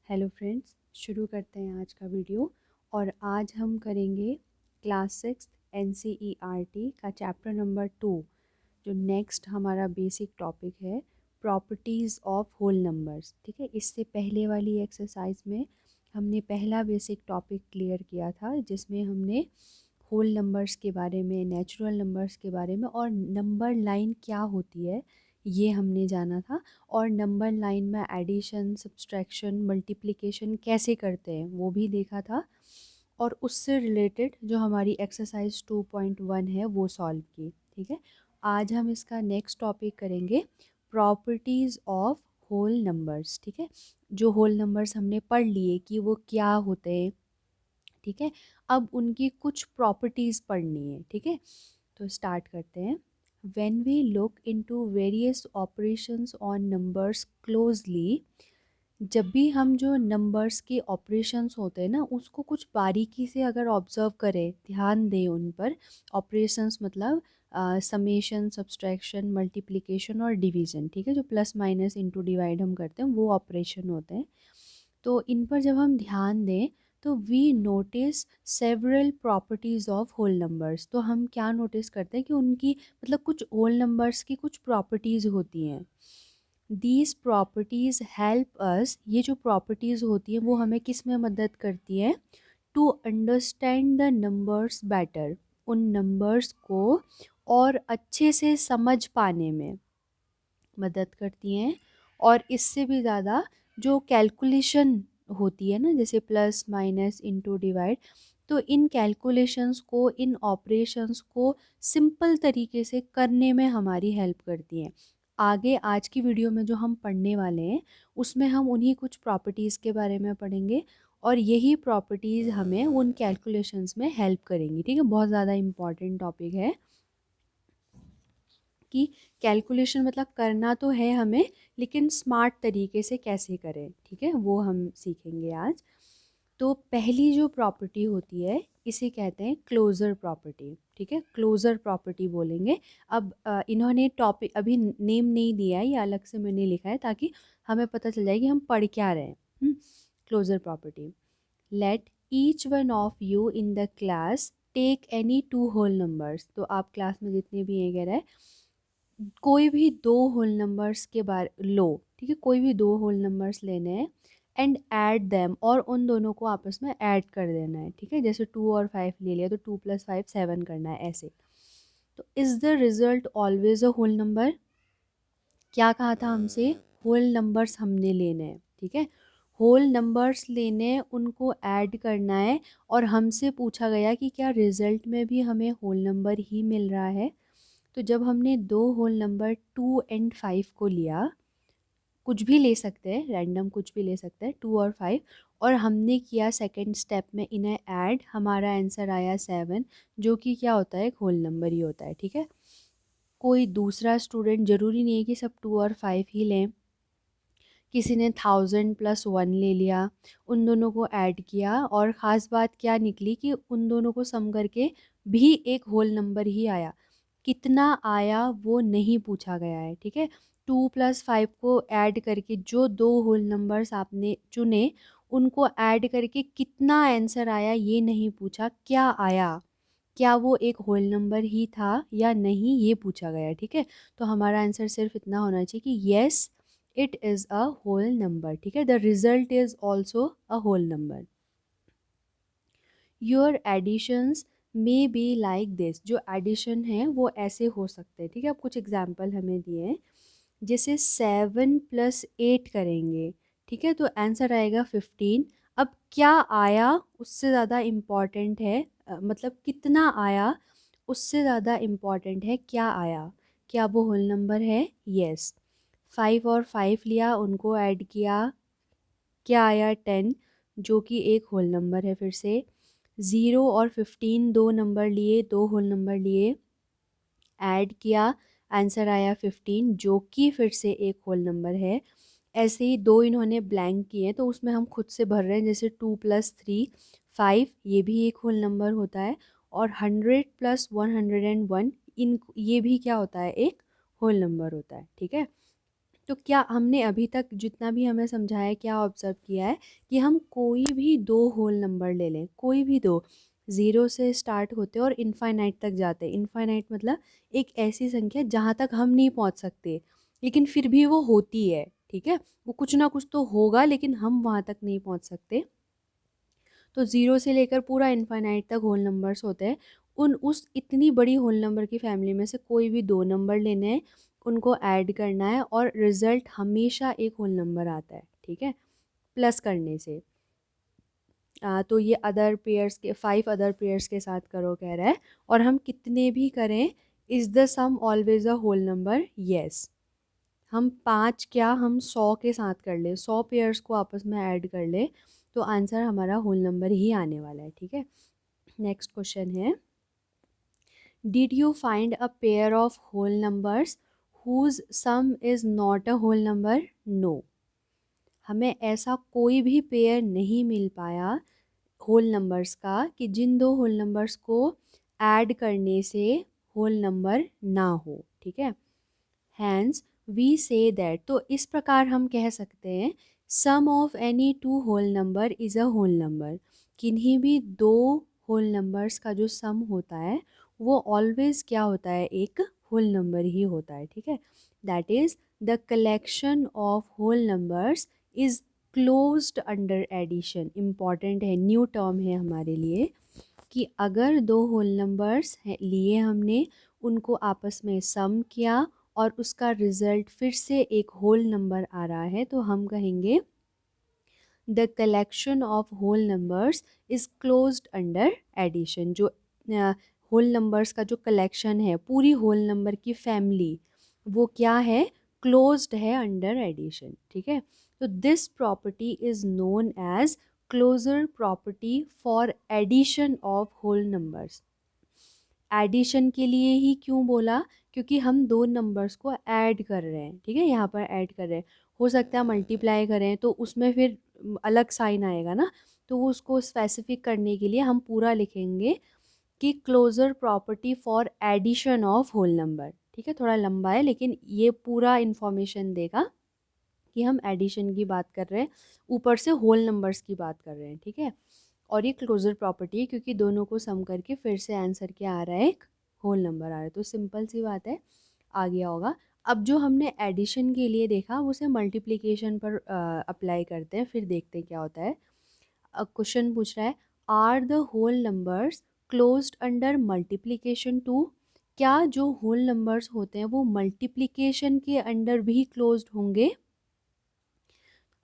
Hello friends, शुरू करते हैं आज का वीडियो। और आज हम करेंगे क्लास 6 NCERT का चैप्टर नंबर 2, जो नेक्स्ट हमारा बेसिक टॉपिक है, प्रॉपर्टीज़ ऑफ होल नंबर्स। ठीक है, इससे पहले वाली एक्सरसाइज में हमने पहला बेसिक टॉपिक क्लियर किया था, जिसमें हमने होल नंबर्स के बारे में, नेचुरल नंबर्स के बारे में और नंबर लाइन क्या होती है ये हमने जाना था। और नंबर लाइन में एडिशन, सब्सट्रैक्शन, मल्टीप्लिकेशन कैसे करते हैं वो भी देखा था। और उससे रिलेटेड जो हमारी एक्सरसाइज 2.1 है वो सॉल्व की। ठीक है, आज हम इसका नेक्स्ट टॉपिक करेंगे, प्रॉपर्टीज़ ऑफ होल नंबर्स। ठीक है, जो होल नंबर्स हमने पढ़ लिए कि वो क्या होते हैं। ठीक है, अब उनकी कुछ प्रॉपर्टीज़ पढ़नी है। ठीक है, तो स्टार्ट करते हैं। When we look into various operations on numbers closely, जब भी हम जो नंबर्स के ऑपरेशंस होते हैं ना, उसको कुछ बारीकी से अगर ऑब्जर्व करें, ध्यान दें उन पर। ऑपरेशंस मतलब समेशन, सब्सट्रैक्शन, मल्टीप्लिकेशन और डिवीज़न। ठीक है, जो प्लस माइनस इंटू डिवाइड हम करते हैं वो ऑपरेशन होते हैं। तो इन पर जब हम ध्यान दें तो we notice several properties of whole numbers. तो हम क्या नोटिस करते हैं कि उनकी मतलब कुछ होल नंबर्स की कुछ प्रॉपर्टीज़ होती हैं। दीज प्रॉपर्टीज़ हेल्प अस, ये जो प्रॉपर्टीज़ होती हैं वो हमें किस में मदद करती हैं? To understand the numbers better, उन नंबर्स को और अच्छे से समझ पाने में मदद करती हैं। और इससे भी ज़्यादा जो कैलकुलेशन होती है ना, जैसे प्लस माइनस इंटू डिवाइड, तो इन कैलकुलेशंस को, इन ऑपरेशंस को सिंपल तरीके से करने में हमारी हेल्प करती हैं। आगे आज की वीडियो में जो हम पढ़ने वाले हैं उसमें हम उन्हीं कुछ प्रॉपर्टीज़ के बारे में पढ़ेंगे और यही प्रॉपर्टीज़ हमें उन कैलकुलेशंस में हेल्प करेंगी। ठीक है, बहुत ज़्यादा इम्पॉर्टेंट टॉपिक है कि कैलकुलेशन मतलब करना तो है हमें, लेकिन स्मार्ट तरीके से कैसे करें। ठीक है, वो हम सीखेंगे आज। तो पहली जो प्रॉपर्टी होती है इसे कहते हैं क्लोज़र प्रॉपर्टी। ठीक है, क्लोज़र प्रॉपर्टी बोलेंगे। अब इन्होंने टॉपिक अभी नेम नहीं दिया है, ये अलग से मैंने लिखा है ताकि हमें पता चल जाए कि हम पढ़ क्या रहे हैं। Closure property, let each one of you in the class take any two whole numbers. तो आप क्लास में जितने भी हैं कह रहे हैं, कोई भी दो होल नंबर्स के बारे लो। ठीक है, कोई भी दो होल नंबर्स लेने हैं एंड ऐड देम, और उन दोनों को आपस में ऐड कर देना है। ठीक है, जैसे 2 और 5 ले लिया तो 2 + 5 7 करना है, ऐसे। तो is the result always a whole number? क्या कहा था हमसे? होल नंबर्स हमने लेने हैं। ठीक है, होल नंबर्स लेने हैं, उनको ऐड करना है। और हमसे पूछा गया कि क्या रिजल्ट में भी हमें होल नंबर ही मिल रहा है? तो जब हमने दो होल नंबर 2 और 5 को लिया, कुछ भी ले सकते हैं, रैंडम कुछ भी ले सकते हैं, 2 और 5, और हमने किया सेकंड स्टेप में इन्हें ऐड, हमारा आंसर आया 7, जो कि क्या होता है? एक होल नंबर ही होता है। ठीक है, कोई दूसरा स्टूडेंट, ज़रूरी नहीं है कि सब 2 और 5 ही लें, किसी ने 1000+1 ले लिया, उन दोनों को ऐड किया और ख़ास बात क्या निकली कि उन दोनों को सम करके भी एक होल नंबर ही आया। कितना आया वो नहीं पूछा गया है। ठीक है, 2+5 को ऐड करके जो दो होल नंबर्स आपने चुने उनको ऐड करके कितना आंसर आया ये नहीं पूछा, क्या आया, क्या वो एक होल नंबर ही था या नहीं, ये पूछा गया। ठीक है, तो हमारा आंसर सिर्फ इतना होना चाहिए कि yes, it is a whole number. ठीक है, the result is also a whole number. Your additions may be like this, जो एडिशन है वो ऐसे हो सकते हैं। ठीक है, अब कुछ एग्जाम्पल हमें दिए हैं, जैसे 7+8 करेंगे। ठीक है, तो आंसर आएगा 15। अब क्या आया उससे ज़्यादा इम्पॉर्टेंट है, मतलब कितना आया उससे ज़्यादा इम्पॉर्टेंट है क्या आया, क्या वो होल नंबर है? यस। 5 और 5 लिया, उनको ऐड किया, क्या आया? 10, जो कि एक होल नंबर है। फिर से 0 और 15, दो नंबर लिए, दो होल नंबर लिए, ऐड किया, आंसर आया 15, जो कि फिर से एक होल नंबर है। ऐसे ही दो इन्होंने ब्लैंक किए तो उसमें हम खुद से भर रहे हैं, जैसे 2+3 5, ये भी एक होल नंबर होता है। और 100+101, इन ये भी क्या होता है? एक होल नंबर होता है। ठीक है, तो क्या हमने अभी तक जितना भी हमें समझाया, क्या ऑब्ज़र्व किया है कि हम कोई भी दो होल नंबर ले लें, कोई भी दो, ज़ीरो से स्टार्ट होते हैं और इनफाइनाइट तक जाते हैं। इनफाइनाइट मतलब एक ऐसी संख्या जहाँ तक हम नहीं पहुँच सकते, लेकिन फिर भी वो होती है, ठीक है? वो कुछ ना कुछ तो होगा, लेकिन हम वहाँ तक नहीं पहुँच सकते। तो ज़ीरो से लेकर पूरा इनफाइनाइट तक होल नंबर्स होते हैं। उस इतनी बड़ी होल नंबर की फैमिली में से कोई भी दो नंबर लेने हैं, उनको ऐड करना है और रिज़ल्ट हमेशा एक होल नंबर आता है, ठीक है? प्लस करने से। तो ये अदर पेयर्स के 5 अदर पेयर्स के साथ करो कह रहा है, और हम कितने भी करें, is the sum always a whole number? Yes. हम 5 क्या, हम 100 के साथ कर ले, 100 पेयर्स को आपस में ऐड कर ले, तो आंसर हमारा होल नंबर ही आने वाला है, ठीक है? नेक्स्ट क्वेश्चन है, did you find a pair of whole numbers whose sum is not a whole number? No. हमें ऐसा कोई भी पेयर नहीं मिल पाया होल नंबर्स का कि जिन दो होल नंबर्स को ऐड करने से होल नंबर ना हो, ठीक है? हैंस वी से दैट, तो इस प्रकार हम कह सकते हैं sum of any two whole number is a whole number. किन्हीं भी दो होल नंबर्स का जो सम होता है वो ऑलवेज क्या होता है, एक होल नंबर ही होता है, ठीक है? That is the collection of whole numbers is closed under addition. Important है, न्यू टर्म है हमारे लिए, कि अगर दो होल नंबर्स लिए हमने, उनको आपस में सम किया और उसका रिज़ल्ट फिर से एक होल नंबर आ रहा है, तो हम कहेंगे the collection of whole numbers is closed under addition. जो होल नंबर्स का जो कलेक्शन है, पूरी होल नंबर की फैमिली, वो क्या है, क्लोज्ड है अंडर एडिशन, ठीक है? तो this property is known as closure property for addition of whole numbers. Addition के लिए ही क्यों बोला, क्योंकि हम दो नंबर्स को ऐड कर रहे हैं, ठीक है? यहाँ पर ऐड कर रहे हैं, हो सकता है मल्टीप्लाई करें तो उसमें फिर अलग साइन आएगा ना, तो वो उसको स्पेसिफिक करने के लिए हम पूरा लिखेंगे कि closure property for addition of whole number, ठीक है? थोड़ा लंबा है, लेकिन ये पूरा इन्फॉर्मेशन देगा कि हम एडिशन की बात कर रहे हैं, ऊपर से होल नंबर्स की बात कर रहे हैं, ठीक है? और ये क्लोजर प्रॉपर्टी है क्योंकि दोनों को सम करके फिर से आंसर क्या आ रहा है, एक होल नंबर आ रहा है। तो सिंपल सी बात है, आ गया होगा। अब जो हमने एडिशन के लिए देखा उसे मल्टीप्लिकेशन पर अप्लाई करते हैं, फिर देखते हैं क्या होता है। क्वेश्चन पूछ रहा है, are the whole numbers closed under multiplication too? क्या जो होल नंबर्स होते हैं वो मल्टीप्लिकेशन के अंडर भी क्लोज्ड होंगे?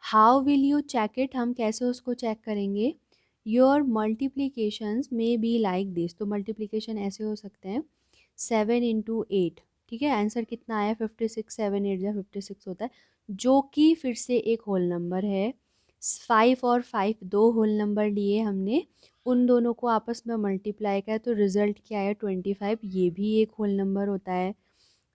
How will you check it? हम कैसे उसको चेक करेंगे? Your multiplications may be like this. तो मल्टीप्लीकेशन ऐसे हो सकते हैं, 7 × 8, ठीक है? आंसर कितना आया, 56। 7 × 8 = 56 होता है, जो कि फिर से एक होल नंबर है। 5 और 5 दो होल नंबर लिए हमने, उन दोनों को आपस में मल्टीप्लाई किया तो रिज़ल्ट क्या आया, 25। ये भी एक होल नंबर होता है।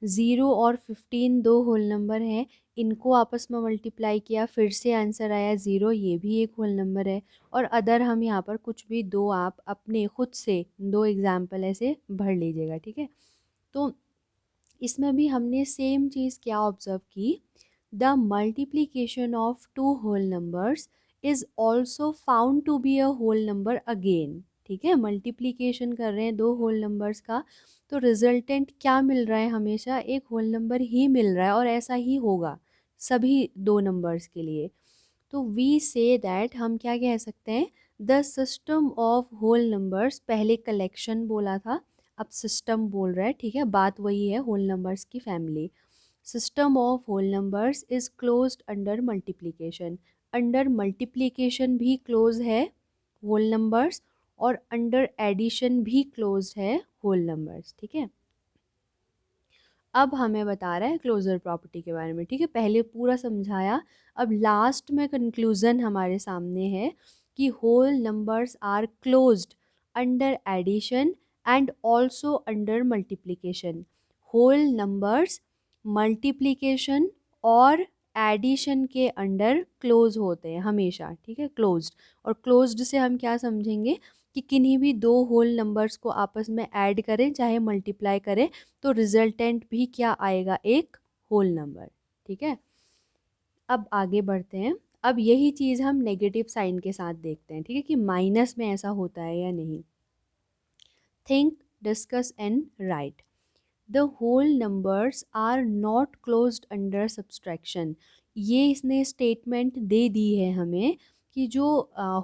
0 और 15 दो होल नंबर हैं, इनको आपस में मल्टीप्लाई किया, फिर से आंसर आया 0, ये भी एक होल नंबर है। और अदर हम यहाँ पर कुछ भी दो आप अपने खुद से दो एग्जाम्पल ऐसे भर लीजिएगा, ठीक है? तो इसमें भी हमने सेम चीज़ क्या ऑब्जर्व की, the multiplication of two whole numbers is also found to be a whole number again, ठीक है? मल्टीप्लीकेशन कर रहे हैं दो होल नंबर्स का, तो रिजल्टेंट क्या मिल रहा है, हमेशा एक होल नंबर ही मिल रहा है, और ऐसा ही होगा सभी दो नंबर्स के लिए। तो वी से दैट, हम क्या कह सकते हैं, the system of whole numbers, पहले कलेक्शन बोला था, अब सिस्टम बोल रहा है, ठीक है? बात वही है, होल नंबर्स की फैमिली। System of whole numbers is closed under multiplication. Under multiplication भी क्लोज है होल नंबर्स, और अंडर एडिशन भी क्लोज्ड है होल नंबर्स, ठीक है? अब हमें बता रहा है क्लोजर प्रॉपर्टी के बारे में, ठीक है? पहले पूरा समझाया, अब लास्ट में कंक्लूजन हमारे सामने है कि whole numbers are closed under addition and also under multiplication. Whole numbers multiplication और एडिशन के अंडर क्लोज होते हैं हमेशा, ठीक है? क्लोज्ड, और क्लोज्ड से हम क्या समझेंगे कि किन्हीं भी दो होल नंबर्स को आपस में ऐड करें चाहे मल्टीप्लाई करें, तो रिजल्टेंट भी क्या आएगा, एक होल नंबर, ठीक है? अब आगे बढ़ते हैं। अब यही चीज़ हम नेगेटिव साइन के साथ देखते हैं, ठीक है, कि माइनस में ऐसा होता है या नहीं। Think, discuss and write. The whole numbers are not closed under subtraction. ये इसने स्टेटमेंट दे दी है हमें कि जो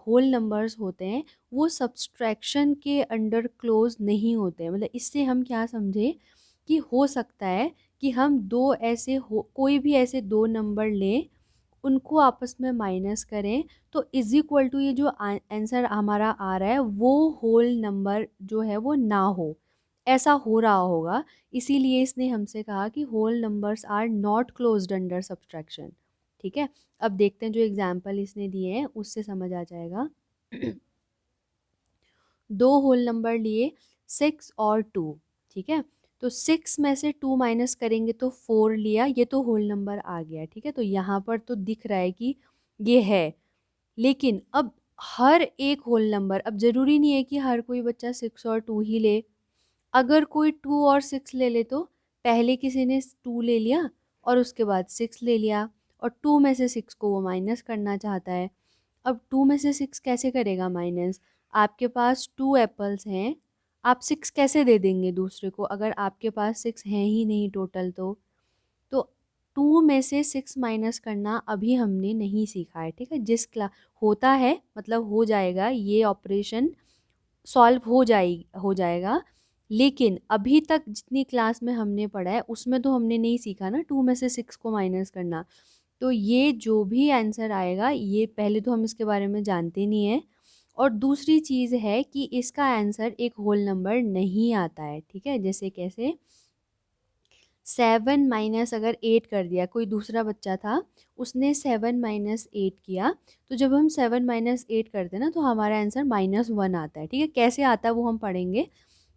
होल नंबर्स होते हैं वो सब्सट्रैक्शन के अंडर क्लोज नहीं होते हैं। मतलब इससे हम क्या समझे कि हो सकता है कि हम दो ऐसे हो, कोई भी ऐसे दो नंबर लें, उनको आपस में माइनस करें, तो इज इक्वल टू ये जो आंसर हमारा आ रहा है वो होल नंबर जो है वो ना हो, ऐसा हो रहा होगा। इसीलिए इसने हमसे कहा कि whole numbers are not closed under subtraction. ठीक है, अब देखते हैं जो एग्जाम्पल इसने दिए हैं उससे समझ आ जाएगा। दो होल नंबर लिए 6 और 2, ठीक है, तो 6 में से 2 माइनस करेंगे तो 4 लिया, ये तो होल नंबर आ गया। ठीक है, तो यहाँ पर तो दिख रहा है कि ये है। लेकिन अब हर एक होल नंबर, अब ज़रूरी नहीं है कि हर कोई बच्चा 6 और 2 ही ले। अगर कोई 2 और 6 ले ले तो पहले किसी ने 2 ले लिया और उसके बाद 6 ले लिया, और 2 में से 6 को वो माइनस करना चाहता है। अब 2 में से 6 कैसे करेगा माइनस? आपके पास 2 एप्पल्स हैं, आप 6 कैसे दे देंगे दूसरे को अगर आपके पास 6 हैं ही नहीं टोटल? तो 2 में से 6 माइनस करना अभी हमने नहीं सीखा है। ठीक है, जिस क्ला होता है मतलब हो जाएगा, ये ऑपरेशन सॉल्व हो जाएगा। लेकिन अभी तक जितनी क्लास में हमने पढ़ा है उसमें तो हमने नहीं सीखा ना 2 में से 6 को माइनस करना। तो ये जो भी आंसर आएगा, ये पहले तो हम इसके बारे में जानते नहीं है, और दूसरी चीज़ है कि इसका आंसर एक होल नंबर नहीं आता है। ठीक है, जैसे कैसे 7 - अगर 8 कर दिया, कोई दूसरा बच्चा था उसने 7 - 8 किया, तो जब हम 7 - 8 करते हैं ना तो हमारा आंसर -1 आता है। ठीक है, कैसे आता है वो हम पढ़ेंगे।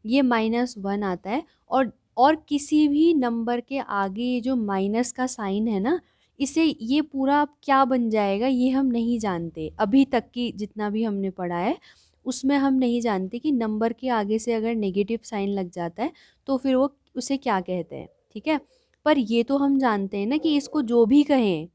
ये -1 आता है, और किसी भी नंबर के आगे ये जो माइनस का साइन है ना, इसे ये पूरा क्या बन जाएगा ये हम नहीं जानते। अभी तक की जितना भी हमने पढ़ा है उसमें हम नहीं जानते कि नंबर के आगे से अगर नेगेटिव साइन लग जाता है तो फिर वो उसे क्या कहते हैं। ठीक है, पर ये तो हम जानते हैं ना कि इसको जो भी कहें,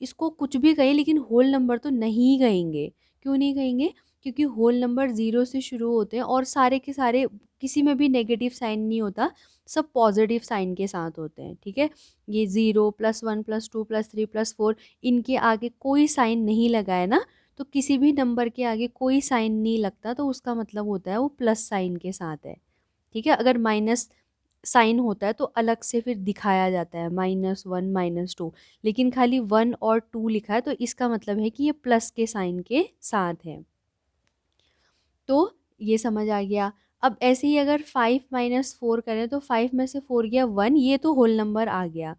इसको कुछ भी कहें, लेकिन होल नंबर तो नहीं कहेंगे। क्यों नहीं कहेंगे? क्योंकि होल नंबर 0 से शुरू होते हैं और सारे के सारे, किसी में भी नेगेटिव साइन नहीं होता, सब पॉजिटिव साइन के साथ होते हैं। ठीक है, ये 0 +1 +2 +3 +4, इनके आगे कोई साइन नहीं लगा है ना, तो किसी भी नंबर के आगे कोई साइन नहीं लगता तो उसका मतलब होता है वो प्लस साइन के साथ है। ठीक है, अगर माइनस साइन होता है तो अलग से फिर दिखाया जाता है -1 -2, लेकिन खाली 1 और 2 लिखा है तो इसका मतलब है कि ये प्लस के साइन के साथ है। तो ये समझ आ गया। अब ऐसे ही अगर 5 - 4 करें तो 5 में से 4 गया 1, ये तो होल नंबर आ गया।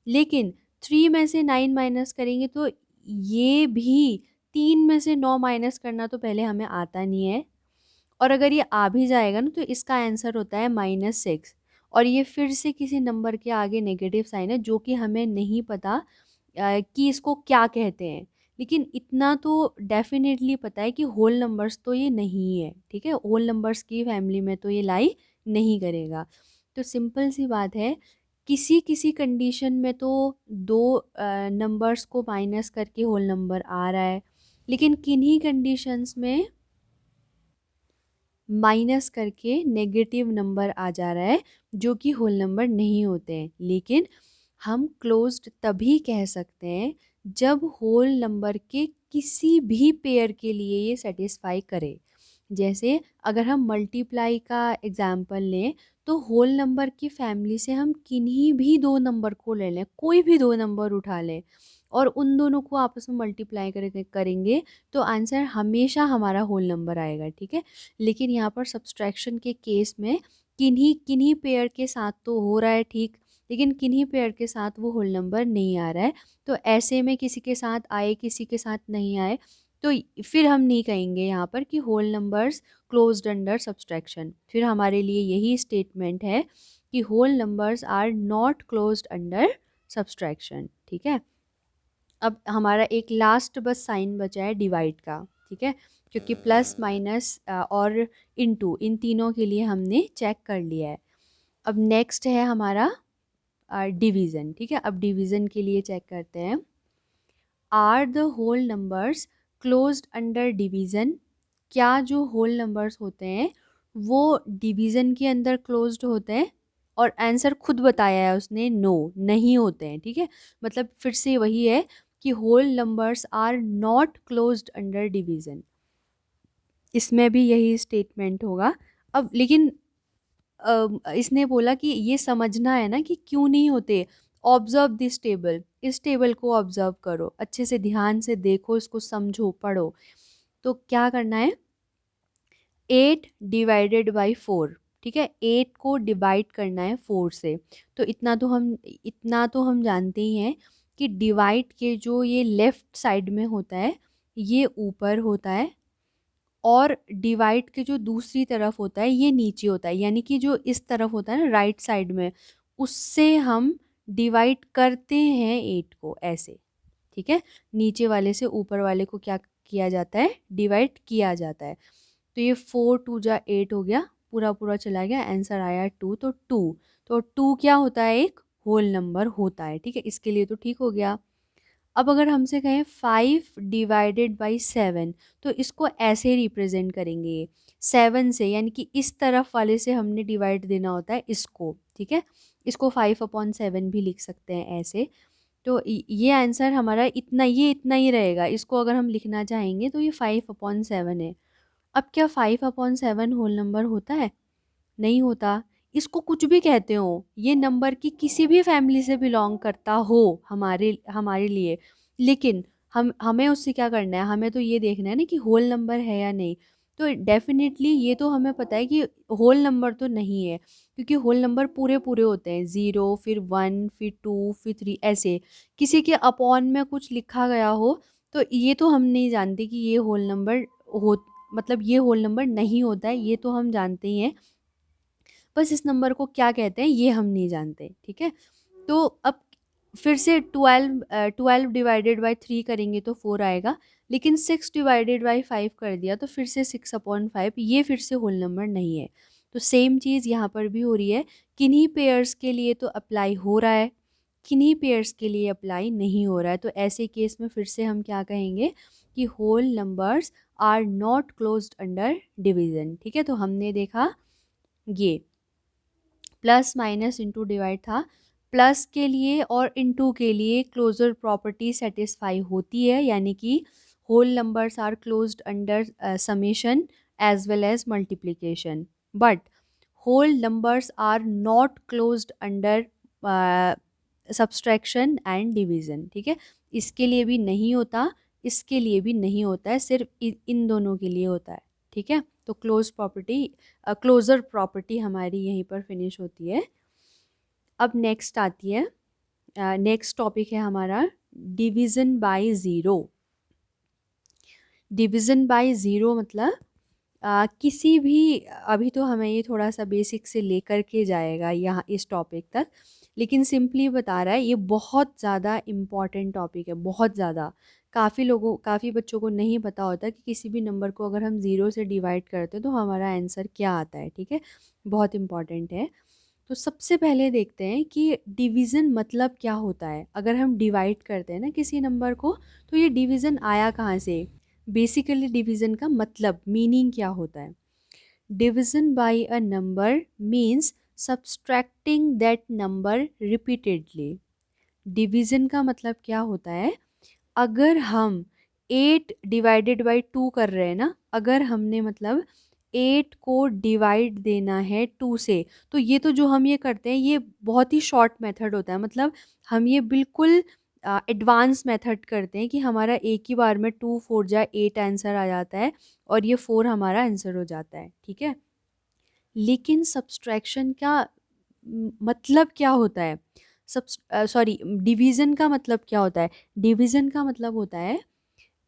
लेकिन 3 में से 9 माइनस करेंगे तो ये भी, 3 में से 9 माइनस करना तो पहले हमें आता नहीं है, और अगर ये आ भी जाएगा ना तो इसका आंसर होता है -6, और ये फिर से किसी नंबर के आगे नेगेटिव साइन है जो कि हमें नहीं पता कि इसको क्या कहते हैं। लेकिन इतना तो डेफिनेटली पता है कि होल नंबर्स तो ये नहीं है। ठीक है, होल नंबर्स की फैमिली में तो ये लाई नहीं करेगा। तो सिंपल सी बात है, किसी किसी कंडीशन में तो दो नंबर्स को माइनस करके होल नंबर आ रहा है, लेकिन किन्हीं कंडीशंस में माइनस करके नेगेटिव नंबर आ जा रहा है जो कि होल नंबर नहीं होते हैं। लेकिन हम क्लोज्ड तभी कह सकते हैं जब होल नंबर के किसी भी पेयर के लिए ये सेटिस्फाई करे। जैसे अगर हम मल्टीप्लाई का एग्जाम्पल लें तो होल नंबर की फैमिली से हम किन्हीं भी दो नंबर को ले लें, कोई भी दो नंबर उठा लें और उन दोनों को आपस में मल्टीप्लाई करेंगे तो आंसर हमेशा हमारा होल नंबर आएगा। ठीक है, लेकिन यहाँ पर सब्सट्रैक्शन के केस में किन्हीं किन्हीं पेयर के साथ तो हो रहा है ठीक, लेकिन किन्हीं पेयर के साथ वो होल नंबर नहीं आ रहा है। तो ऐसे में किसी के साथ आए किसी के साथ नहीं आए तो फिर हम नहीं कहेंगे यहाँ पर कि whole numbers closed under subtraction. फिर हमारे लिए यही स्टेटमेंट है कि whole numbers are not closed under subtraction. ठीक है, अब हमारा एक लास्ट बस साइन बचा है डिवाइड का। ठीक है, क्योंकि प्लस माइनस और इनटू, इन तीनों के लिए हमने चेक कर लिया है। अब नेक्स्ट है हमारा डिवीज़न। ठीक है, अब डिवीज़न के लिए चेक करते हैं। Are the whole numbers closed under division? क्या जो होल नंबर्स होते हैं वो डिवीज़न के अंदर क्लोज्ड होते हैं? और आंसर खुद बताया है उसने, नो, नहीं होते हैं। ठीक है, मतलब फिर से वही है कि whole numbers are not closed under division. इसमें भी यही स्टेटमेंट होगा। अब लेकिन इसने बोला कि ये समझना है ना कि क्यों नहीं होते। ऑब्जर्व दिस टेबल, इस टेबल को ऑब्जर्व करो, अच्छे से ध्यान से देखो, इसको समझो, पढ़ो। तो क्या करना है, 8 डिवाइडेड बाई 4। ठीक है, 8 को डिवाइड करना है 4 से। तो इतना तो हम जानते ही हैं कि डिवाइड के जो ये लेफ्ट साइड में होता है ये ऊपर होता है, और डिवाइड के जो दूसरी तरफ होता है ये नीचे होता है। यानी कि जो इस तरफ होता है ना राइट साइड में, उससे हम डिवाइड करते हैं 8 को ऐसे। ठीक है, नीचे वाले से ऊपर वाले को क्या किया जाता है, डिवाइड किया जाता है। तो ये 4 2 जा 8 हो गया, पूरा पूरा चला गया, आंसर आया 2। तो 2, तो 2 क्या होता है, एक होल नंबर होता है। ठीक है, इसके लिए तो ठीक हो गया। अब अगर हमसे कहें 5 डिवाइडेड बाई 7, तो इसको ऐसे रिप्रेजेंट करेंगे 7 से, यानी कि इस तरफ वाले से हमने डिवाइड देना होता है इसको। ठीक है, इसको 5/7 भी लिख सकते हैं ऐसे। तो ये आंसर हमारा इतना, ये इतना ही रहेगा। इसको अगर हम लिखना चाहेंगे तो ये 5/7 है। अब क्या 5/7 होल नंबर होता है? नहीं होता। इसको कुछ भी कहते हो, ये नंबर की किसी भी फैमिली से बिलोंग करता हो हमारे हमारे लिए, लेकिन हमें उससे क्या करना है, हमें तो ये देखना है ना कि होल नंबर है या नहीं। तो डेफिनेटली ये तो हमें पता है कि होल नंबर तो नहीं है, क्योंकि होल नंबर पूरे पूरे होते हैं, 0 फिर 1 फिर 2 फिर 3 ऐसे। किसी के अपॉन में कुछ लिखा गया हो तो ये तो हम नहीं जानते कि ये होल नंबर हो, मतलब ये होल नंबर नहीं होता है, ये तो हम जानते ही हैं। बस इस नंबर को क्या कहते हैं ये हम नहीं जानते। ठीक है, तो अब फिर से 12 डिवाइडेड बाई 3 करेंगे तो 4 आएगा, लेकिन 6 डिवाइडेड बाई 5 कर दिया तो फिर से 6/5, ये फिर से होल नंबर नहीं है। तो सेम चीज़ यहाँ पर भी हो रही है, किन्हीं पेयर्स के लिए तो अप्लाई हो रहा है, किन्हीं पेयर्स के लिए अप्लाई नहीं हो रहा है। तो ऐसे केस में फिर से हम क्या कहेंगे कि whole numbers are not closed under division. ठीक है, तो हमने देखा ये प्लस माइनस इंटू डिवाइड था। प्लस के लिए और इंटू के लिए क्लोजर प्रॉपर्टी सेटिस्फाई होती है, यानी कि whole numbers are closed under summation as well as multiplication, but whole numbers are not closed under subtraction and division. ठीक है, इसके लिए भी नहीं होता, इसके लिए भी नहीं होता है, सिर्फ इन दोनों के लिए होता है। ठीक है, तो क्लोज़र प्रॉपर्टी हमारी यहीं पर फिनिश होती है। अब नेक्स्ट आती है, नेक्स्ट टॉपिक है हमारा division by zero. Division by zero मतलब किसी भी, अभी तो हमें ये थोड़ा सा बेसिक से लेकर के जाएगा यहाँ इस टॉपिक तक, लेकिन सिंपली बता रहा है, ये बहुत ज़्यादा इम्पॉर्टेंट टॉपिक है, बहुत ज़्यादा। काफ़ी बच्चों को नहीं पता होता कि किसी भी नंबर को अगर हम ज़ीरो से डिवाइड करते हैं तो हमारा आंसर क्या आता है। ठीक है, बहुत इम्पॉर्टेंट है। तो सबसे पहले देखते हैं कि डिवीज़न मतलब क्या होता है। अगर हम डिवाइड करते हैं ना किसी नंबर को, तो ये डिवीज़न आया कहाँ से। बेसिकली डिवीज़न का मतलब, मीनिंग क्या होता है। Division by a number means subtracting that number repeatedly. Division का मतलब क्या होता है, अगर हम 8 डिवाइडेड बाई 2 कर रहे हैं ना, अगर हमने मतलब 8 को डिवाइड देना है 2 से, तो ये तो जो हम ये करते हैं ये बहुत ही शॉर्ट मेथड होता है। मतलब हम ये बिल्कुल एडवांस मेथड करते हैं कि हमारा एक ही बार में 2 4 जा 8 आंसर आ जाता है, और ये 4 हमारा आंसर हो जाता है। ठीक है, लेकिन सब्सट्रैक्शन का मतलब क्या होता है, सॉरी, डिवीज़न का मतलब क्या होता है। डिवीज़न का मतलब होता है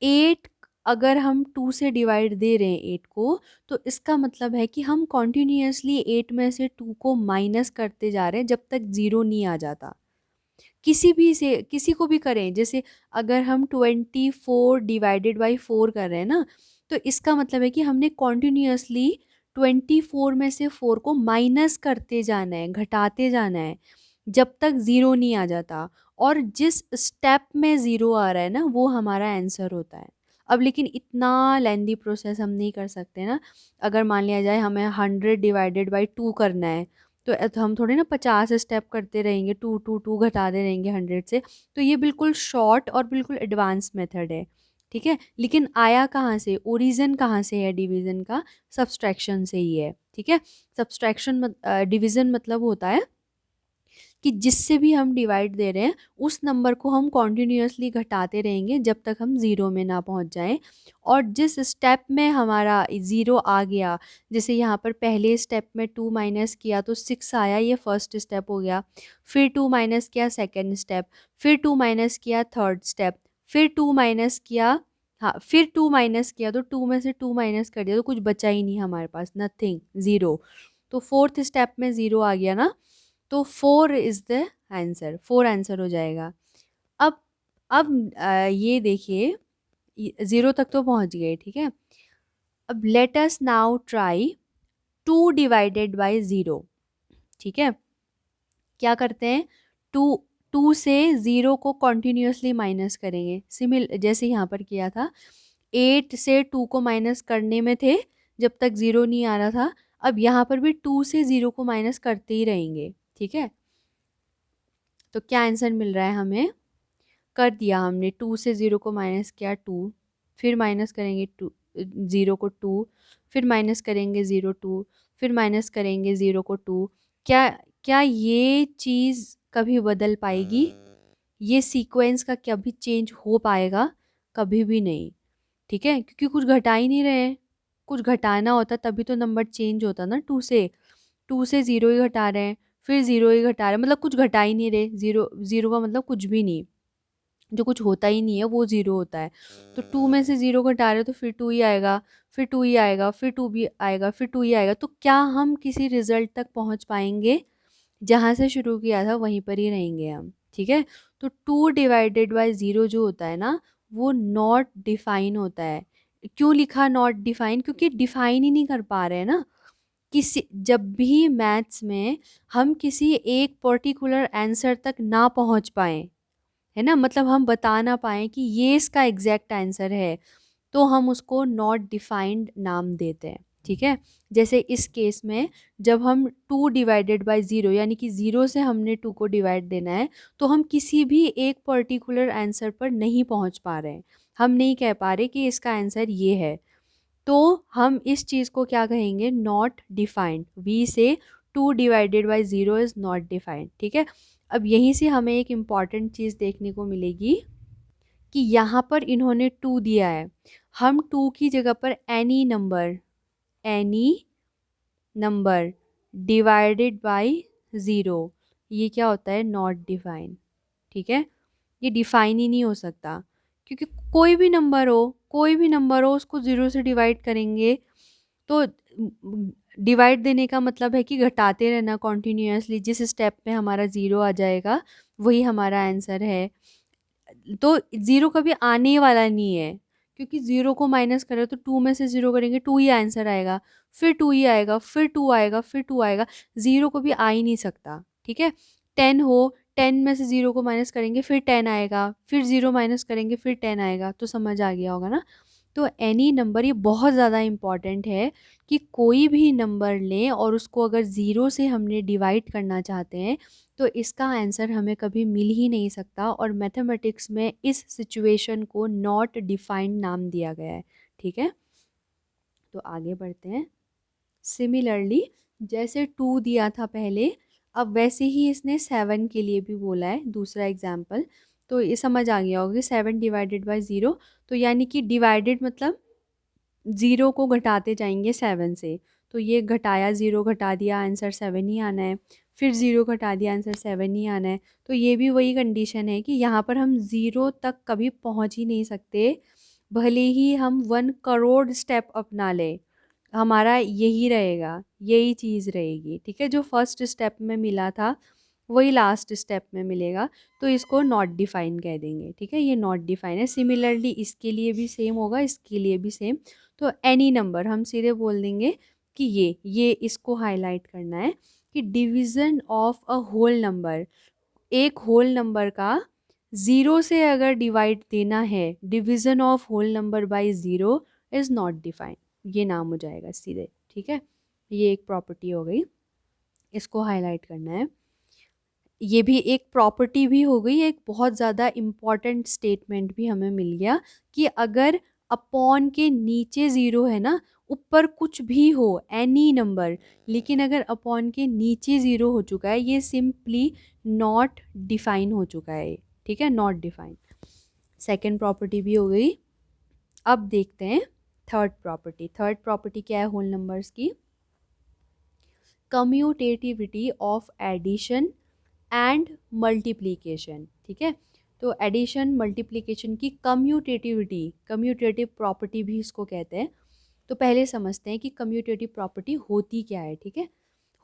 8, अगर हम 2 से डिवाइड दे रहे हैं 8 को, तो इसका मतलब है कि हम कॉन्टिन्यूसली 8 में से 2 को माइनस करते जा रहे हैं जब तक ज़ीरो नहीं आ जाता। किसी भी से किसी को भी करें, जैसे अगर हम 24 डिवाइडेड बाई 4 कर रहे हैं ना, तो इसका मतलब है कि हमने कॉन्टिन्यूसली 24 में से 4 को माइनस करते जाना है, घटाते जाना है। जब तक ज़ीरो नहीं आ जाता, और जिस स्टेप में ज़ीरो आ रहा है ना वो हमारा आंसर होता है। अब लेकिन इतना लेंदी प्रोसेस हम नहीं कर सकते ना। अगर मान लिया जाए हमें 100/2 करना है, तो हम थोड़े ना 50 स्टेप करते रहेंगे, टू टू टू घटाते रहेंगे 100 से। तो ये बिल्कुल शॉर्ट और बिल्कुल एडवांस मेथड है, ठीक है। लेकिन आया कहाँ से, ओरिजिन कहाँ से है डिवीज़न का? सब्सट्रैक्शन से ही है, ठीक है। सब्सट्रैक्शन डिवीज़न मतलब होता है कि जिससे भी हम डिवाइड दे रहे हैं उस नंबर को हम कॉन्टिन्यूसली घटाते रहेंगे जब तक हम ज़ीरो में ना पहुंच जाएं। और जिस स्टेप में हमारा ज़ीरो आ गया, जैसे यहाँ पर पहले स्टेप में 2 माइनस किया तो 6 आया, ये फर्स्ट स्टेप हो गया। फिर 2 माइनस किया सेकेंड स्टेप, फिर 2 माइनस किया थर्ड स्टेप, फिर 2 माइनस किया, हाँ फिर 2 माइनस किया तो 2 में से 2 माइनस कर दिया तो कुछ बचा ही नहीं हमारे पास, नथिंग, ज़ीरो। तो फोर्थ स्टेप में ज़ीरो आ गया ना, तो 4 इज़ द आंसर, 4 आंसर हो जाएगा। अब ये देखिए, ज़ीरो तक तो पहुंच गए, ठीक है। अब let us now try 2 divided by zero, ठीक है। क्या करते हैं, टू टू से ज़ीरो को कॉन्टिन्यूसली माइनस करेंगे, जैसे यहाँ पर किया था। 8 से 2 को माइनस करने में थे जब तक ज़ीरो नहीं आ रहा था। अब यहाँ पर भी 2 से ज़ीरो को माइनस करते ही रहेंगे, ठीक है। तो क्या आंसर मिल रहा है हमें? कर दिया हमने, 2 से ज़ीरो को माइनस किया 2, फिर माइनस करेंगे ज़ीरो को 2, फिर माइनस करेंगे ज़ीरो 2, फिर माइनस करेंगे ज़ीरो को 2। क्या क्या ये चीज़ कभी बदल पाएगी? ये सीक्वेंस का कभी चेंज हो पाएगा? कभी भी नहीं, ठीक है, क्योंकि कुछ घटा ही नहीं रहे हैं। कुछ घटाना होता तभी तो नंबर चेंज होता ना। 2 से ज़ीरो ही घटा रहे हैं, फिर ज़ीरो ही घटा रहे हैं, मतलब कुछ घटा ही नहीं रहे। ज़ीरो ज़ीरो का मतलब कुछ भी नहीं, जो कुछ होता ही नहीं है वो ज़ीरो होता है। तो 2 में से ज़ीरो घटा रहे हो तो फिर 2 ही आएगा, फिर 2 ही आएगा, फिर 2 भी आएगा, फिर 2 ही आएगा। तो क्या हम किसी रिजल्ट तक पहुंच पाएंगे? जहाँ से शुरू किया था वहीं पर ही रहेंगे हम, ठीक है। तो 2 डिवाइडेड बाय ज़ीरो जो होता है ना, वो नॉट डिफाइन होता है। क्यों लिखा नॉट डिफाइन? क्योंकि डिफाइन ही नहीं कर पा रहे हैं ना। किसी जब भी मैथ्स में हम किसी एक पर्टिकुलर आंसर तक ना पहुंच पाए, है ना, मतलब हम बता ना पाए कि ये इसका एग्जैक्ट आंसर है, तो हम उसको नॉट डिफाइंड नाम देते हैं, ठीक है। जैसे इस केस में जब हम 2 डिवाइडेड बाय ज़ीरो, यानी कि ज़ीरो से हमने 2 को डिवाइड देना है, तो हम किसी भी एक पर्टिकुलर आंसर पर नहीं पहुंच पा रहे हैं। हम नहीं कह पा रहे कि इसका आंसर ये है, तो हम इस चीज़ को क्या कहेंगे? Not defined. वी से 2 divided by zero is not defined, ठीक है। अब यहीं से हमें एक इम्पॉर्टेंट चीज़ देखने को मिलेगी कि यहाँ पर इन्होंने 2 दिया है, हम 2 की जगह पर any number divided by zero, ये क्या होता है? नॉट डिफाइन, ठीक है। ये डिफाइन ही नहीं हो सकता, क्योंकि कोई भी नंबर हो उसको ज़ीरो से डिवाइड करेंगे तो डिवाइड देने का मतलब है कि घटाते रहना कॉन्टिन्यूसली। जिस स्टेप में हमारा ज़ीरो आ जाएगा वही हमारा आंसर है। तो ज़ीरो कभी आने वाला नहीं है, क्योंकि ज़ीरो को माइनस करें तो 2 में से ज़ीरो करेंगे 2 ही आंसर आएगा, फिर 2 ही आएगा, फिर 2 आएगा, फिर 2 आएगा। ज़ीरो कभी आ ही नहीं सकता, ठीक है। 10 हो, 10 में से ज़ीरो को माइनस करेंगे फिर 10 आएगा, फिर ज़ीरो माइनस करेंगे फिर 10 आएगा। तो समझ आ गया होगा ना। तो एनी नंबर ये बहुत ज़्यादा इम्पॉर्टेंट है कि कोई भी नंबर लें और उसको अगर ज़ीरो से हमने डिवाइड करना चाहते हैं तो इसका आंसर हमें कभी मिल ही नहीं सकता। और मैथमेटिक्स में इस सिचुएशन को नॉट डिफाइंड नाम दिया गया है, ठीक है। तो आगे बढ़ते हैं। सिमिलरली जैसे 2 दिया था पहले, अब वैसे ही इसने 7 के लिए भी बोला है, दूसरा एग्जाम्पल। तो ये समझ आ गया होगा, 7 डिवाइडेड बाय ज़ीरो, तो यानी कि डिवाइडेड मतलब ज़ीरो को घटाते जाएंगे 7 से। तो ये घटाया, ज़ीरो घटा दिया, आंसर 7 ही आना है। फिर ज़ीरो घटा दिया, आंसर 7 ही आना है। तो ये भी वही कंडीशन है कि यहाँ पर हम ज़ीरो तक कभी पहुँच ही नहीं सकते, भले ही हम 1 करोड़ स्टेप अपना लें, हमारा यही रहेगा, यही चीज़ रहेगी, ठीक है। जो फर्स्ट स्टेप में मिला था वही लास्ट स्टेप में मिलेगा, तो इसको नॉट डिफाइन कह देंगे, ठीक है। ये नॉट डिफाइन है। सिमिलरली इसके लिए भी सेम होगा, इसके लिए भी सेम। तो एनी नंबर हम सीधे बोल देंगे कि ये इसको हाईलाइट करना है कि division of a whole number, एक होल नंबर का ज़ीरो से अगर डिवाइड देना है, division of whole number by zero is not defined, ये नाम हो जाएगा सीधे, ठीक है। ये एक प्रॉपर्टी हो गई, इसको हाईलाइट करना है। ये भी एक प्रॉपर्टी भी हो गई, एक बहुत ज़्यादा इम्पॉर्टेंट स्टेटमेंट भी हमें मिल गया कि अगर अपॉन के नीचे ज़ीरो है ना, ऊपर कुछ भी हो एनी नंबर, लेकिन अगर अपॉन के नीचे ज़ीरो हो चुका है, ये सिंपली नॉट डिफाइन हो चुका है, ठीक है, नॉट डिफाइन। सेकेंड प्रॉपर्टी भी हो गई। अब देखते हैं थर्ड प्रॉपर्टी। थर्ड प्रॉपर्टी क्या है होल नंबर्स की? Commutativity of addition and multiplication, ठीक है। तो एडिशन मल्टीप्लिकेशन की कम्यूटेटिविटी, कम्यूटेटिव प्रॉपर्टी भी इसको कहते हैं। तो पहले समझते हैं कि कम्यूटेटिव प्रॉपर्टी होती क्या है, ठीक है।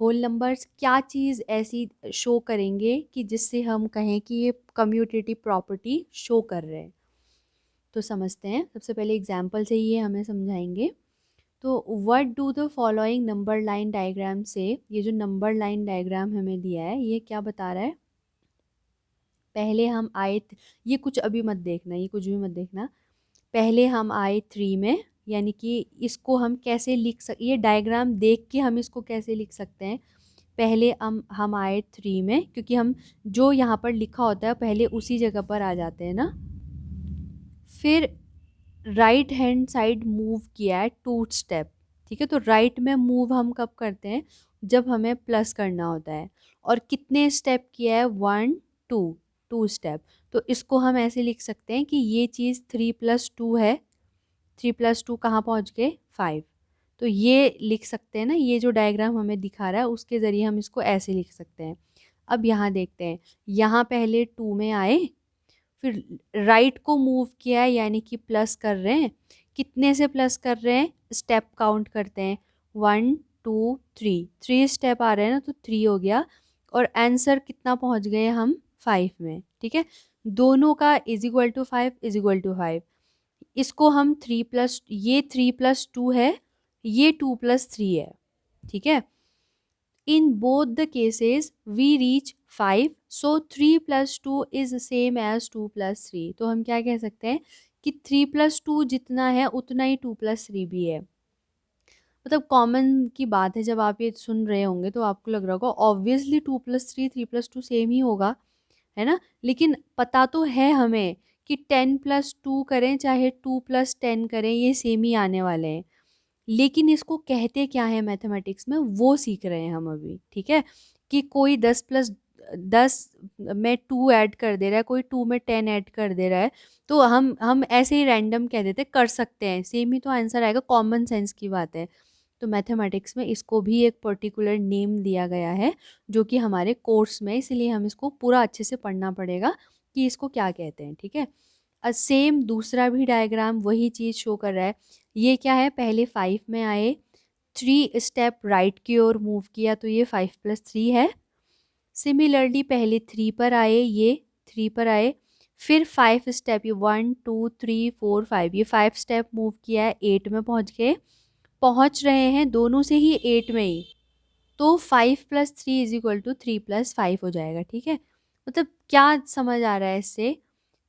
होल नंबर्स क्या चीज़ ऐसी शो करेंगे कि जिससे हम कहें कि ये कम्यूटेटिव प्रॉपर्टी शो कर रहे हैं। तो समझते हैं, सबसे पहले एग्जाम्पल से ये हमें समझाएंगे। तो what do the following number line diagram से, ये जो नंबर लाइन डायग्राम हमें दिया है ये क्या बता रहा है? पहले हम आए, ये कुछ अभी मत देखना, ये कुछ भी मत देखना। पहले हम आए 3 में, यानी कि इसको हम कैसे लिख ये डायग्राम देख के हम इसको कैसे लिख सकते हैं? पहले हम आए 3 में, क्योंकि हम जो यहाँ पर लिखा होता है पहले उसी जगह पर आ जाते हैं ना। फिर राइट हैंड साइड मूव किया है 2 स्टेप, ठीक है। तो राइट में मूव हम कब करते हैं? जब हमें प्लस करना होता है। और कितने स्टेप किया है? 1 2, 2 स्टेप। तो इसको हम ऐसे लिख सकते हैं कि ये चीज़ 3 + 2 है, 3 + 2 कहाँ पहुँच गए? 5। तो ये लिख सकते हैं ना, ये जो डायग्राम हमें दिखा रहा है उसके ज़रिए हम इसको ऐसे लिख सकते हैं। अब यहाँ देखते हैं, यहाँ पहले 2 में आए, फिर राइट को मूव किया है, यानी कि प्लस कर रहे हैं। कितने से प्लस कर रहे हैं? स्टेप काउंट करते हैं, 1 2 3, 3 स्टेप आ रहे हैं ना, तो 3 हो गया। और आंसर कितना पहुंच गए हम? 5 में, ठीक है। दोनों का = 5 = 5। इसको हम 3+, ये 3+2 है, ये 2+3 है, ठीक है। In both the cases we reach 5, so 3 + 2 is same as 2 + 3। तो हम क्या कह सकते हैं कि 3 + 2 जितना है उतना ही 2 + 3 भी है। मतलब कॉमन की बात है, जब आप ये सुन रहे होंगे तो आपको लग रहा होगा ऑब्वियसली 2 + 3 3 + 2 सेम ही होगा, है ना। लेकिन पता तो है हमें कि 10 + 2 करें चाहे 2 + 10 करें, ये सेम ही आने वाले हैं। लेकिन इसको कहते क्या है मैथमेटिक्स में, वो सीख रहे हैं हम अभी, ठीक है। कि कोई 10 में 2 ऐड कर दे रहा है, कोई 2 में 10 ऐड कर दे रहा है, तो हम ऐसे ही रैंडम कह देते कर सकते हैं, सेम ही तो आंसर आएगा, कॉमन सेंस की बात है। तो मैथमेटिक्स में इसको भी एक पर्टिकुलर नेम दिया गया है जो कि हमारे कोर्स में, इसलिए हम इसको पूरा अच्छे से पढ़ना पड़ेगा कि इसको क्या कहते हैं, ठीक है। सेम दूसरा भी डायग्राम वही चीज़ शो कर रहा है। ये क्या है? पहले 5 में आए, 3 स्टेप राइट की ओर मूव किया, तो ये 5 + 3 है। सिमिलरली पहले 3 पर आए, ये 3 पर आए, फिर 5 स्टेप, ये 1 2 3 4 5, ये 5 स्टेप मूव किया है, 8 में पहुंच गए। पहुंच रहे हैं दोनों से ही 8 में ही, तो 5 + 3 = 3 + 5 हो जाएगा, ठीक है। मतलब क्या समझ आ रहा है इससे?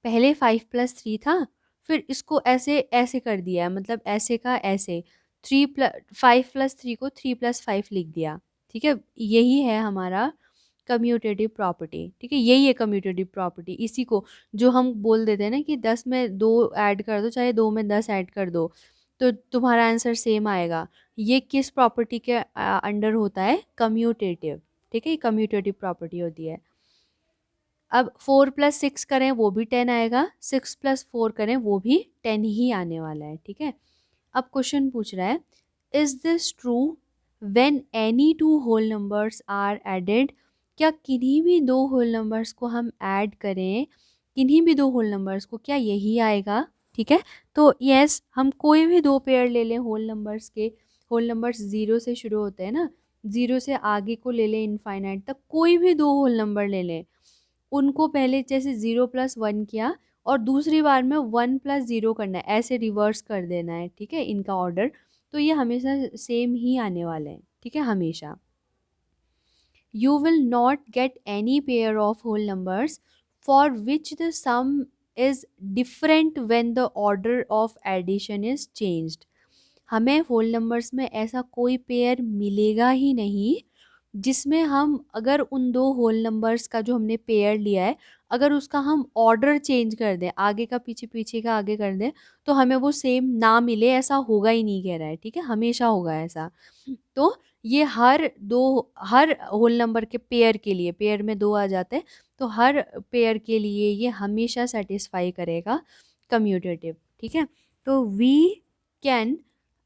पहले 5 + 3 था, फिर इसको ऐसे ऐसे कर दिया, मतलब ऐसे का ऐसे, 5 + 3 को 3 + 5 लिख दिया, ठीक है। यही है हमारा कम्यूटेटिव प्रॉपर्टी, ठीक है। यही है कम्यूटेटिव प्रॉपर्टी। इसी को जो हम बोल देते हैं ना कि 10 में 2 ऐड कर दो, चाहे 2 में 10 ऐड कर दो, तो तुम्हारा आंसर सेम आएगा। ये किस प्रॉपर्टी के अंडर होता है? कम्यूटेटिव, ठीक है, कम्यूटेटिव प्रॉपर्टी होती है। अब 4 + 6 करें वो भी 10 आएगा, 6 + 4 करें वो भी 10 ही आने वाला है, ठीक है। अब क्वेश्चन पूछ रहा है, is this true when any 2 whole numbers are added? क्या किन्हीं भी 2 होल नंबर्स को हम ऐड करें, किन्हीं भी 2 होल नंबर्स को, क्या यही आएगा? ठीक है। तो यस, हम कोई भी 2 पेयर ले लें होल नंबर्स के, होल नंबर्स 0 से शुरू होते हैं ना, 0 से आगे को ले लें इनफाइनाइट तक, कोई भी 2 होल नंबर ले लें, उनको पहले जैसे 0 + 1 किया और दूसरी बार में 1 + 0 करना है, ऐसे रिवर्स कर देना है, ठीक है, इनका ऑर्डर। तो ये हमेशा सेम ही आने वाले हैं, ठीक है, हमेशा। you will not get any pair of whole numbers for which the sum is different when the order of addition is changed. हमें होल नंबर्स में ऐसा कोई पेयर मिलेगा ही नहीं जिसमें हम अगर उन दो होल नंबर्स का जो हमने पेयर लिया है अगर उसका हम ऑर्डर चेंज कर दें, आगे का पीछे पीछे का आगे कर दें, तो हमें वो सेम ना मिले, ऐसा होगा ही नहीं कह रहा है, ठीक है, हमेशा होगा ऐसा। तो ये हर होल नंबर के पेयर के लिए, पेयर में दो आ जाते हैं, तो हर पेयर के लिए ये हमेशा सेटिस्फाई करेगा कम्यूटेटिव, ठीक है। तो we can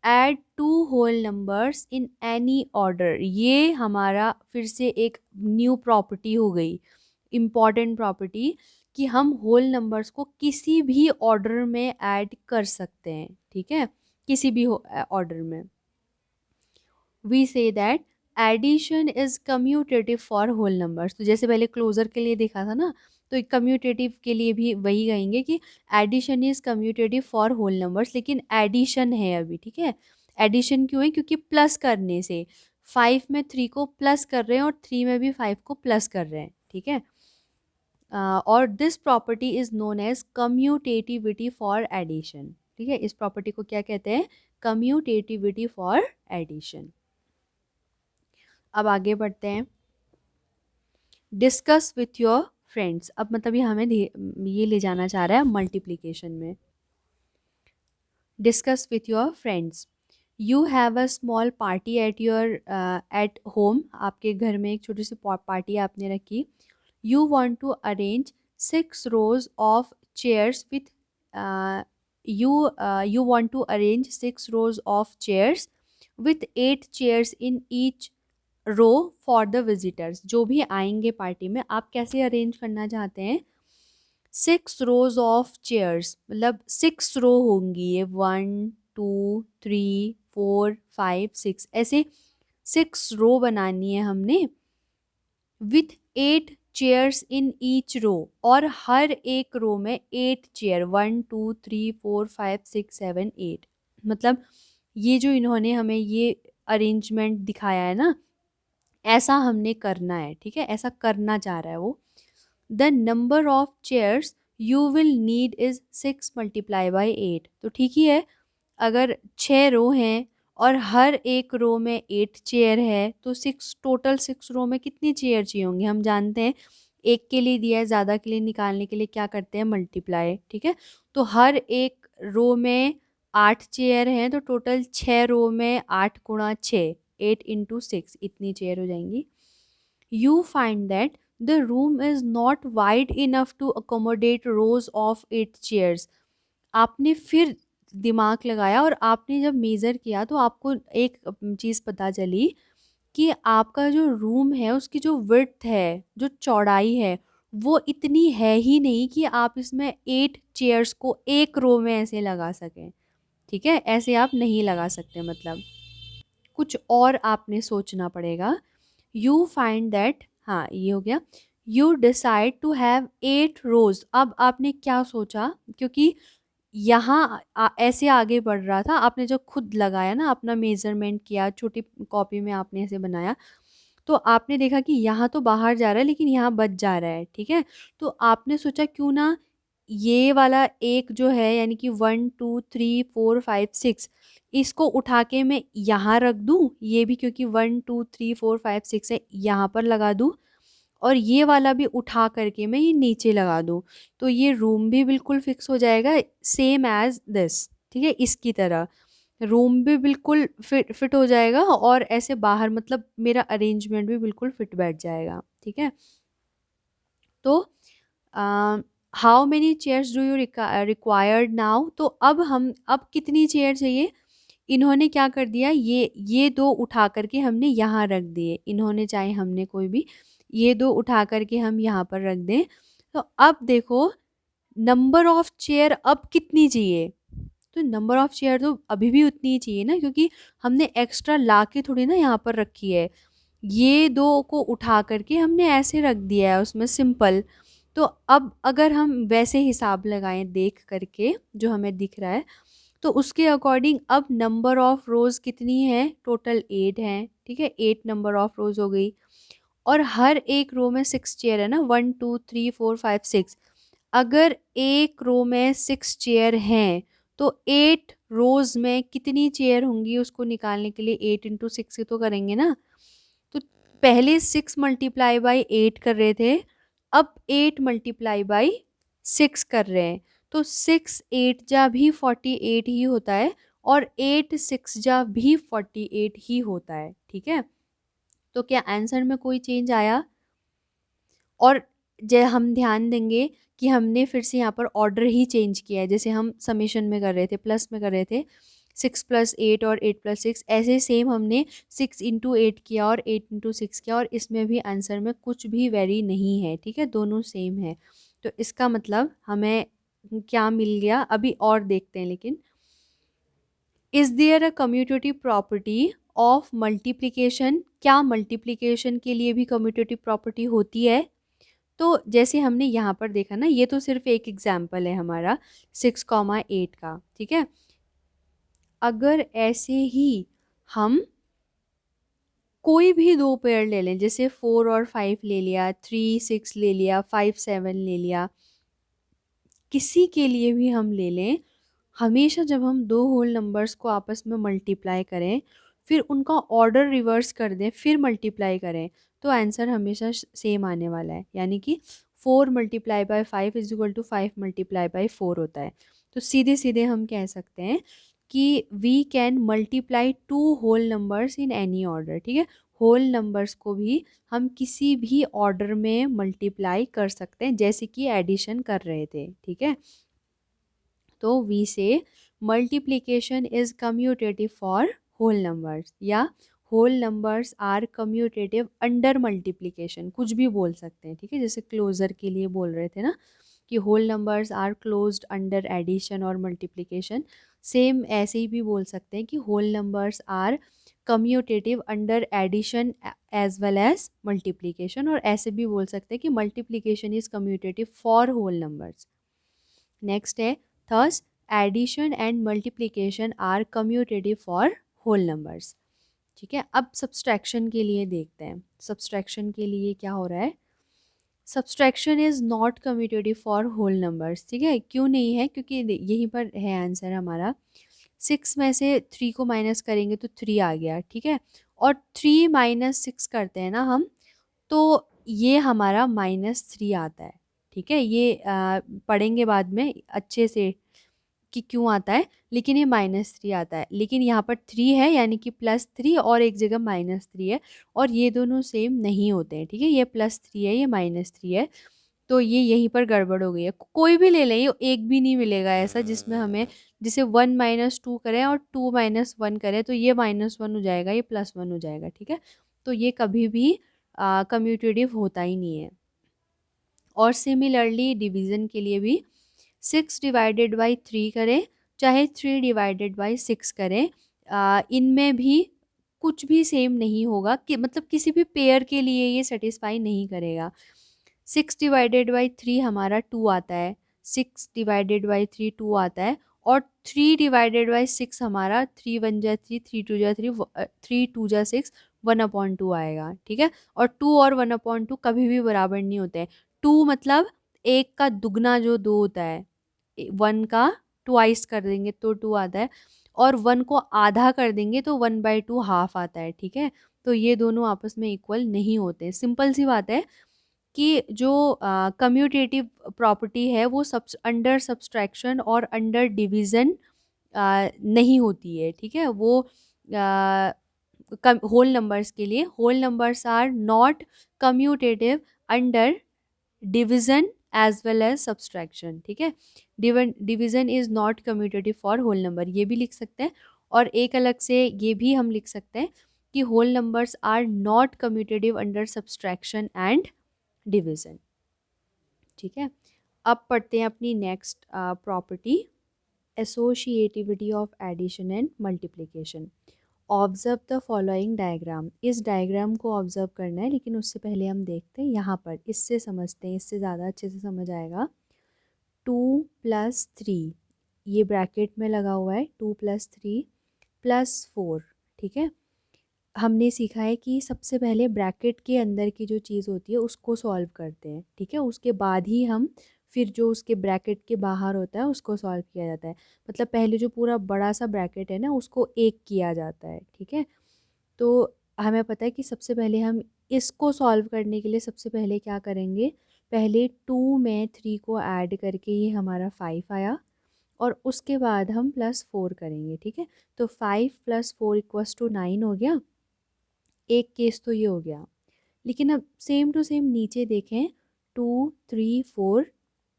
add two whole numbers in any order, ये हमारा फिर से एक न्यू प्रॉपर्टी हो गई, इम्पॉर्टेंट प्रॉपर्टी, कि हम होल नंबर्स को किसी भी ऑर्डर में ऐड कर सकते हैं, ठीक है, किसी भी ऑर्डर में। We say that addition is commutative for whole numbers, तो जैसे पहले क्लोजर के लिए देखा था ना, तो कम्यूटेटिव के लिए भी वही कहेंगे कि addition is commutative for whole numbers, लेकिन एडिशन है अभी, ठीक है। एडिशन क्यों है? क्योंकि प्लस करने से 5 में 3 को प्लस कर रहे हैं और 3 में भी 5 को प्लस कर रहे हैं, ठीक है। और this property is known as commutativity for addition, ठीक है, इस प्रॉपर्टी को क्या कहते हैं? Commutativity for addition. अब आगे बढ़ते हैं, डिस्कस विथ योर फ्रेंड्स। अब मतलब ये हमें ये ले जाना चाह रहा है मल्टीप्लिकेशन में। Discuss with your friends, you have a small party at your at home, आपके घर में एक छोटी सी पार्टी आपने रखी। You want to arrange 6 rows of chairs with you want to arrange 6 rows of chairs with 8 chairs in each row for the visitors, जो भी आएंगे पार्टी में आप कैसे अरेंज करना चाहते हैं? 6 rows ऑफ चेयर्स, मतलब 6 रो होंगी, ये 1 2 3 4 5 6 ऐसे 6 रो बनानी है हमने, with 8 chairs in each row, और हर एक रो में 8 चेयर, 1 2 3 4 5 6 7 8, मतलब ये जो इन्होंने हमें ये अरेंजमेंट दिखाया है ना, ऐसा हमने करना है, ठीक है, ऐसा करना चाह रहा है वो। The number of chairs you will need is 6 multiply by 8, तो ठीक ही है, अगर 6 रो हैं और हर एक रो में 8 चेयर है, तो 6 टोटल 6 रो में कितनी चेयर चाहिए होंगी? हम जानते हैं एक के लिए दिया है, ज़्यादा के लिए निकालने के लिए क्या करते हैं? मल्टीप्लाई, ठीक है। तो हर एक रो में 8 चेयर हैं, तो टोटल 6 रो में 8 गुणा 6, 8 इंटू 6, इतनी चेयर हो जाएंगी। You find that the room is not wide enough to accommodate rows of 8 chairs, आपने फिर दिमाग लगाया और आपने जब मेज़र किया तो आपको एक चीज़ पता चली कि आपका जो रूम है उसकी जो विड्थ है, जो चौड़ाई है, वो इतनी है ही नहीं कि आप इसमें 8 चेयर्स को एक रो में ऐसे लगा सकें, ठीक है, ऐसे आप नहीं लगा सकते, मतलब कुछ और आपने सोचना पड़ेगा। यू फाइंड दैट, हाँ ये हो गया, यू डिसाइड टू हैव 8 रोज, अब आपने क्या सोचा, क्योंकि यहाँ ऐसे आगे बढ़ रहा था, आपने जो खुद लगाया ना, अपना मेजरमेंट किया, छोटी कॉपी में आपने ऐसे बनाया, तो आपने देखा कि यहाँ तो बाहर जा रहा है लेकिन यहाँ बच जा रहा है, ठीक है, तो आपने सोचा क्यों ना ये वाला एक जो है, यानी कि 1 2 3 4 5 6, इसको उठा के मैं यहाँ रख दूँ, ये भी क्योंकि 1 2 3 4 5 6 है, यहाँ पर लगा दूँ, और ये वाला भी उठा करके मैं ये नीचे लगा दूँ, तो ये रूम भी बिल्कुल फिक्स हो जाएगा, सेम एज दिस, ठीक है, इसकी तरह रूम भी बिल्कुल फिट हो जाएगा, और ऐसे बाहर मतलब मेरा अरेंजमेंट भी बिल्कुल फिट बैठ जाएगा, ठीक है। तो how many chairs do you required now, तो अब कितनी चेयर चाहिए? इन्होंने क्या कर दिया, ये दो उठा करके हमने यहाँ रख दिए, इन्होंने चाहे हमने कोई भी ये दो उठा करके हम यहाँ पर रख दें, तो अब देखो नंबर ऑफ चेयर अब कितनी चाहिए? तो नंबर ऑफ चेयर तो अभी भी उतनी ही चाहिए ना, क्योंकि हमने एक्स्ट्रा ला के थोड़ी ना यहाँ पर रखी है, ये दो को उठा करके हमने ऐसे रख दिया है उसमें, सिंपल। तो अब अगर हम वैसे हिसाब लगाएं देख करके जो हमें दिख रहा है, तो उसके अकॉर्डिंग अब नंबर ऑफ रोज़ कितनी है? टोटल 8 हैं, ठीक है, 8 नंबर ऑफ रोज़ हो गई, और हर एक रो में 6 चेयर है ना, 1 2 3 4 5 6। अगर एक रो में 6 चेयर हैं तो 8 रोज में कितनी चेयर होंगी उसको निकालने के लिए 8 इंटू 6 ही तो करेंगे ना। तो पहले 6 मल्टीप्लाई बाई 8 कर रहे थे, अब 8 मल्टीप्लाई बाई 6 कर रहे हैं। तो 6 8 जा भी 48 ही होता है और 8 6 जा भी 48 ही होता है। ठीक है, तो क्या आंसर में कोई चेंज आया? और जय हम ध्यान देंगे कि हमने फिर से यहाँ पर ऑर्डर ही चेंज किया है। जैसे हम समेशन में कर रहे थे, प्लस में कर रहे थे 6 प्लस 8 और 8 प्लस 6, ऐसे सेम हमने 6 इंटू 8 किया और 8 इंटू 6 किया, और इसमें भी आंसर में कुछ भी वेरी नहीं है। ठीक है, दोनों सेम है। तो इसका मतलब हमें क्या मिल गया, अभी और देखते हैं। लेकिन is there a commutative property of multiplication? क्या मल्टीप्लिकेशन के लिए भी कम्यूटेटिव प्रॉपर्टी होती है? तो जैसे हमने यहाँ पर देखा ना, ये तो सिर्फ एक एग्जाम्पल है हमारा 6, 8 का। ठीक है, अगर ऐसे ही हम कोई भी दो पेयर ले लें, जैसे 4 और 5 ले लिया, 3 6 ले लिया, 5 7 ले लिया, किसी के लिए भी हम ले लें, हमेशा जब हम दो होल नंबर्स को आपस में मल्टीप्लाई करें, फिर उनका ऑर्डर रिवर्स कर दें, फिर मल्टीप्लाई करें, तो आंसर हमेशा सेम आने वाला है। यानी कि 4 multiply by 5 is equal to 5 multiply by 4 होता है। तो सीधे सीधे हम कह सकते हैं कि we can multiply two whole numbers in any order. ठीक है, होल नंबर्स को भी हम किसी भी ऑर्डर में मल्टीप्लाई कर सकते हैं, जैसे कि एडिशन कर रहे थे। ठीक है, तो we say multiplication is commutative for whole numbers, या whole numbers are commutative under multiplication, कुछ भी बोल सकते हैं। ठीक है, जैसे क्लोजर के लिए बोल रहे थे ना कि whole numbers are closed under addition और मल्टीप्लिकेशन, सेम ऐसे ही भी बोल सकते हैं कि whole numbers are commutative under addition as well as multiplication, और ऐसे भी बोल सकते हैं कि multiplication is commutative for whole numbers. Next है thus addition and multiplication are commutative for whole numbers. ठीक है, अब सब्सट्रैक्शन के लिए देखते हैं। सब्सट्रैक्शन के लिए क्या हो रहा है, subtraction is not commutative for whole numbers. ठीक है, क्यों नहीं है? क्योंकि यहीं पर है आंसर हमारा। 6 में से 3 को माइनस करेंगे तो 3 आ गया। ठीक है, और 3 माइनस 6 करते हैं ना हम, तो ये हमारा -3 आता है। ठीक है, ये पढ़ेंगे बाद में अच्छे से कि क्यों आता है, लेकिन ये -3 आता है। लेकिन यहाँ पर 3 है, यानी कि +3 और एक जगह -3 है, और ये दोनों सेम नहीं होते हैं। ठीक है, ये +3 है, ये -3 है, तो ये यहीं पर गड़बड़ हो गई है। कोई भी ले लें, ये एक भी नहीं मिलेगा ऐसा जिसमें हमें, जिसे 1 -2 करें और 2 -1 करें तो ये -1 हो जाएगा, ये +1 हो जाएगा। ठीक है, तो ये कभी भी कम्यूटेटिव होता ही नहीं है। और सिमिलरली डिवीज़न के लिए भी 6 डिवाइडेड बाई 3 करें, चाहे 3 डिवाइडेड बाई 6 करें, इनमें भी कुछ भी सेम नहीं होगा, कि मतलब किसी भी पेयर के लिए ये सेटिस्फाई नहीं करेगा। 6 डिवाइडेड बाई 3 हमारा 2 आता है, 6 डिवाइडेड बाई 3 2 आता है, और 3 डिवाइडेड बाई 6 हमारा 3 1 जा 3 3 2 जा 3 3 2 जा 6 1/2 आएगा। ठीक है, और 2 और 1/2 कभी भी बराबर नहीं होते हैं। 2 मतलब एक का दुगना जो 2 होता है, 1 का ट्वाइस कर देंगे तो 2 आता है, और 1 को आधा कर देंगे तो 1/2 हाफ आता है। ठीक है, तो ये दोनों आपस में इक्वल नहीं होते। सिंपल सी बात है कि जो कम्यूटेटिव प्रॉपर्टी है वो अंडर सब्सट्रैक्शन और अंडर डिवीज़न नहीं होती है। ठीक है, वो होल नंबर्स के लिए, whole numbers are not commutative under division as well as subtraction. ठीक है, division is not commutative for whole number, ये भी लिख सकते हैं। और एक अलग से ये भी हम लिख सकते हैं कि whole numbers are not commutative under subtraction and division. ठीक है, अब पढ़ते हैं अपनी next property, associativity of addition and multiplication. Observe the following diagram, इस डायग्राम को ऑब्जर्व करना है, लेकिन उससे पहले हम देखते हैं यहाँ पर, इससे समझते हैं, इससे ज़्यादा अच्छे से समझ आएगा। 2 + 3, ये ब्रैकेट में लगा हुआ है, 2 + 3 + 4। ठीक है, हमने सीखा है कि सबसे पहले ब्रैकेट के अंदर की जो चीज़ होती है उसको सॉल्व करते हैं, ठीक है। उसके बाद ही हम फिर जो उसके ब्रैकेट के बाहर होता है उसको सॉल्व किया जाता है। मतलब पहले जो पूरा बड़ा सा ब्रैकेट है ना उसको एक किया जाता है, ठीक है। तो हमें पता है कि सबसे पहले हम इसको सॉल्व करने के लिए सबसे पहले क्या करेंगे, पहले 2 में 3 को ऐड करके ये हमारा 5 आया और उसके बाद हम +4 करेंगे, ठीक है। तो 5 + 4 = 9 हो गया। एक केस तो ये हो गया। लेकिन अब सेम टू सेम नीचे देखें, 2 3 4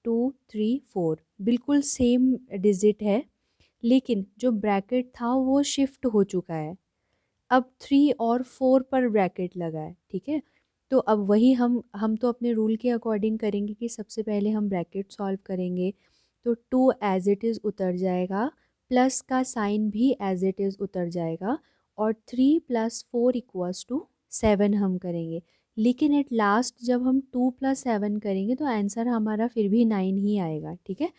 2 3 4 बिल्कुल सेम डिजिट है, लेकिन जो ब्रैकेट था वो शिफ्ट हो चुका है। अब 3 और 4 पर ब्रैकेट लगा है, ठीक है। तो अब वही हम तो अपने रूल के अकॉर्डिंग करेंगे कि सबसे पहले हम ब्रैकेट सॉल्व करेंगे। तो 2 एज इट इज़ उतर जाएगा, प्लस का साइन भी एज इट इज़ उतर जाएगा और 3 + 4 = 7 हम करेंगे। लेकिन एट लास्ट जब हम 2 + 7 करेंगे तो आंसर हमारा फिर भी 9 ही आएगा, ठीक है।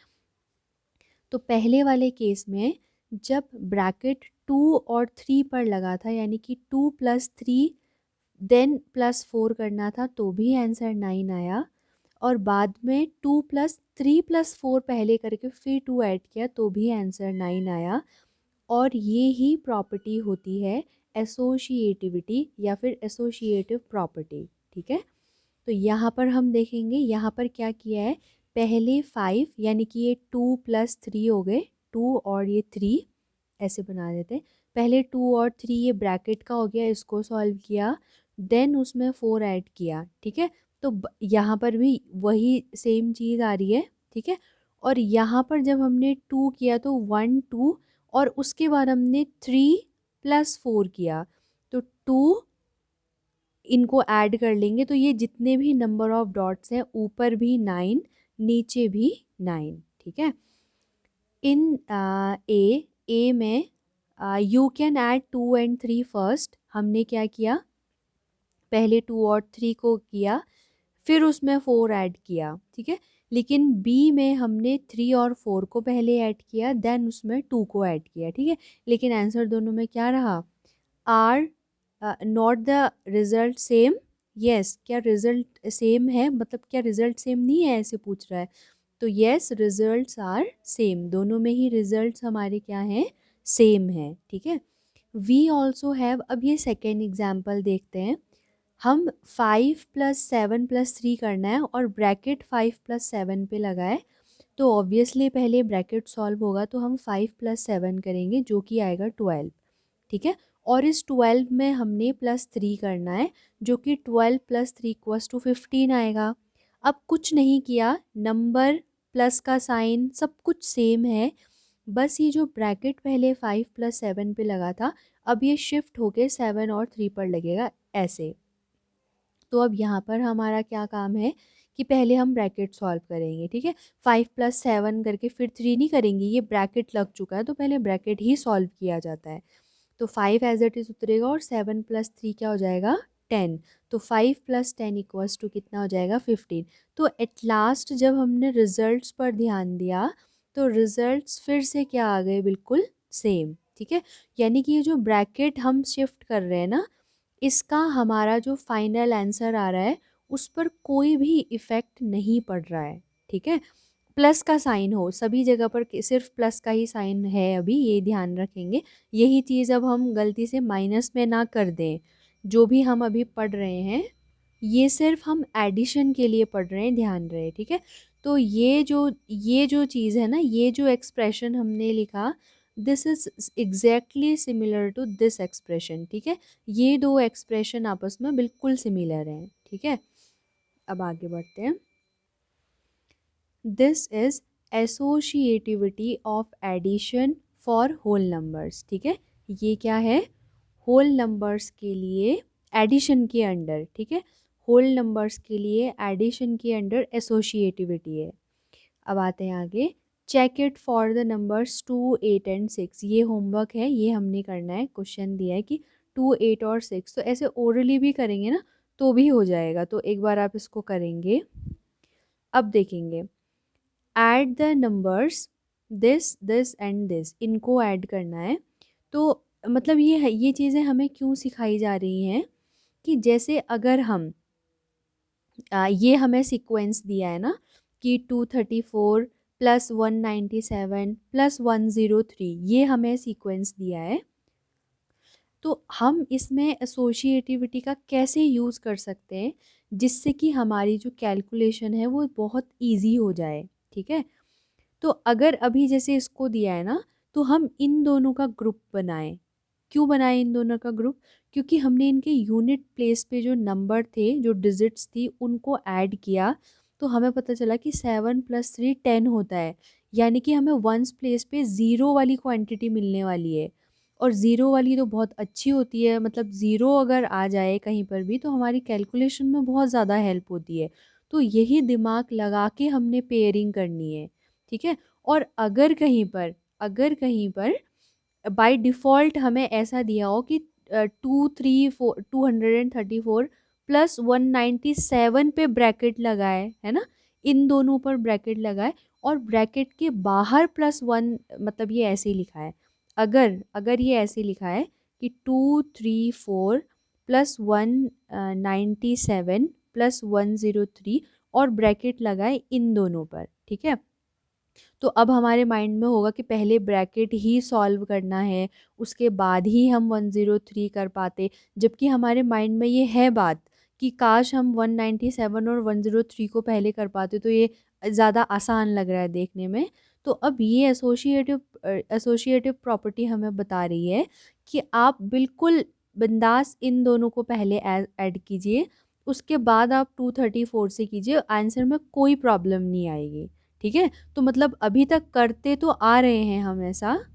तो पहले वाले केस में जब ब्रैकेट 2 और 3 पर लगा था, यानी कि 2 + 3 देन +4 करना था तो भी आंसर 9 आया, और बाद में 2 + 3 + 4 पहले करके फिर 2 ऐड किया तो भी आंसर 9 आया। और ये ही प्रॉपर्टी होती है एसोशिएटिविटी या फिर एसोशिएटिव प्रॉपर्टी, ठीक है। तो यहाँ पर हम देखेंगे, यहाँ पर क्या किया है, पहले 5 यानी कि ये 2 + 3 हो गए, 2 और ये 3 ऐसे बना देते हैं। पहले 2 और 3 ये ब्रैकेट का हो गया, इसको सॉल्व किया, देन उसमें 4 ऐड किया, ठीक है। तो यहाँ पर भी वही सेम चीज़ आ रही है, ठीक है। और यहाँ पर जब हमने 2 किया तो 1 2 और उसके बाद हमने 3 + 4 किया तो 2, इनको ऐड कर लेंगे तो ये जितने भी नंबर ऑफ डॉट्स हैं ऊपर भी 9 नीचे भी 9, ठीक है। इन ए में you can add 2 and 3 first, हमने क्या किया, पहले 2 और 3 को किया फिर उसमें 4 ऐड किया, ठीक है। लेकिन बी में हमने 3 और 4 को पहले ऐड किया देन उसमें 2 को ऐड किया, ठीक है। लेकिन आंसर दोनों में क्या रहा, are not the result same. Yes, क्या रिजल्ट सेम है, मतलब क्या रिजल्ट सेम नहीं है ऐसे पूछ रहा है। तो यस, रिजल्ट्स आर सेम, दोनों में ही रिजल्ट्स हमारे क्या हैं, सेम है, ठीक है। वी ऑल्सो हैव, अब ये सेकेंड एग्जाम्पल देखते हैं। हम 5 + 7 + 3 करना है और ब्रैकेट 5 + 7 पे लगा है, तो ऑब्वियसली पहले ब्रैकेट सॉल्व होगा तो हम 5 + 7 करेंगे जो कि आएगा 12, ठीक है। और इस 12 में हमने +3 करना है जो कि 12 + 3 = 15 आएगा। अब कुछ नहीं किया, नंबर प्लस का साइन सब कुछ सेम है, बस ये जो ब्रैकेट पहले 5 + 7 पे लगा था अब ये शिफ्ट होके 7 और 3 पर लगेगा ऐसे। तो अब यहाँ पर हमारा क्या काम है कि पहले हम ब्रैकेट सॉल्व करेंगे, ठीक है। 5 + 7 करके फिर 3 नहीं करेंगे, ये ब्रैकेट लग चुका है तो पहले ब्रैकेट ही सॉल्व किया जाता है। तो 5 एज इट इज़ उतरेगा और 7 + 3 क्या हो जाएगा, 10। तो 5 + 10 = कितना हो जाएगा, 15। तो एट लास्ट जब हमने रिजल्ट्स पर ध्यान दिया तो रिजल्ट्स फिर से क्या आ गए, बिल्कुल सेम, ठीक है। यानी कि ये जो ब्रैकेट हम शिफ्ट कर रहे हैं ना, इसका हमारा जो फाइनल आंसर आ रहा है उस पर कोई भी इफ़ेक्ट नहीं पड़ रहा है, ठीक है। प्लस का साइन हो सभी जगह पर, सिर्फ प्लस का ही साइन है अभी, ये ध्यान रखेंगे। यही चीज़ अब हम गलती से माइनस में ना कर दें। जो भी हम अभी पढ़ रहे हैं ये सिर्फ हम एडिशन के लिए पढ़ रहे हैं, ध्यान रहे, ठीक है। तो ये जो चीज़ है ना, ये जो एक्सप्रेशन हमने लिखा, this is exactly similar to this expression, ठीक है। ये दो एक्सप्रेशन आपस में बिल्कुल सिमिलर हैं, ठीक है। अब आगे बढ़ते हैं। This is associativity of addition for whole numbers, ठीक है। ये क्या है, होल नंबर्स के लिए एडिशन के अंडर, ठीक है। होल नंबर्स के लिए एडिशन के अंडर एसोशिएटिविटी है। अब आते हैं आगे, check it for the numbers 2 8 and 6। ये होमवर्क है, ये हमने करना है। क्वेश्चन दिया है कि 2 8 और 6, तो ऐसे ओरली भी करेंगे ना तो भी हो जाएगा, तो एक बार आप इसको करेंगे। अब देखेंगे, add the numbers this this and this, इनको ऐड करना है। तो मतलब ये चीज़ें हमें क्यों सिखाई जा रही हैं कि जैसे अगर हम ये हमें सीक्वेंस दिया है ना कि 234 प्लस 197 प्लस 103, ये हमें सीक्वेंस दिया है। तो हम इसमें एसोशिएटिविटी का कैसे यूज़ कर सकते हैं जिससे कि हमारी जो कैलकुलेशन है वो बहुत इजी हो जाए। ठीक है, तो अगर अभी जैसे इसको दिया है ना, तो हम इन दोनों का ग्रुप बनाएं। क्यों बनाएं इन दोनों का ग्रुप? क्योंकि हमने इनके यूनिट प्लेस पे जो नंबर थे, जो डिजिट्स थी, उनको ऐड किया तो हमें पता चला कि 7 + 3 10 होता है। यानी कि हमें वंस प्लेस पे ज़ीरो वाली क्वांटिटी मिलने वाली है। और ज़ीरो वाली तो बहुत अच्छी होती है, मतलब ज़ीरो अगर आ जाए कहीं पर भी तो हमारी कैलकुलेशन में बहुत ज़्यादा हेल्प होती है। तो यही दिमाग लगा के हमने पेयरिंग करनी है। ठीक है, और अगर कहीं पर बाय डिफ़ॉल्ट हमें ऐसा दिया हो कि 234 प्लस 197 पे ब्रैकेट लगाए, है ना? इन दोनों पर ब्रैकेट लगाए और ब्रैकेट के बाहर +1, मतलब ये ऐसे ही लिखा है। अगर अगर ये ऐसे लिखा है कि 234 प्लस 197 प्लस 103 और ब्रैकेट लगाए इन दोनों पर, ठीक है? तो अब हमारे माइंड में होगा कि पहले ब्रैकेट ही सॉल्व करना है, उसके बाद ही हम 103 कर पाते, जबकि हमारे माइंड में ये है बात कि काश हम 197 और 103 को पहले कर पाते, तो ये ज़्यादा आसान लग रहा है देखने में। तो अब ये एसोसिएटिव प्रॉपर्टी हमें बता रही है कि आप बिल्कुल बिंदास इन दोनों को पहले ऐड कीजिए, उसके बाद आप 234 से कीजिए, आंसर में कोई प्रॉब्लम नहीं आएगी। ठीक है, तो मतलब अभी तक करते तो आ रहे हैं हम ऐसा।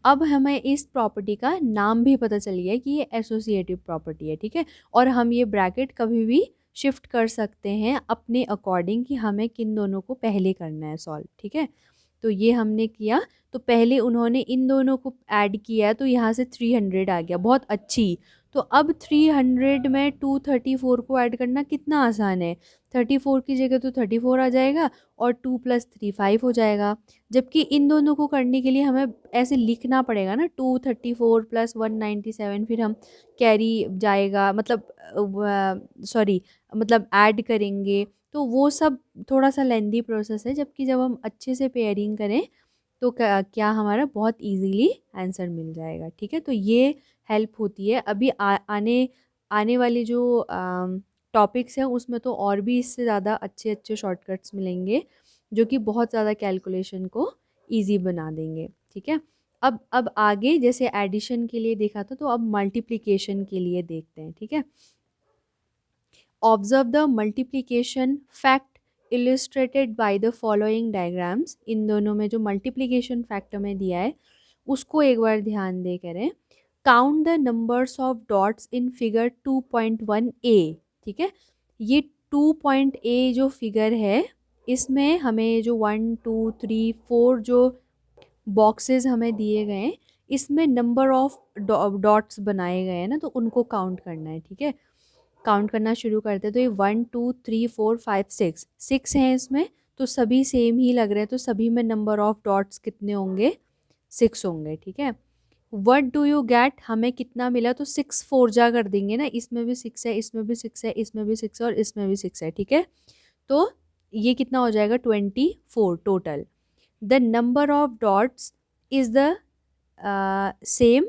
अब हमें इस प्रॉपर्टी का नाम भी पता चल गया कि ये एसोसिएटिव प्रॉपर्टी है। ठीक है, और हम ये ब्रैकेट कभी भी शिफ्ट कर सकते हैं अपने अकॉर्डिंग कि हमें किन दोनों को पहले करना है सॉल्व। ठीक है, तो ये हमने किया। तो पहले उन्होंने इन दोनों को ऐड किया तो यहाँ से 300 आ गया, बहुत अच्छी। तो अब 300 में 234 को ऐड करना कितना आसान है। 34 की जगह तो 34 आ जाएगा और 2 + 3 5 हो जाएगा। जबकि इन दोनों को करने के लिए हमें ऐसे लिखना पड़ेगा ना, 234 प्लस 197, फिर हम कैरी जाएगा, मतलब सॉरी, मतलब ऐड करेंगे, तो वो सब थोड़ा सा लेंदी प्रोसेस है। जबकि जब हम अच्छे से पेयरिंग करें तो क्या हमारा बहुत इजीली आंसर मिल जाएगा। ठीक है, तो ये हेल्प होती है। अभी आने आने वाली जो टॉपिक्स हैं उसमें तो और भी इससे ज़्यादा अच्छे अच्छे शॉर्टकट्स मिलेंगे जो कि बहुत ज़्यादा कैलकुलेशन को ईज़ी बना देंगे। ठीक है, अब आगे जैसे एडिशन के लिए देखा था, तो अब मल्टीप्लिकेशन के लिए देखते हैं। ठीक है, observe the multiplication fact illustrated by the following diagrams. इन दोनों में जो मल्टीप्लिकेशन फैक्ट हमें दिया है उसको एक बार ध्यान दे करें। Count the numbers of dots in figure 2.1 ए। ठीक है, ये 2 ए जो फिगर है इसमें हमें जो 1 2 3 4 जो बॉक्सेस हमें दिए गए हैं, इसमें नंबर ऑफ डॉट्स बनाए गए हैं ना, तो उनको काउंट करना है। ठीक है, काउंट करना शुरू करते हैं। तो ये 1 2 3 4 5 6 हैं इसमें, तो सभी सेम ही लग रहे हैं, तो सभी में नंबर ऑफ डॉट्स कितने होंगे, 6 होंगे। ठीक है, व्हाट डू यू गेट, हमें कितना मिला, तो 6 फोरजा कर देंगे ना, इसमें भी 6 है, इसमें भी 6 है, इसमें भी 6 है और इसमें भी 6 है। ठीक है, तो ये कितना हो जाएगा, 24 total. The number of dots is the same.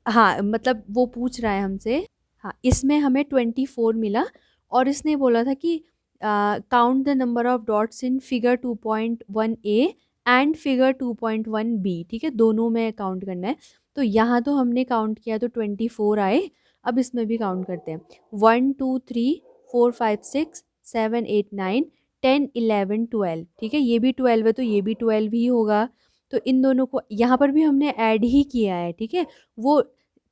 हाँ, मतलब वो पूछ रहा है हमसे। हाँ, इसमें हमें 24 मिला और इसने बोला था कि count the number of dots in figure 2.1 A and figure 2.1 B. ठीक है, दोनों में काउंट करना है। तो यहाँ तो हमने काउंट किया तो 24 आए। अब इसमें भी काउंट करते हैं। 1 2 3 4 5 6 7 8 9 10 11 12। ठीक है, ये भी 12 है तो ये भी 12 ही होगा। तो इन दोनों को यहाँ पर भी हमने ऐड ही किया है। ठीक है, वो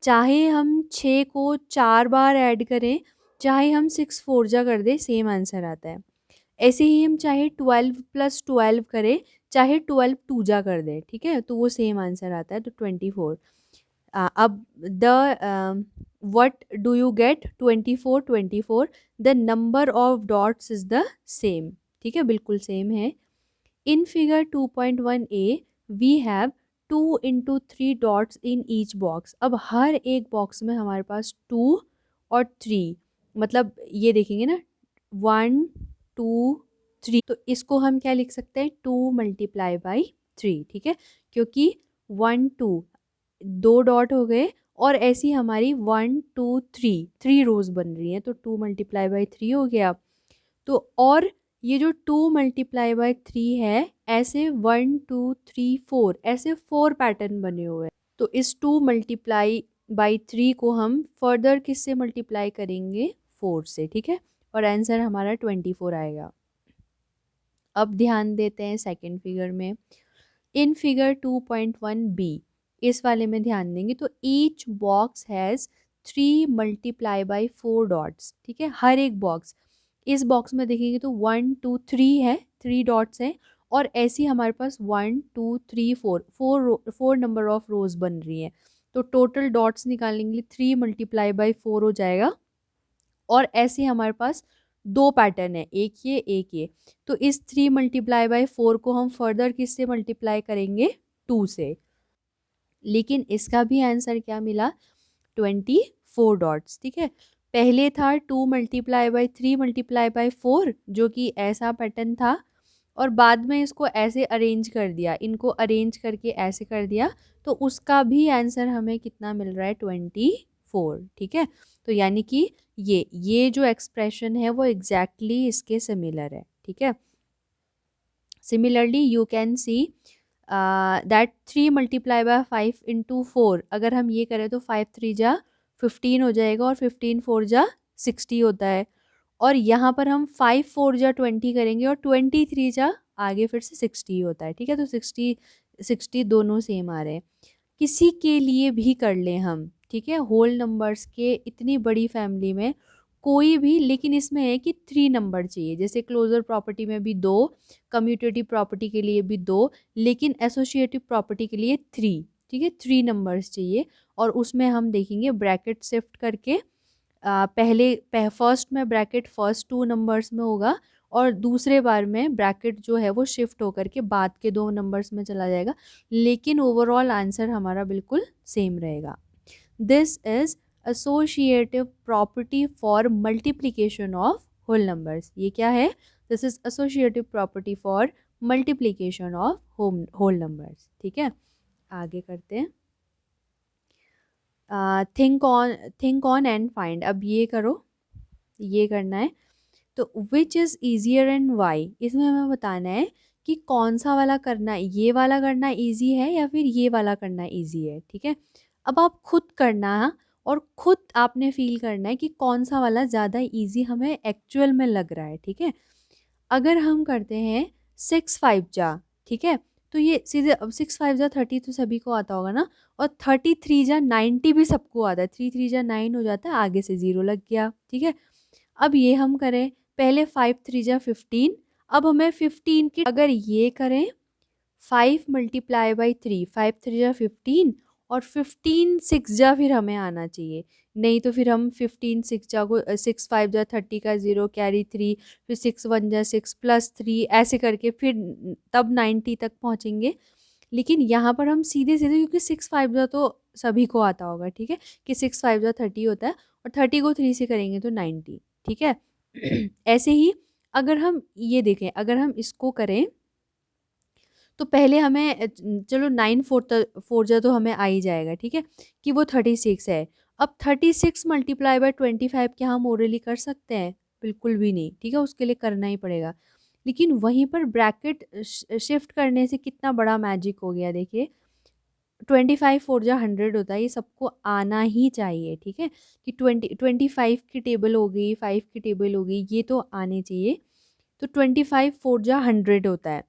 चाहे हम 6 को 4 बार ऐड करें, चाहे हम 6 फोरजा कर दें, सेम आंसर आता है। ऐसे ही हम चाहे 12 + 12 करें, चाहे 12 टूजा कर दें, ठीक है, तो वो सेम आंसर आता है, तो 24। अब the what do you get, 24 24, the number of dots is the same. ठीक है, बिल्कुल सेम है। इन figure 2.1 A V have 2 into 3 dots in each box. अब हर एक बॉक्स में हमारे पास 2 और 3, मतलब ये देखेंगे ना 1 2 3, तो इसको हम क्या लिख सकते हैं 2 × 3, ठीक है, क्योंकि 1 2 दो डॉट हो गए और ऐसी हमारी 1 2 3 रोज बन रही हैं, तो 2 × 3 हो गया। तो और ये जो 2 × 3 है, ऐसे 1 2 3 4 ऐसे 4 पैटर्न बने हुए हैं। तो इस 2 × 3 को हम फर्दर किससे मल्टीप्लाई करेंगे 4 से, ठीक है, और आंसर हमारा 24 आएगा। अब ध्यान देते हैं सेकंड फिगर में। इन फिगर 2.1b, इस वाले में ध्यान देंगे तो ईच बॉक्स हैज़ 3 × 4 डॉट्स, ठीक है, हर एक बॉक्स। इस बॉक्स में देखेंगे तो 1 2 3 है, 3 डॉट्स हैं, और ऐसी हमारे पास 1 2 3 4 नंबर ऑफ रोज बन रही हैं। तो टोटल डॉट्स निकालने के लिए 3 × 4 हो जाएगा, और ऐसे हमारे पास दो पैटर्न है, एक ये एक ये। तो इस 3 × 4 को हम फर्दर किससे मल्टीप्लाई करेंगे 2 से, लेकिन इसका भी आंसर क्या मिला 24 डॉट्स, ठीक है। पहले था 2 × 3 × 4 जो कि ऐसा पैटर्न था, और बाद में इसको ऐसे अरेंज कर दिया, इनको अरेंज करके ऐसे कर दिया, तो उसका भी आंसर हमें कितना मिल रहा है 24, ठीक है। तो यानी कि ये जो एक्सप्रेशन है वो एग्जैक्टली इसके सिमिलर है, ठीक है। Similarly you can see that 3 × 5 × 4, अगर हम ये करें तो 5 3 × 15 हो जाएगा, और 15 4 × 60 होता है। और यहाँ पर हम 5 4 × 20 करेंगे, और 23 आगे फिर से 60 होता है, ठीक है। तो 60 दोनों सेम आ रहे हैं। किसी के लिए भी कर लें हम, ठीक है, होल नंबर्स के इतनी बड़ी फैमिली में कोई भी, लेकिन इसमें है कि 3 नंबर चाहिए, जैसे क्लोजर प्रॉपर्टी में भी 2, कम्यूटेटिव प्रॉपर्टी के लिए भी 2, लेकिन एसोसिएटिव प्रॉपर्टी के लिए 3, ठीक है, 3 नंबर्स चाहिए। और उसमें हम देखेंगे ब्रैकेट शिफ्ट करके, फर्स्ट में ब्रैकेट फर्स्ट 2 नंबर्स में होगा, और दूसरे बार में ब्रैकेट जो है वो शिफ्ट होकर के बाद के 2 नंबर्स में चला जाएगा, लेकिन ओवरऑल आंसर हमारा बिल्कुल सेम रहेगा। This is associative property for multiplication of whole numbers. ये क्या है, this is associative property for multiplication of whole numbers, ठीक है। आगे करते हैं। Think on and find. अब ये करो, ये करना है। तो which is easier and why, इसमें हमें बताना है कि कौन सा वाला करना, ये वाला करना इजी है या फिर ये वाला करना इजी है, ठीक है। अब आप खुद करना है, और खुद आपने फील करना है कि कौन सा वाला ज़्यादा इजी हमें एक्चुअल में लग रहा है, ठीक है। अगर हम करते हैं 6 5 जा, ठीक है, तो ये सीधे, अब 6 5 जा 30 तो सभी को आता होगा ना, और 33 जा 90 भी सबको आता है, 3 3 जा 9 हो जाता है, आगे से 0 लग गया, ठीक है। अब ये हम करें, पहले 5 3 जा 15, अब हमें 15 की, अगर ये करें 5 × 3, 5 3 जा 15, और 15 6 जा फिर हमें आना चाहिए, नहीं तो फिर हम 15 6 जा को 6 5 जा 30 का 0 कैरी 3, फिर 6 1 जा 6 +3 ऐसे करके फिर तब 90 तक पहुँचेंगे। लेकिन यहाँ पर हम सीधे सीधे, क्योंकि 6 5 जा तो सभी को आता होगा, ठीक है, कि 6 5 जा 30 होता है, और 30 को 3 से करेंगे तो 90, ठीक है। ऐसे ही अगर हम ये देखें, अगर हम इसको करें तो पहले हमें चलो 9 4 जा तो हमें आ ही जाएगा, ठीक है, कि वो 36 है। अब 36 × 25 क्या हम ओरली कर सकते हैं, बिल्कुल भी नहीं, ठीक है, उसके लिए करना ही पड़ेगा। लेकिन वहीं पर ब्रैकेट शिफ्ट करने से कितना बड़ा मैजिक हो गया, देखिए 25 4 जा 100 होता है, ये सबको आना ही चाहिए, ठीक है, कि 25 की टेबल हो गई, 5 की टेबल हो गई, ये तो आने चाहिए। तो 25 4 जा 100 होता है,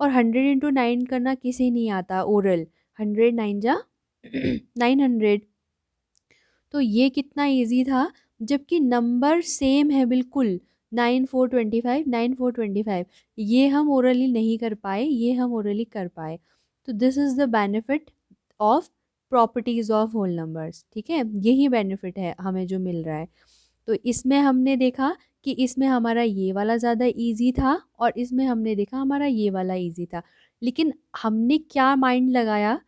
और 100 × 9 करना किसे नहीं आता ओरल, 100 9 जा 900। तो ये कितना इजी था, जबकि नंबर सेम है बिल्कुल, 9 4 25 9 4 25, ये हम ओरली नहीं कर पाए, ये हम ओरली कर पाए। तो this is the benefit of properties of whole numbers, ठीक है, यही बेनिफिट है हमें जो मिल रहा है। तो इसमें हमने देखा कि इसमें हमारा ये वाला ज़्यादा इजी था, और इसमें हमने देखा हमारा ये वाला इजी था। लेकिन हमने क्या माइंड लगाया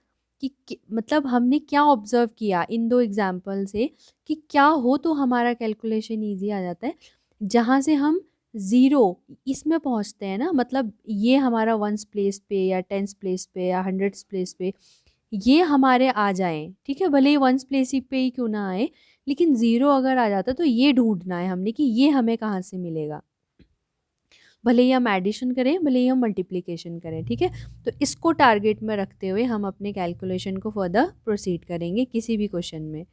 मतलब हमने क्या ऑब्जर्व किया इन दो एग्जाम्पल से कि क्या हो तो हमारा कैलकुलेशन ईजी आ जाता है, जहाँ से हम ज़ीरो इसमें पहुँचते हैं ना, मतलब ये हमारा वंस प्लेस पे या टेंस प्लेस पे या हंड्रेड्स प्लेस पे ये हमारे आ जाएं, ठीक है, भले ही वंस प्लेस ही पे ही क्यों ना आए, लेकिन ज़ीरो अगर आ जाता तो ये ढूंढना है हमने कि ये हमें कहाँ से मिलेगा, भले ही हम एडिशन करें भले ही हम मल्टीप्लिकेशन करें, ठीक है। तो इसको टारगेट में रखते हुए हम अपने कैलकुलेशन को फर्दर प्रोसीड करेंगे किसी भी क्वेश्चन में।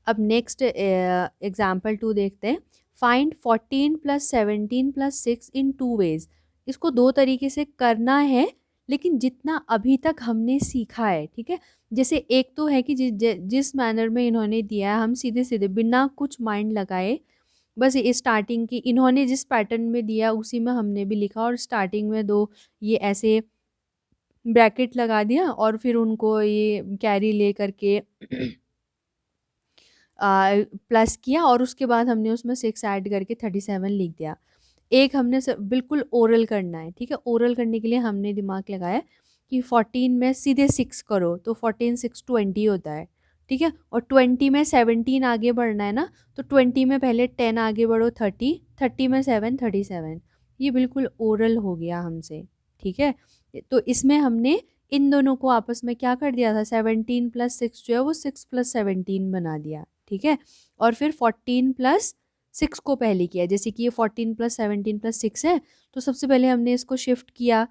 अब नेक्स्ट एग्जाम्पल 2 देखते हैं। फाइंड 14 प्लस 17 प्लस 6 इन 2 वेज। इसको दो तरीके से करना है, लेकिन जितना अभी तक हमने सीखा है, ठीक है, जैसे एक तो है कि जिस मैनर में इन्होंने दिया है हम सीधे सीधे बिना कुछ माइंड लगाए बस ये स्टार्टिंग की इन्होंने जिस पैटर्न में दिया उसी में हमने भी लिखा, और स्टार्टिंग में दो ये ऐसे ब्रैकेट लगा दिया और फिर उनको ये कैरी ले करके प्लस किया और उसके बाद हमने उसमें 6 ऐड करके 37 लिख दिया। एक हमने बिल्कुल ओरल करना है, ठीक है, ओरल करने के लिए हमने दिमाग लगाया कि 14 में सीधे 6 करो तो 14 6 20 होता है, ठीक है, और 20 में 17 आगे बढ़ना है ना, तो 20 में पहले 10 आगे बढ़ो 30, 30 में 7 37। ये बिल्कुल ओरल हो गया हमसे, ठीक है। तो इसमें हमने इन दोनों को आपस में क्या कर दिया था, 17 प्लस 6 जो है वो 6 प्लस 17 बना दिया, ठीक है, और फिर 14 प्लस 6 को पहले किया, जैसे कि ये 14 प्लस 17 प्लस 6 है, तो सबसे पहले हमने इसको शिफ्ट किया,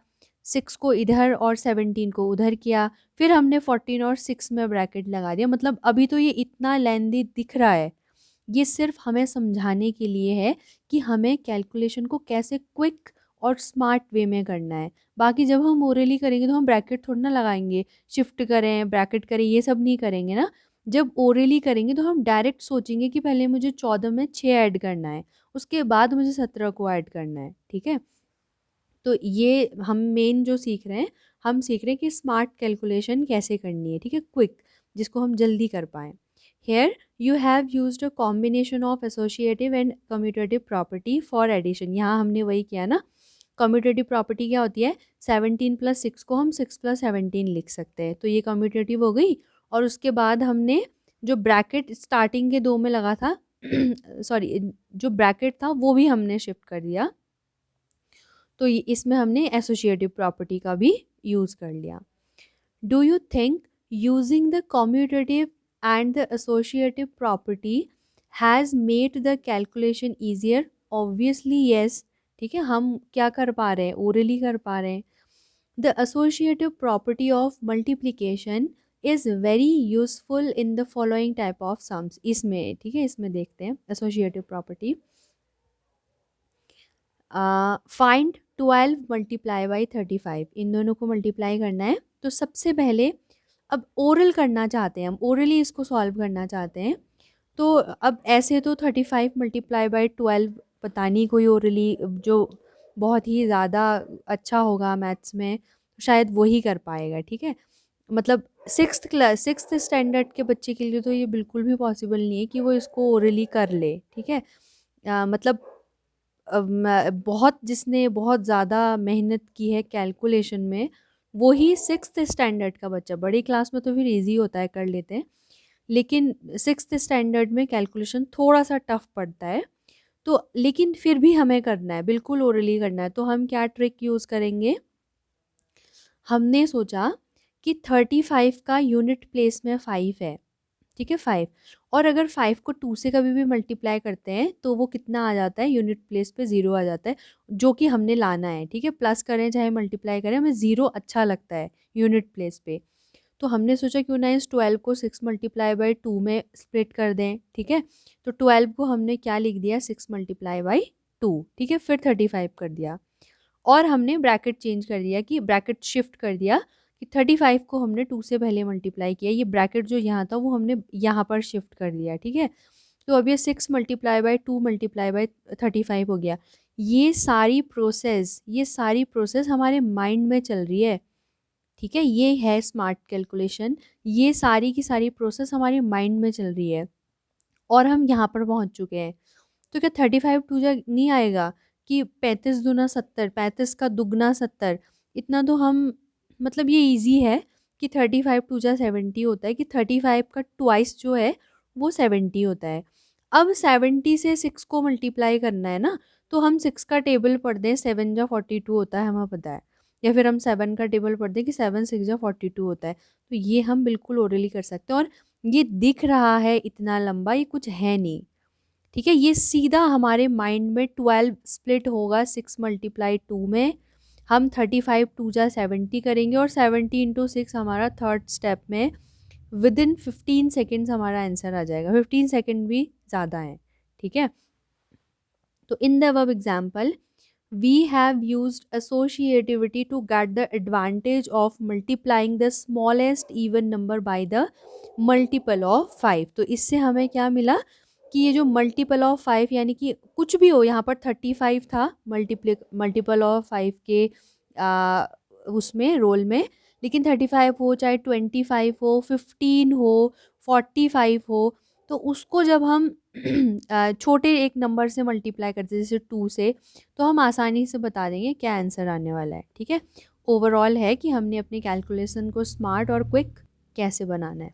6 को इधर और 17 को उधर किया, फिर हमने 14 और 6 में ब्रैकेट लगा दिया। मतलब अभी तो ये इतना लेंदी दिख रहा है, ये सिर्फ हमें समझाने के लिए है कि हमें कैलकुलेशन को कैसे क्विक और स्मार्ट वे में करना है। बाकी जब हम ओरली करेंगे तो हम ब्रैकेट थोड़ा ना लगाएंगे, शिफ्ट करें ब्रैकेट करें ये सब नहीं करेंगे ना। जब ओरली करेंगे तो हम डायरेक्ट सोचेंगे कि पहले मुझे 14 में 6 ऐड करना है, उसके बाद मुझे 17 को ऐड करना है, ठीक है। तो ये हम मेन जो सीख रहे हैं, हम सीख रहे हैं कि स्मार्ट कैलकुलेशन कैसे करनी है, ठीक है, क्विक, जिसको हम जल्दी कर पाएँ। Here you have used a combination of associative and commutative property for addition. यहाँ हमने वही किया ना, कम्यूटेटिव प्रॉपर्टी क्या होती है, 17 प्लस 6 को हम 6 प्लस 17 लिख सकते हैं, तो ये कम्यूटेटिव हो गई। और उसके बाद हमने जो ब्रैकेट स्टार्टिंग के दो में लगा था सॉरी जो ब्रैकेट था वो भी हमने शिफ्ट कर दिया, तो इसमें हमने एसोसिएटिव प्रॉपर्टी का भी यूज़ कर लिया। Do you think using the commutative and the associative property has made the calculation easier? Obviously yes, ठीक है, हम क्या कर पा रहे हैं, ओरली कर पा रहे हैं। The associative property of multiplication is very useful in the following type of sums. इसमें ठीक है, इसमें देखते हैं associative property. Find 12 multiply by 35, इन दोनों को मल्टीप्लाई करना है। तो सबसे पहले अब ओरल करना चाहते हैं, हम ओरली इसको सॉल्व करना चाहते हैं। तो अब ऐसे तो 35 मल्टीप्लाई बाई 12 पता नहीं, कोई ओरली जो बहुत ही ज़्यादा अच्छा होगा मैथ्स में शायद वही कर पाएगा, ठीक है। मतलब सिक्स्थ स्टैंडर्ड के बच्चे के लिए तो ये बिल्कुल भी पॉसिबल नहीं है कि वो इसको ओरली कर ले, ठीक है। मतलब बहुत जिसने बहुत ज़्यादा मेहनत की है कैलकुलेशन में वो ही सिक्स्थ स्टैंडर्ड का बच्चा, बड़ी क्लास में तो फिर इजी होता है, कर लेते हैं, लेकिन सिक्स्थ स्टैंडर्ड में कैलकुलेशन थोड़ा सा टफ पड़ता है। तो लेकिन फिर भी हमें करना है, बिल्कुल ओरली करना है, तो हम क्या ट्रिक यूज़ करेंगे, हमने सोचा कि 35 का यूनिट प्लेस में 5 है, ठीक है, 5, और अगर 5 को 2 से कभी भी मल्टीप्लाई करते हैं तो वो कितना आ जाता है, यूनिट प्लेस पे 0 आ जाता है, जो कि हमने लाना है, ठीक है, प्लस करें चाहे मल्टीप्लाई करें हमें 0 अच्छा लगता है यूनिट प्लेस पे। तो हमने सोचा क्यों ना इस 12 को 6 मल्टीप्लाई बाई 2 में स्प्लिट कर दें, ठीक है। तो 12 को हमने क्या लिख दिया, 6 मल्टीप्लाई बाई 2, ठीक है, फिर 35 कर दिया, और हमने ब्रैकेट चेंज कर दिया कि ब्रैकेट शिफ्ट कर दिया कि 35 को हमने 2 से पहले मल्टीप्लाई किया, ये ब्रैकेट जो यहाँ था वो हमने यहाँ पर शिफ्ट कर दिया, ठीक है। तो अब ये 6 मल्टीप्लाई बाई 2 मल्टीप्लाई बाई 35 हो गया। ये सारी प्रोसेस हमारे माइंड में चल रही है, ठीक है, ये है स्मार्ट कैलकुलेशन। ये सारी की सारी प्रोसेस हमारे माइंड में चल रही है और हम यहाँ पर पहुँच चुके हैं। तो क्या 35 टू जा नहीं आएगा कि 35 दूना 70, 35 का दुगना 70, इतना तो हम मतलब ये इजी है कि 35 टू जा 70 होता है, कि 35 का ट्वाइस जो है वो 70 होता है। अब 70 से 6 को मल्टीप्लाई करना है ना, तो हम 6 का टेबल पढ़ दें, 7 जा 42 होता है, हमें पता है। या फिर हम 7 का टेबल पढ़ दें कि 7 6 जा 42 होता है। तो ये हम बिल्कुल ओरली कर सकते हैं। और ये दिख रहा है इतना लंबा, ये कुछ है नहीं, ठीक है। ये सीधा हमारे माइंड में 12 स्प्लिट होगा 6 मल्टीप्लाई 2 में। हम 35 टू जा 70 करेंगे और 70 इंटू 6 हमारा थर्ड स्टेप में विद इन 15 सेकेंड्स हमारा आंसर आ जाएगा। 15 सेकेंड भी ज़्यादा है, ठीक है। तो in the above example we have used associativity to get the advantage of multiplying the smallest even number by the multiple of 5। तो इससे हमें क्या मिला कि ये जो मल्टीपल ऑफ 5 यानी कि कुछ भी हो, यहाँ पर 35 था मल्टीपल ऑफ 5 के उसमें रोल में, लेकिन 35 हो चाहे 25 हो 15 हो 45 हो, तो उसको जब हम छोटे एक नंबर से मल्टीप्लाई करते हैं जैसे 2 से, तो हम आसानी से बता देंगे क्या आंसर आने वाला है, ठीक है। ओवरऑल है कि हमने अपनी कैलकुलेशन को स्मार्ट और क्विक कैसे बनाना है।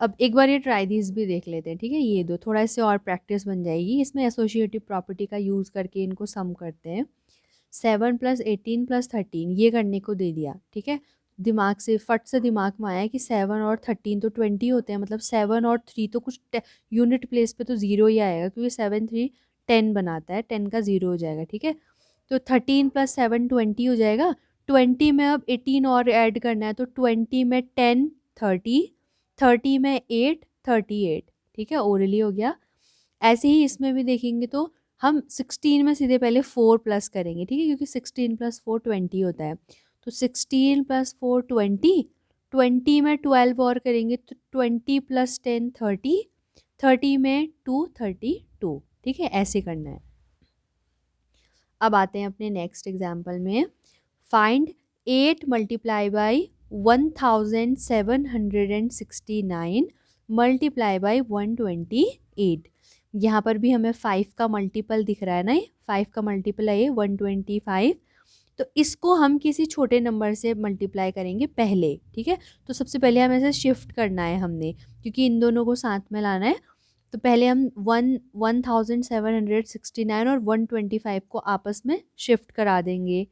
अब एक बार ये ट्राई दीज भी देख लेते हैं, ठीक है। ये दो थोड़ा इससे और प्रैक्टिस बन जाएगी। इसमें एसोसिएटिव प्रॉपर्टी का यूज़ करके इनको सम करते हैं। 7 + 18 + 13 ये करने को दे दिया, ठीक है। दिमाग से फट से दिमाग में आया कि 7 और 13 तो 20 होते हैं, मतलब 7 और 3 तो कुछ यूनिट प्लेस पे तो ज़ीरो ही आएगा, क्योंकि 7 3 10 बनाता है, 10 का ज़ीरो हो जाएगा, ठीक है। तो 13 + 7 20 हो जाएगा। 20 में अब 18 और ऐड करना है, तो 20 में 10 30, 30 में 8 38, ठीक है। ओरली हो गया। ऐसे ही इसमें भी देखेंगे तो हम 16 में सीधे पहले 4 प्लस करेंगे, ठीक है, क्योंकि 16 + 4 20 होता है। तो 16 + 4 20, 20 में 12 और करेंगे तो 20 + 10 30, 30 में 2 32, ठीक है। ऐसे करना है। अब आते हैं अपने नेक्स्ट एग्जाम्पल में। Find 8 multiply by 1769 multiply by 128। यहाँ पर भी हमें 5 का मल्टीपल दिख रहा है ना, 5 का मल्टीपल है ये 125। तो इसको हम किसी छोटे नंबर से मल्टीप्लाई करेंगे पहले, ठीक है। तो सबसे पहले हमें ऐसे शिफ्ट करना है हमने, क्योंकि इन दोनों को साथ में लाना है। तो पहले हम 1769 और 125 को आपस में शिफ्ट करा देंगे,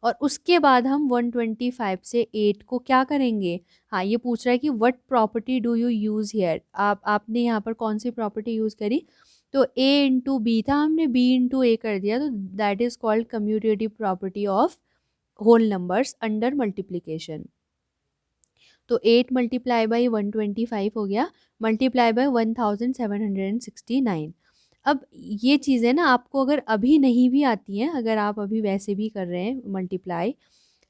और उसके बाद हम 125 से 8 को क्या करेंगे। हाँ, ये पूछ रहा है कि what property do you use here. आपने यहाँ पर कौन सी प्रॉपर्टी यूज़ करी। तो a इंटू बी था, हमने b इंटू ए कर दिया, तो that is called commutative property of whole numbers under multiplication. तो 8 मल्टीप्लाई बाई 125 हो गया, मल्टीप्लाई बाई 1769। अब ये चीज़ें ना आपको अगर अभी नहीं भी आती हैं, अगर आप अभी वैसे भी कर रहे हैं मल्टीप्लाई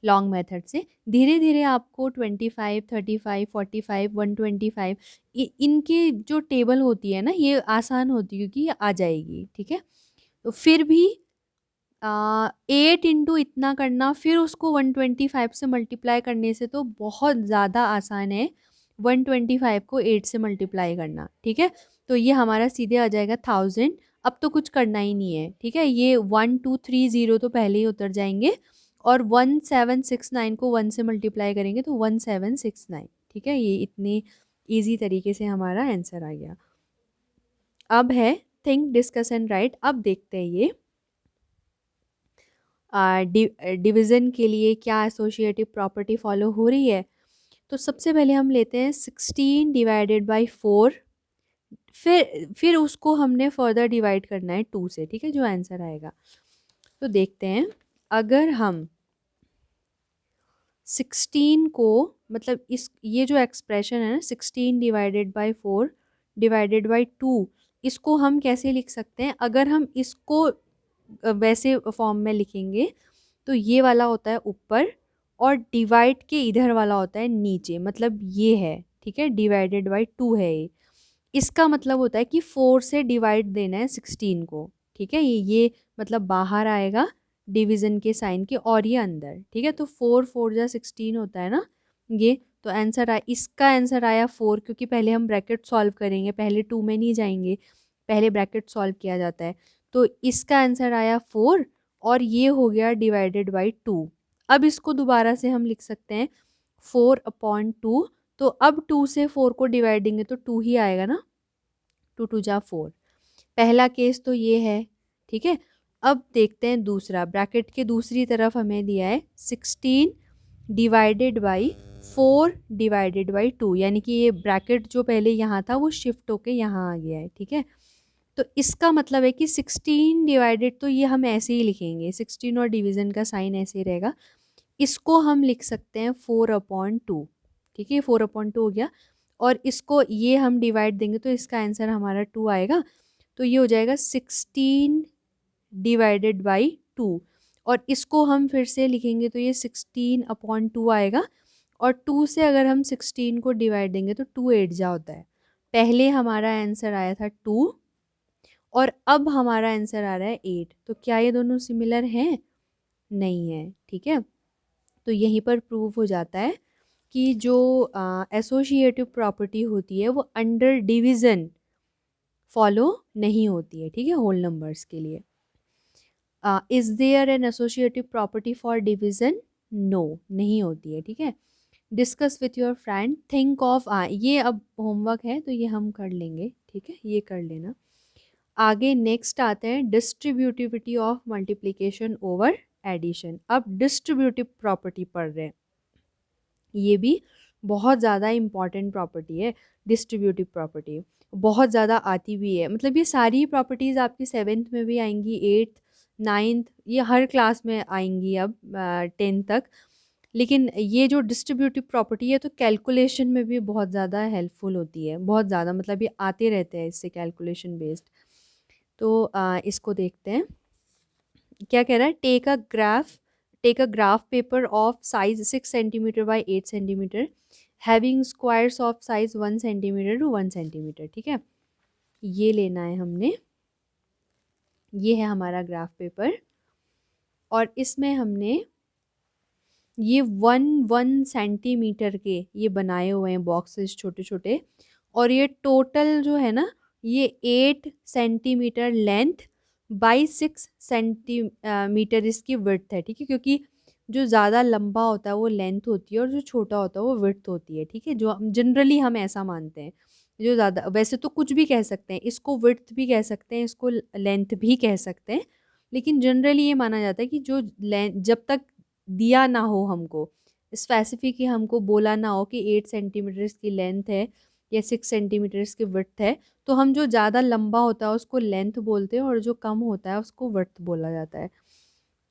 लॉन्ग मेथड से, धीरे धीरे आपको 25 35 45 125 इनके जो टेबल होती है ना, ये आसान होती है क्योंकि ये आ जाएगी, ठीक है। तो फिर भी 8 इंटू इतना करना, फिर उसको 125 से मल्टीप्लाई करने से तो बहुत ज़्यादा आसान है 125 को 8 से मल्टीप्लाई करना, ठीक है। तो ये हमारा सीधे आ जाएगा 1000। अब तो कुछ करना ही नहीं है, ठीक है। ये 1 2 3 0 तो पहले ही उतर जाएंगे, और 1769 को 1 से मल्टीप्लाई करेंगे तो 1769, ठीक है। ये इतने ईजी तरीके से हमारा आंसर आ गया। अब है थिंक डिस्कस एंड राइट। अब देखते हैं ये डिवीज़न के लिए क्या एसोसिएटिव प्रॉपर्टी फॉलो हो रही है। तो सबसे पहले हम लेते हैं 16 डिवाइडेड बाई 4, फिर उसको हमने फर्दर डिवाइड करना है 2 से, ठीक है, जो आंसर आएगा। तो देखते हैं, अगर हम 16 को, मतलब इस ये जो एक्सप्रेशन है ना 16 डिवाइडेड बाई 4 डिवाइडेड बाई 2, इसको हम कैसे लिख सकते हैं। अगर हम इसको वैसे फॉर्म में लिखेंगे तो ये वाला होता है ऊपर, और डिवाइड के इधर वाला होता है नीचे, मतलब ये है, ठीक है, डिवाइडेड बाई 2 है ये। इसका मतलब होता है कि 4 से डिवाइड देना है 16 को, ठीक है। ये मतलब बाहर आएगा डिवीज़न के साइन के, और ये अंदर, ठीक है। तो 4 4 जा 16 होता है ना ये। तो आंसर आया, इसका आंसर आया 4, क्योंकि पहले हम ब्रैकेट सॉल्व करेंगे, पहले 2 में नहीं जाएंगे, पहले ब्रैकेट सॉल्व किया जाता है। तो इसका आंसर आया 4, और ये हो गया डिवाइडेड बाई 2। अब इसको दोबारा से हम लिख सकते हैं 4/2। तो अब 2 से 4 को डिवाइड देंगे तो 2 ही आएगा ना, 2 2 जा 4। पहला केस तो ये है, ठीक है। अब देखते हैं दूसरा, ब्रैकेट के दूसरी तरफ हमें दिया है 16 डिवाइडेड बाई 4 डिवाइडेड बाई 2, यानी कि ये ब्रैकेट जो पहले यहाँ था वो शिफ्ट होके यहाँ आ गया है, ठीक है। तो इसका मतलब है कि 16 डिवाइडेड, तो ये हम ऐसे ही लिखेंगे, 16 और डिवीज़न का साइन ऐसे ही रहेगा। इसको हम लिख सकते हैं 4/2, ठीक है, 4/2 हो गया। और इसको ये हम डिवाइड देंगे तो इसका आंसर हमारा 2 आएगा। तो ये हो जाएगा 16 डिवाइडेड बाई 2। और इसको हम फिर से लिखेंगे तो ये 16/2 आएगा। और 2 से अगर हम 16 को डिवाइड देंगे तो 2 8 जा होता है। पहले हमारा आंसर आया था 2 और अब हमारा आंसर आ रहा है 8। तो क्या ये दोनों सिमिलर हैं? नहीं है, ठीक है। तो यहीं पर प्रूव हो जाता है कि जो एसोसिएटिव प्रॉपर्टी होती है वो अंडर डिवीज़न फॉलो नहीं होती है, ठीक है, होल नंबर्स के लिए। Is there an associative property for division? No, नहीं होती है, ठीक है। Discuss with your friend, think of, ये अब होमवर्क है तो ये हम कर लेंगे, ठीक है, ये कर लेना। आगे नेक्स्ट आते हैं distributivity of multiplication over addition. अब डिस्ट्रीब्यूटिव प्रॉपर्टी पढ़ रहे हैं, ये भी बहुत ज़्यादा इम्पॉर्टेंट प्रॉपर्टी है। डिस्ट्रीब्यूटिव प्रॉपर्टी बहुत ज़्यादा आती भी है, मतलब ये सारी प्रॉपर्टीज़ आपकी 7th में भी आएंगी, 8th 9th, ये हर क्लास में आएंगी अब 10th तक। लेकिन ये जो डिस्ट्रीब्यूटिव प्रॉपर्टी है तो कैलकुलेशन में भी बहुत ज़्यादा हेल्पफुल होती है, बहुत ज़्यादा, मतलब ये आते रहते हैं इससे कैलकुलेशन बेस्ड। तो इसको देखते हैं क्या कह रहा है। Take a graph paper of size 6 centimetre by 8 centimetre having squares of size 1 centimetre to 1 centimetre, ठीक है। ये लेना है हमने, ये है हमारा ग्राफ पेपर। और इसमें हमने ये 1 सेंटीमीटर के ये बनाए हुए हैं बॉक्सेस छोटे छोटे। और ये टोटल जो है ना, ये 8 सेंटीमीटर लेंथ बाई 6 सेंटीमीटर इसकी विड्थ है, ठीक है। क्योंकि जो ज़्यादा लंबा होता है वो लेंथ होती है और जो छोटा होता है वो विड्थ होती है, ठीक है। जो जनरली हम ऐसा मानते हैं, जो ज़्यादा, वैसे तो कुछ भी कह सकते हैं, इसको विड्थ भी कह सकते हैं, इसको लेंथ भी कह सकते हैं। लेकिन जनरली ये माना जाता है कि जो लेंथ जब तक दिया ना हो हमको, स्पेसिफिक ही हमको बोला ना हो कि 8 सेंटीमीटर्स की लेंथ है या 6 सेंटीमीटर्स की विड्थ है, तो हम जो ज़्यादा लंबा होता है उसको लेंथ बोलते हैं और जो कम होता है उसको विड्थ बोला जाता है।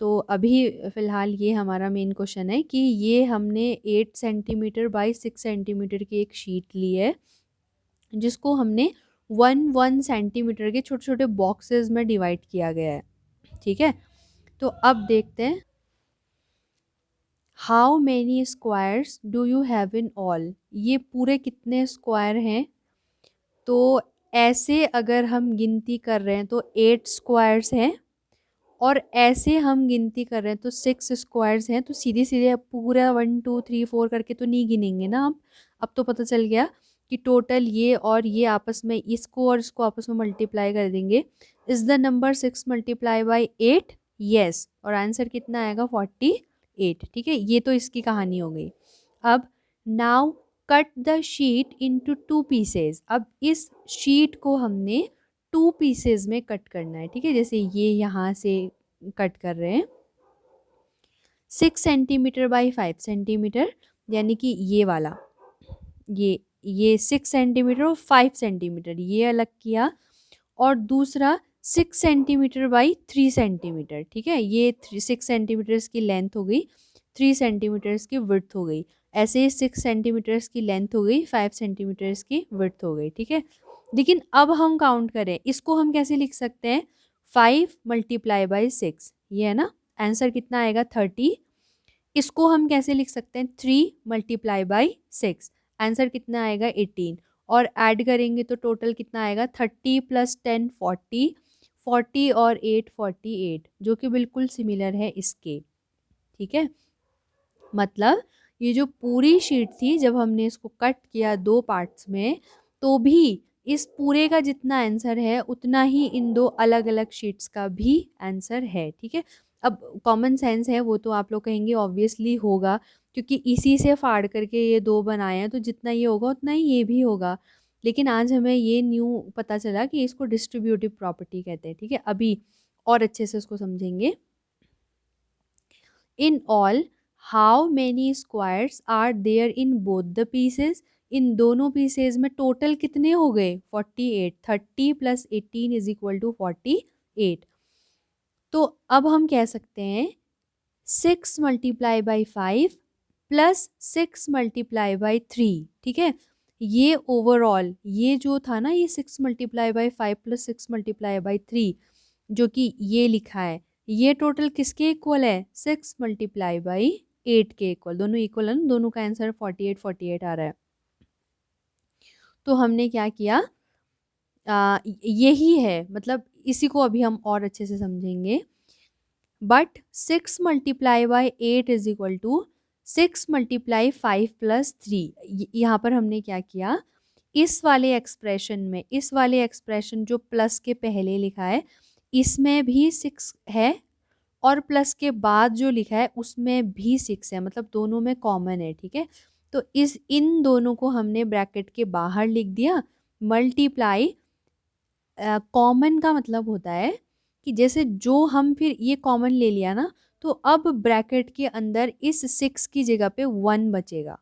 तो अभी फ़िलहाल ये हमारा मेन क्वेश्चन है कि ये हमने 8 सेंटीमीटर बाई 6 सेंटीमीटर की एक शीट ली है, जिसको हमने 1 सेंटीमीटर के छोटे छोटे बॉक्सेस में डिवाइड किया गया है, ठीक है। तो अब देखते हैं, how many squares do you have in all, ये पूरे कितने स्क्वायर हैं। तो ऐसे अगर हम गिनती कर रहे हैं तो 8 स्क्वायर्स हैं, और ऐसे हम गिनती कर रहे हैं तो 6 स्क्वायर्स हैं। तो सीधे सीधे अब पूरा 1 2 3 4 करके तो नहीं गिनेंगे ना। अब तो पता चल गया कि टोटल ये और ये आपस में, इसको और इसको आपस में मल्टीप्लाई कर देंगे। Is the number 6 multiply by 8? Yes. और आंसर कितना आएगा? 48, ठीक है। ये तो इसकी कहानी हो गई। अब now cut the sheet into 2 pieces. अब इस शीट को हमने 2 पीसेज में कट करना है, ठीक है। जैसे ये यहाँ से कट कर रहे हैं 6 सेंटीमीटर बाई 5 सेंटीमीटर, यानी कि ये वाला, ये 6 सेंटीमीटर और 5 सेंटीमीटर ये अलग किया। और दूसरा 6 सेंटीमीटर बाई 3 सेंटीमीटर, ठीक है। ये 6 सेंटीमीटर्स की लेंथ हो गई, 3 सेंटीमीटर्स की विड्थ हो गई। ऐसे ही 6 सेंटीमीटर्स की लेंथ हो गई, 5 सेंटीमीटर्स की विड्थ हो गई, ठीक है। लेकिन अब हम काउंट करें, इसको हम कैसे लिख सकते हैं? 5 मल्टीप्लाई बाई 6, ये है ना। आंसर कितना आएगा? 30। इसको हम कैसे लिख सकते हैं? 3 मल्टीप्लाई बाई 6, आंसर कितना आएगा? 18। और ऐड करेंगे तो टोटल कितना आएगा? 30 + 10 40, 40 और 8 48, जो कि बिल्कुल सिमिलर है इसके, ठीक है। मतलब ये जो पूरी शीट थी, जब हमने इसको कट किया 2 पार्ट्स में, तो भी इस पूरे का जितना आंसर है उतना ही इन 2 अलग अलग शीट्स का भी आंसर है, ठीक है। अब कॉमन सेंस है वो तो आप लोग कहेंगे ऑब्वियसली होगा, क्योंकि इसी से फाड़ करके ये 2 बनाए हैं, तो जितना ये होगा उतना ही ये भी होगा। लेकिन आज हमें ये न्यू पता चला कि इसको डिस्ट्रीब्यूटिव प्रॉपर्टी कहते हैं, ठीक है। अभी और अच्छे से इसको समझेंगे। In all how many squares are there in both the pieces, इन दोनों पीसेस में टोटल कितने हो गए 48, 30 + 18 = 48। तो अब हम कह सकते हैं 6 × 5 + 6 × 3, ठीक है। ये ओवरऑल ये जो था ना, ये 6 × 5 + 6 × 3 जो कि ये लिखा है, ये टोटल किसके इक्वल है 6 × 8 के इक्वल। दोनों इक्वल है ना, दोनों का आंसर 48 48 आ रहा है। तो हमने क्या किया, यही है, मतलब इसी को अभी हम और अच्छे से समझेंगे। बट 6 × 8 = 6 × 5 + 3। यहाँ पर हमने क्या किया, इस वाले एक्सप्रेशन में, इस वाले एक्सप्रेशन जो प्लस के पहले लिखा है इसमें भी 6 है, और प्लस के बाद जो लिखा है उसमें भी 6 है, मतलब दोनों में कॉमन है, ठीक है। तो इन दोनों को हमने ब्रैकेट के बाहर लिख दिया। मल्टीप्लाई, कॉमन का मतलब होता है कि जैसे जो हम फिर ये कॉमन ले लिया ना, तो अब ब्रैकेट के अंदर इस 6 की जगह पे 1 बचेगा,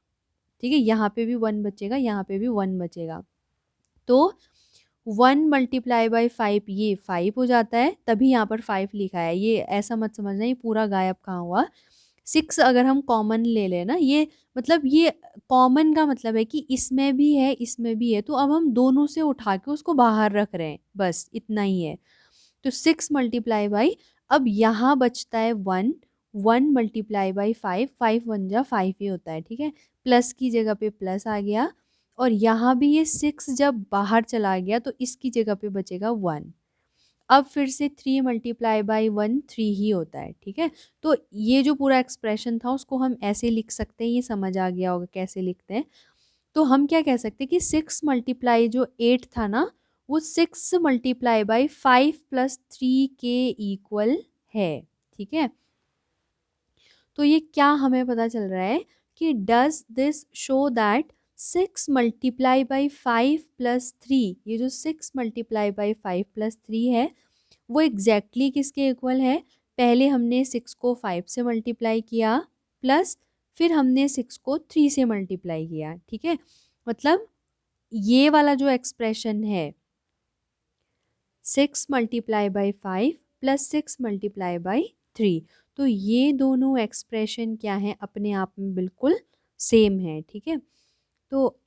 ठीक है। यहाँ पे भी 1 बचेगा, यहाँ पे भी 1 बचेगा। तो 1 × 5 ये 5 हो जाता है, तभी यहाँ पर 5 लिखा है। ये ऐसा मत समझना ये पूरा गायब कहाँ हुआ। 6 अगर हम कॉमन ले लें ना, ये मतलब ये कॉमन का मतलब है कि इसमें भी है इसमें भी है, तो अब हम दोनों से उठा के उसको बाहर रख रहे हैं, बस इतना ही है। तो 6 × अब यहाँ बचता है 1, 1 × 5, 5 1 जा 5 ही होता है, ठीक है। प्लस की जगह पे प्लस आ गया, और यहाँ भी ये 6 जब बाहर चला गया तो इसकी जगह पे बचेगा 1। अब फिर से 3 × 1 3 ही होता है, ठीक है। तो ये जो पूरा एक्सप्रेशन था उसको हम ऐसे लिख सकते हैं, ये समझ आ गया होगा कैसे लिखते हैं। तो हम क्या कह सकते हैं कि 6 × जो 8 था ना, वो 6 × 5 + 3 के इक्वल है, ठीक है। तो ये क्या हमें पता चल रहा है कि डज दिस शो दैट 6 × 5 + 3, ये जो 6 × 5 + 3 है वो एग्जैक्टली किसके इक्वल है। पहले हमने 6 को 5 से मल्टीप्लाई किया, प्लस फिर हमने 6 को 3 से मल्टीप्लाई किया, ठीक है। मतलब ये वाला जो एक्सप्रेशन है 6 × 5 + 6 × 3, तो ये दोनों एक्सप्रेशन क्या हैं, अपने आप में बिल्कुल सेम है, ठीक है। तो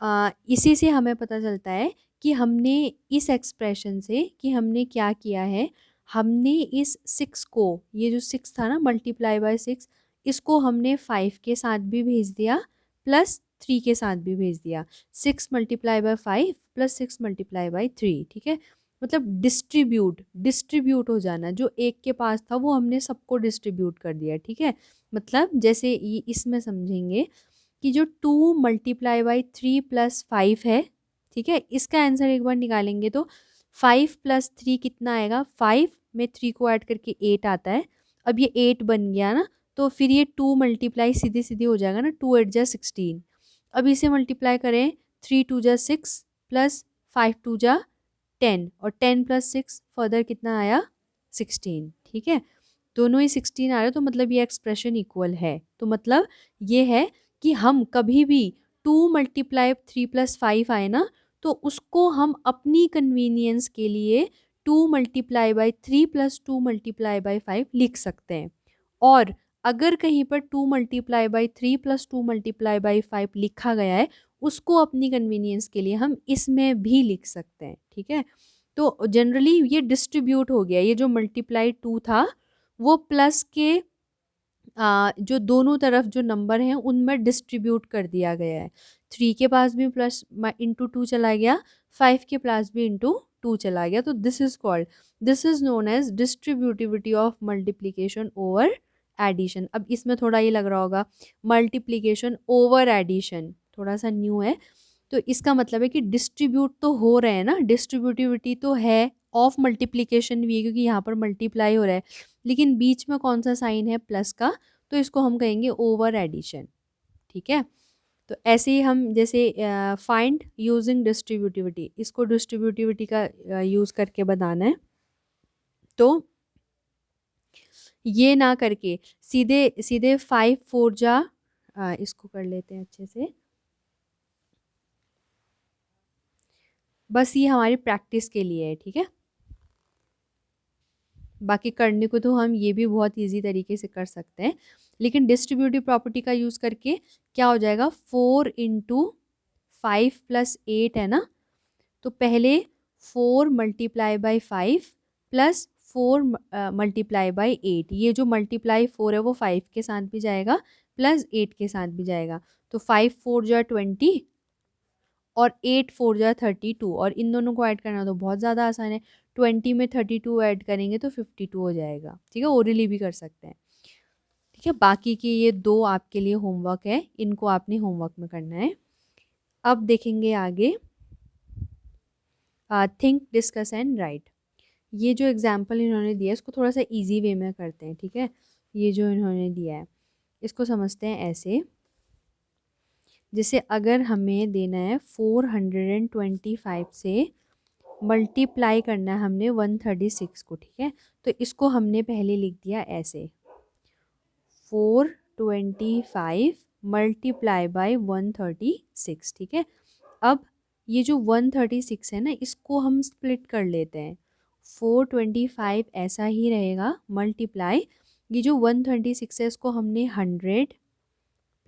इसी से हमें पता चलता है कि हमने इस एक्सप्रेशन से कि हमने क्या किया है, हमने इस 6 को, ये जो 6 था ना × 6, इसको हमने 5 के साथ भी भेज दिया प्लस 3 के साथ भी भेज दिया। 6 × 5 + 6 × 3, ठीक है। मतलब डिस्ट्रीब्यूट हो जाना, जो एक के पास था वो हमने सबको डिस्ट्रीब्यूट कर दिया, ठीक है। मतलब जैसे ये इसमें समझेंगे कि जो 2 × 3 + 5 है, ठीक है, इसका आंसर एक बार निकालेंगे तो 5 + 3 कितना आएगा, 5 में 3 को ऐड करके 8 आता है। अब ये 8 बन गया ना, तो फिर ये 2 मल्टीप्लाई सीधे सीधे हो जाएगा ना, 2 8 जा 16। अब इसे मल्टीप्लाई करें, 3 2 जा 6 प्लस 5 2 जा 10, और 10 + 6 फर्दर कितना आया 16, ठीक है। दोनों ही 16 आ रहे, तो मतलब ये एक्सप्रेशन इक्वल है। तो मतलब ये है कि हम कभी भी 2 × 3 + 5 आए ना, तो उसको हम अपनी कन्वीनियंस के लिए 2 × 3 + 2 × 5 लिख सकते हैं। और अगर कहीं पर 2 × 3 + 2 × 5 लिखा गया है, उसको अपनी कन्वीनियंस के लिए हम इसमें भी लिख सकते हैं, ठीक है। तो जनरली ये डिस्ट्रीब्यूट हो गया, ये जो मल्टीप्लाई 2 था वो प्लस के जो दोनों तरफ जो नंबर हैं उनमें डिस्ट्रीब्यूट कर दिया गया है। 3 के पास भी प्लस इंटू 2 चला गया, 5 के पास भी इंटू 2 चला गया। तो this is known as distributivity of multiplication over addition. अब इसमें थोड़ा ये लग रहा होगा मल्टीप्लीकेशन ओवर एडिशन थोड़ा सा न्यू है, तो इसका मतलब है कि डिस्ट्रीब्यूट तो हो रहे हैं ना, डिस्ट्रीब्यूटिविटी तो है ऑफ मल्टीप्लिकेशन भी है क्योंकि यहाँ पर मल्टीप्लाई हो रहा है, लेकिन बीच में कौन सा साइन है, प्लस का, तो इसको हम कहेंगे ओवर एडिशन। ठीक है, तो ऐसे ही हम जैसे फाइंड यूजिंग डिस्ट्रीब्यूटिविटी, इसको डिस्ट्रीब्यूटिविटी का यूज़ करके बनाना है। तो ये ना करके सीधे सीधे 5 4 जा, इसको कर लेते हैं अच्छे से। बस ये हमारी प्रैक्टिस के लिए है, ठीक है। बाकी करने को तो हम ये भी बहुत इजी तरीके से कर सकते हैं, लेकिन डिस्ट्रीब्यूटिव प्रॉपर्टी का यूज़ करके क्या हो जाएगा, 4 इंटू 5 प्लस 8 है ना, तो पहले 4 multiply by 5 plus 4 multiply by 8, ये जो मल्टीप्लाई 4 है वो 5 के साथ भी जाएगा प्लस 8 के साथ भी जाएगा, तो 5 4 जा 20 और 8 4 जा 32, और इन दोनों को ऐड करना तो बहुत ज़्यादा आसान है, 20 में 32 ऐड करेंगे तो 52 हो जाएगा। ठीक है, ओरली भी कर सकते हैं। ठीक है, बाकी के ये दो आपके लिए होमवर्क है, इनको आपने होमवर्क में करना है। अब देखेंगे आगे, थिंक डिस्कस एंड राइट। ये जो एग्जाम्पल इन्होंने दिया है इसको थोड़ा सा इजी वे में करते हैं। ठीक है, ये जो इन्होंने दिया है इसको समझते हैं ऐसे, जैसे अगर हमें देना है 425 से मल्टीप्लाई करना है हमने 136 को। ठीक है, तो इसको हमने पहले लिख दिया ऐसे, 425 मल्टीप्लाई बाय 136। ठीक है, अब ये जो 136 है ना, इसको हम स्प्लिट कर लेते हैं, 425 ऐसा ही रहेगा मल्टीप्लाई, ये जो 136 है इसको हमने 100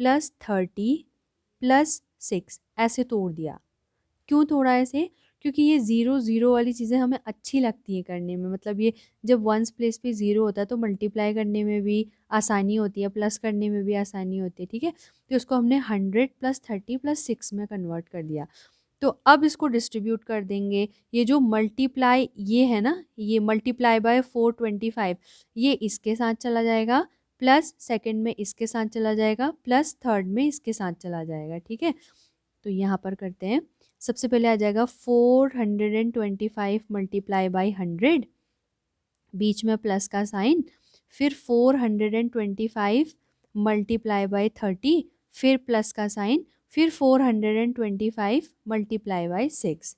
प्लस 30 प्लस 6 ऐसे तोड़ दिया। क्यों तोड़ा ऐसे, क्योंकि ये ज़ीरो ज़ीरो वाली चीज़ें हमें अच्छी लगती हैं करने में, मतलब ये जब वंस प्लेस पे ज़ीरो होता है तो मल्टीप्लाई करने में भी आसानी होती है, प्लस करने में भी आसानी होती है। ठीक है, तो इसको हमने 100 प्लस 30 प्लस 6 में कन्वर्ट कर दिया। तो अब इसको डिस्ट्रीब्यूट कर देंगे, ये जो मल्टीप्लाई ये है ना, ये मल्टीप्लाई बाय 425, ये इसके साथ चला जाएगा, प्लस सेकंड में इसके साथ चला जाएगा, प्लस थर्ड में इसके साथ चला जाएगा। ठीक है, तो यहाँ पर करते हैं, सबसे पहले आ जाएगा 425 मल्टीप्लाई बाई 100, बीच में प्लस का साइन, फिर 425 मल्टीप्लाई बाई 30, फिर प्लस का साइन, फिर 425 मल्टीप्लाई बाई 6।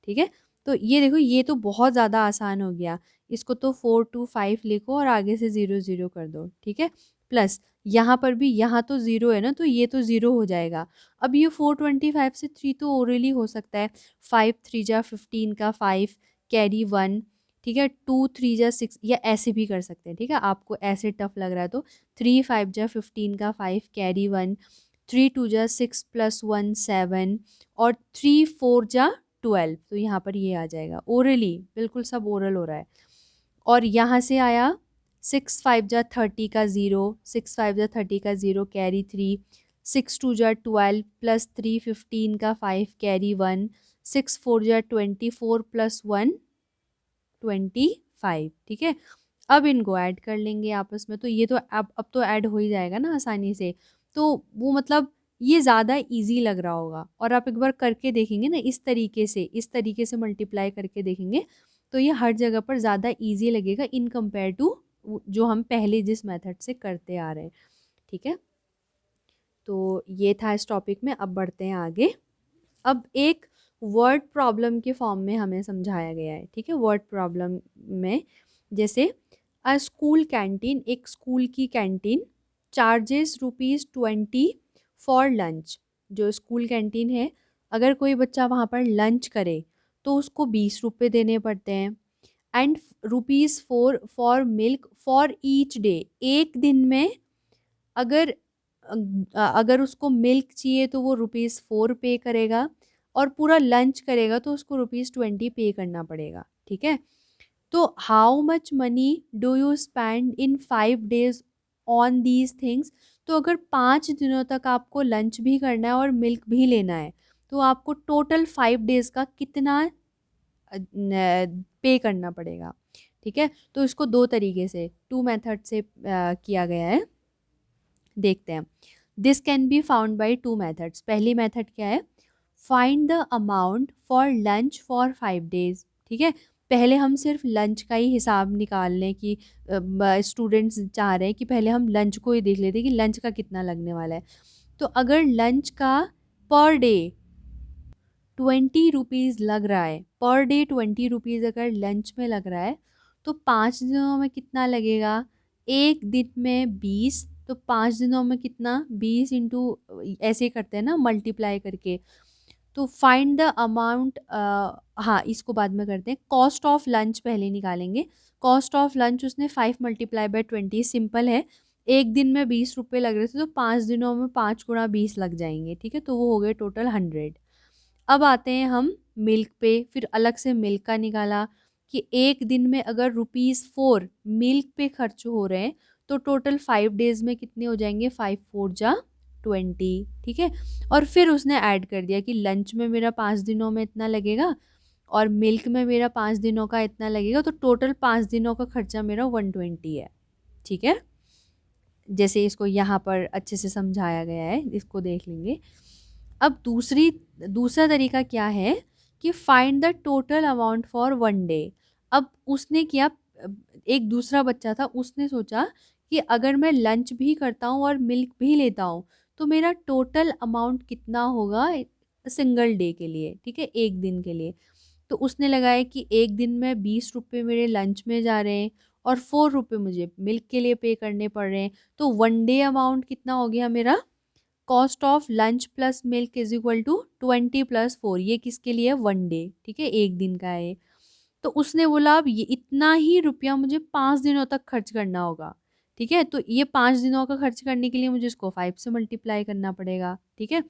ठीक है, तो ये देखो ये तो बहुत ज़्यादा आसान हो गया, इसको तो 425 लिखो और आगे से 0 0 कर दो। ठीक है, प्लस यहाँ पर भी, यहाँ तो 0 है ना, तो ये तो 0 हो जाएगा। अब ये 425 से 3 तो ओरली हो सकता है, 5 3 जा 15 का 5 कैरी 1। ठीक है, 2 3 जा 6, या ऐसे भी कर सकते हैं। ठीक है, आपको ऐसे टफ लग रहा है तो 3 5 जा 15 का 5 कैरी 1, 3 2 जा 6 प्लस 1 7, और 3 4 जा 12, तो यहाँ पर ये आ जाएगा ओरली, बिल्कुल सब ओरल हो रहा है। और यहाँ से आया 6 5 जा 30 का 0, 6 5 जा 30 का 0 कैरी 3, 6 2 जा 12 प्लस 3 15 का 5 कैरी 1, 6 4 जा 24 प्लस 1 25। ठीक है, अब इनको ऐड कर लेंगे आपस में, तो ये तो अब तो ऐड हो ही जाएगा ना आसानी से, तो वो मतलब ये ज़्यादा इजी लग रहा होगा, और आप एक बार करके देखेंगे ना इस तरीके से मल्टीप्लाई करके देखेंगे तो ये हर जगह पर ज़्यादा इजी लगेगा इन कंपेयर टू जो हम पहले जिस मेथड से करते आ रहे हैं। ठीक है, तो ये था इस टॉपिक में। अब बढ़ते हैं आगे। अब एक वर्ड प्रॉब्लम के फॉर्म में हमें समझाया गया है। ठीक है, वर्ड प्रॉब्लम में जैसे अ स्कूल कैंटीन, एक स्कूल की कैंटीन चार्जेस ₹20 फॉर लंच। जो स्कूल कैंटीन है, अगर कोई बच्चा वहाँ पर लंच करे तो उसको 20 रुपये देने पड़ते हैं, and ₹4 for milk for each day. एक दिन में अगर अगर उसको मिल्क चाहिए तो वो ₹4 पे करेगा, और पूरा लंच करेगा तो उसको ₹20 पे करना पड़ेगा। ठीक है, तो how much money do you spend in 5 days on these things. तो अगर 5 दिनों तक आपको लंच भी करना है और मिल्क भी लेना है तो आपको टोटल 5 days का कितना पे करना पड़ेगा। ठीक है, तो इसको दो तरीके से, 2 मेथड से किया गया है। देखते हैं, this can be found by 2 methods. पहली मेथड क्या है, find the amount for lunch for 5 days। ठीक है, पहले हम सिर्फ लंच का ही हिसाब निकाल लें कि स्टूडेंट्स चाह रहे हैं कि पहले हम लंच को ही देख लेते हैं कि लंच का कितना लगने वाला है। तो अगर लंच का पर डे 20 रुपीज़ लग रहा है, पर डे 20 रुपीज़ अगर लंच में लग रहा है, तो 5 दिनों में कितना लगेगा? एक दिन में 20, तो 5 दिनों में कितना? 20 इंटू ऐसे करते हैं ना मल्टीप्लाई करके। तो फाइंड द अमाउंट, हाँ इसको बाद में करते हैं। कॉस्ट ऑफ लंच पहले निकालेंगे। कॉस्ट ऑफ लंच उसने 5 × 20, सिंपल है। एक दिन में 20 रुपये लग रहे थे, तो 5 दिनों में 5 × 20 लग जाएंगे, ठीक है। तो वो हो गए टोटल 100। अब आते हैं हम मिल्क पे। फिर अलग से मिल्क का निकाला कि एक दिन में अगर ₹4 मिल्क पे खर्च हो रहे हैं, तो टोटल 5 डेज में कितने हो जाएंगे? 5×4 = 20, ठीक है। और फिर उसने ऐड कर दिया कि लंच में मेरा 5 दिनों में इतना लगेगा और मिल्क में मेरा 5 दिनों का इतना लगेगा, तो टोटल 5 दिनों का खर्चा मेरा 120 है, ठीक है। जैसे इसको यहाँ पर अच्छे से समझाया गया है, इसको देख लेंगे। अब दूसरा तरीका क्या है कि find the total amount for 1 day. अब उसने किया, एक दूसरा बच्चा था, उसने सोचा कि अगर मैं लंच भी करता हूँ और मिल्क भी लेता हूँ, तो मेरा टोटल अमाउंट कितना होगा सिंगल डे के लिए, ठीक है, एक दिन के लिए। तो उसने लगाया कि एक दिन में 20 रुपये मेरे लंच में जा रहे हैं और 4 रुपये मुझे मिल्क के लिए पे करने पड़ रहे हैं। तो 1 डे अमाउंट कितना हो गया मेरा? Cost of lunch plus milk is equal to 20 + 4। ये किसके लिए? 1 डे, ठीक है, एक दिन का है। तो उसने बोला अब ये इतना ही रुपया मुझे 5 दिनों तक खर्च करना होगा, ठीक है। तो ये 5 दिनों का खर्च करने के लिए मुझे इसको 5 से मल्टीप्लाई करना पड़ेगा, ठीक है।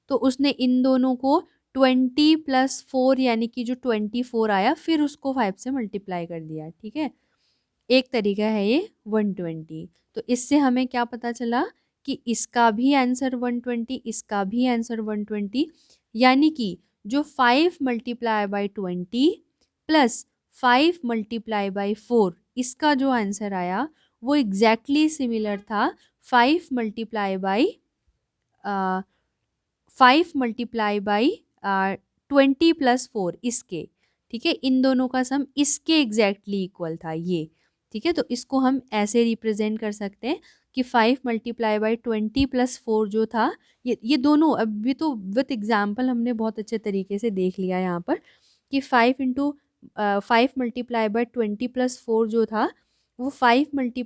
तो उसने इन दोनों को 20 + 4 यानी कि जो 24 आया, फिर उसको 5 से मल्टीप्लाई कर दिया, ठीक है। एक तरीका है ये 120। तो इससे हमें क्या पता चला कि इसका भी आंसर 120, इसका भी आंसर 120, यानी कि जो 5 × 20 प्लस 5 × 4, इसका जो आंसर आया वो एग्जैक्टली सिमिलर था 5 × 20 + 4 इसके, ठीक है। इन दोनों का सम इसके एग्जैक्टली इक्वल था ये, ठीक है। तो इसको हम ऐसे रिप्रेजेंट कर सकते हैं कि 5 × 20 + 4 जो था, ये दोनों अभी तो विथ एग्जाम्पल हमने बहुत अच्छे तरीके से देख लिया यहाँ पर कि 5 × 20 + 4 जो था, वो 5 × 20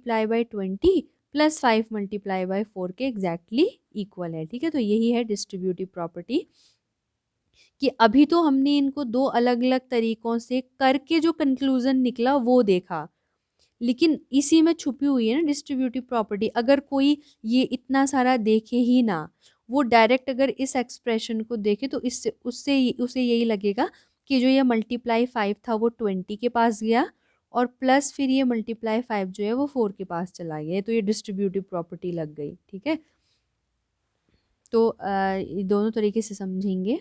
+ 5 × 4 के एग्जैक्टली इक्वल है, ठीक है। तो यही है डिस्ट्रीब्यूटिव प्रॉपर्टी कि अभी तो हमने इनको दो अलग अलग तरीकों से करके जो कंक्लूजन निकला वो देखा, लेकिन इसी में छुपी हुई है ना डिस्ट्रीब्यूटिव प्रॉपर्टी। अगर कोई ये इतना सारा देखे ही ना, वो डायरेक्ट अगर इस एक्सप्रेशन को देखे, तो इससे उससे उसे यही लगेगा कि जो ये मल्टीप्लाई 5 था वो 20 के पास गया और प्लस फिर ये मल्टीप्लाई 5 जो है वो 4 के पास चला गया, तो ये डिस्ट्रीब्यूटिव प्रॉपर्टी लग गई, ठीक है। तो ये दोनों तरीके से समझेंगे।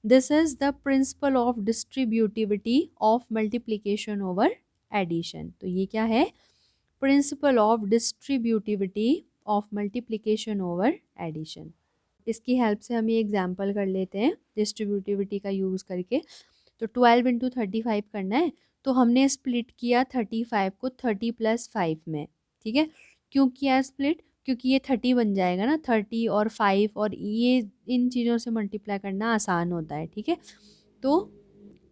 This is the principle of distributivity of multiplication over addition. तो ये क्या है? Principle of distributivity of multiplication over addition. इसकी हेल्प से हम ये एग्जाम्पल कर लेते हैं डिस्ट्रीब्यूटिविटी का यूज़ करके। तो 12 × 35 करना है, तो हमने स्प्लिट किया 35 को 30 + 5 में, ठीक है। क्यों किया स्प्लिट? क्योंकि ये 30 बन जाएगा ना, 30 और 5, और ये इन चीज़ों से मल्टीप्लाई करना आसान होता है, ठीक है। तो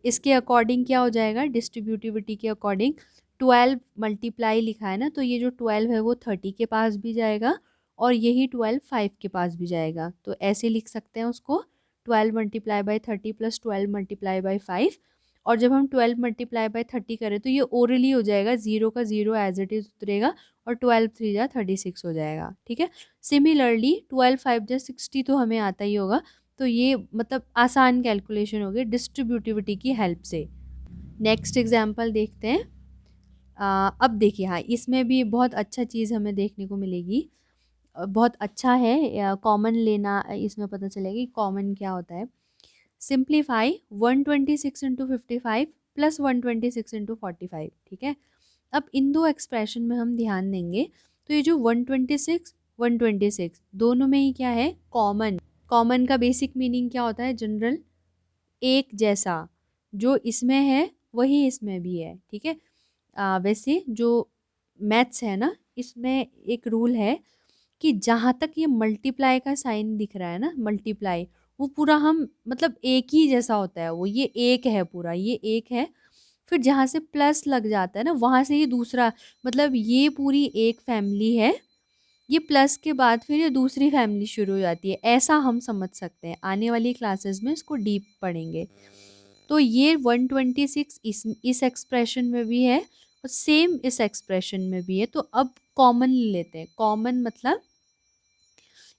इसके अकॉर्डिंग क्या हो जाएगा? डिस्ट्रीब्यूटिविटी के अकॉर्डिंग 12 मल्टीप्लाई लिखा है ना, तो ये जो 12 है वो 30 के पास भी जाएगा और यही 12 5 के पास भी जाएगा। तो ऐसे लिख सकते हैं उसको, 12 × 30 + 12 × 5। और जब हम 12 × 30 करें तो ये ओरली हो जाएगा, 0 का 0 एज इट इज़ उतरेगा और 12 3 जा 36 हो जाएगा, ठीक है। सिमिलरली 12 5 जा 60 तो हमें आता ही होगा। तो ये मतलब आसान कैलकुलेशन हो गई डिस्ट्रीब्यूटिविटी की हेल्प से। नेक्स्ट एग्जांपल देखते हैं। अब देखिए, हाँ इसमें भी बहुत अच्छा चीज़ हमें देखने को मिलेगी। बहुत अच्छा है कॉमन लेना, इसमें पता चलेगा कि कॉमन क्या होता है। सिंप्लीफाई 126 × 55 + 126 × 45, ठीक है। अब इन दो एक्सप्रेशन में हम ध्यान देंगे, तो ये जो 126 126 दोनों में ही क्या है? कॉमन। कॉमन का बेसिक मीनिंग क्या होता है? जनरल, एक जैसा। जो इसमें है वही इसमें भी है, ठीक है। वैसे जो मैथ्स है ना, इसमें एक रूल है कि जहाँ तक ये मल्टीप्लाई का साइन दिख रहा है ना, मल्टीप्लाई, वो पूरा हम मतलब एक ही जैसा होता है, वो ये एक है, पूरा ये एक है। फिर जहाँ से प्लस लग जाता है ना, वहाँ से ये दूसरा, मतलब ये पूरी एक फैमिली है, ये प्लस के बाद फिर ये दूसरी फैमिली शुरू हो जाती है, ऐसा हम समझ सकते हैं। आने वाली क्लासेस में इसको डीप पढ़ेंगे। तो ये 126 इस एक्सप्रेशन में भी है और सेम इस एक्सप्रेशन में भी है। तो अब कॉमन लेते हैं। कॉमन मतलब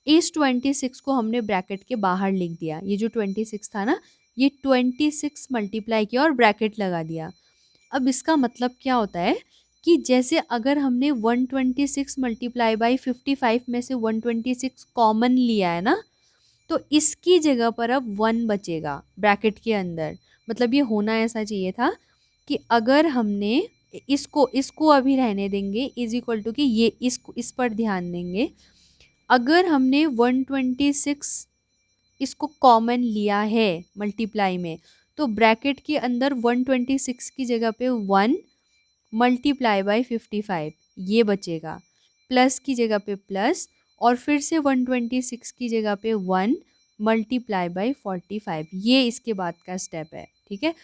इस 26 को हमने ब्रैकेट के बाहर लिख दिया। ये जो 26 था ना, ये 26 मल्टीप्लाई किया और ब्रैकेट लगा दिया। अब इसका मतलब क्या होता है कि जैसे अगर हमने 126 मल्टीप्लाई बाई 55 में से 126 कॉमन लिया है ना, तो इसकी जगह पर अब 1 बचेगा ब्रैकेट के अंदर। मतलब ये होना ऐसा चाहिए था कि अगर हमने इसको इसको अभी रहने देंगे, इज इक्वल टू कि ये इसको इस पर ध्यान देंगे। अगर हमने 126 इसको कॉमन लिया है मल्टीप्लाई में, तो ब्रैकेट के अंदर 126 की जगह पे 1 मल्टीप्लाई बाई 55 ये बचेगा, प्लस की जगह पे प्लस, और फिर से 126 की जगह पे 1 मल्टीप्लाई बाई 45, ये इसके बाद का स्टेप है, ठीक है।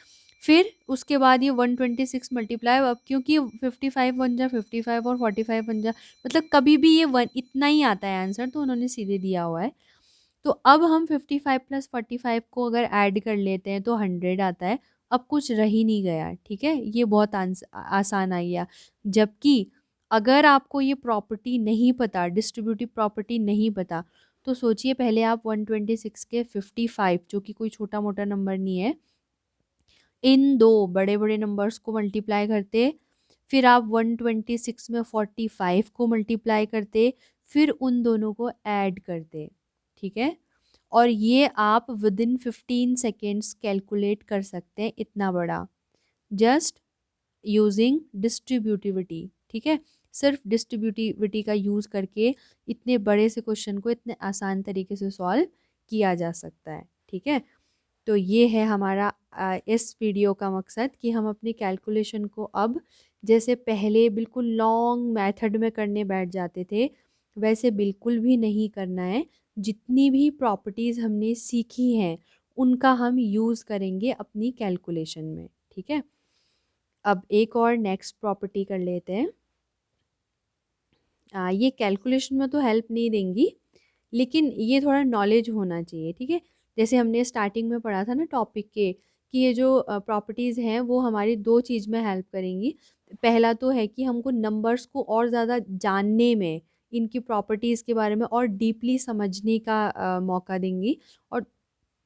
फिर उसके बाद ये 126 मल्टीप्लाई, अब क्योंकि 55 बन जा 55 और 45 बन जा, मतलब कभी भी ये 1 इतना ही आता है आंसर, तो उन्होंने सीधे दिया हुआ है। तो अब हम 55 प्लस 45 को अगर ऐड कर लेते हैं तो 100 आता है। अब कुछ रह ही नहीं गया, ठीक है। ये बहुत आसान आ गया। जबकि अगर आपको ये प्रॉपर्टी नहीं पता, डिस्ट्रीब्यूटिव प्रॉपर्टी नहीं पता, तो सोचिए पहले आप 126 के 55, जो कि कोई छोटा मोटा नंबर नहीं है, इन दो बड़े बड़े नंबर्स को मल्टीप्लाई करते, फिर आप 126 में 45 को मल्टीप्लाई करते, फिर उन दोनों को ऐड करते, ठीक है। और ये आप विद इन 15 सेकेंड्स कैलकुलेट कर सकते हैं इतना बड़ा, जस्ट यूजिंग डिस्ट्रीब्यूटिविटी, ठीक है। सिर्फ डिस्ट्रीब्यूटिविटी का यूज़ करके इतने बड़े से क्वेश्चन को इतने आसान तरीके से सॉल्व किया जा सकता है, ठीक है। तो ये है हमारा इस वीडियो का मकसद कि हम अपनी कैलकुलेशन को अब, जैसे पहले बिल्कुल लॉन्ग मेथड में करने बैठ जाते थे, वैसे बिल्कुल भी नहीं करना है। जितनी भी प्रॉपर्टीज़ हमने सीखी हैं, उनका हम यूज़ करेंगे अपनी कैलकुलेशन में, ठीक है। अब एक और नेक्स्ट प्रॉपर्टी कर लेते हैं। ये कैलकुलेशन में तो हेल्प नहीं देंगी, लेकिन ये थोड़ा नॉलेज होना चाहिए, ठीक है। जैसे हमने स्टार्टिंग में पढ़ा था ना टॉपिक के, कि ये जो प्रॉपर्टीज़ हैं वो हमारी दो चीज़ में हेल्प करेंगी। पहला तो है कि हमको नंबर्स को और ज़्यादा जानने में, इनकी प्रॉपर्टीज़ के बारे में और डीपली समझने का मौका देंगी, और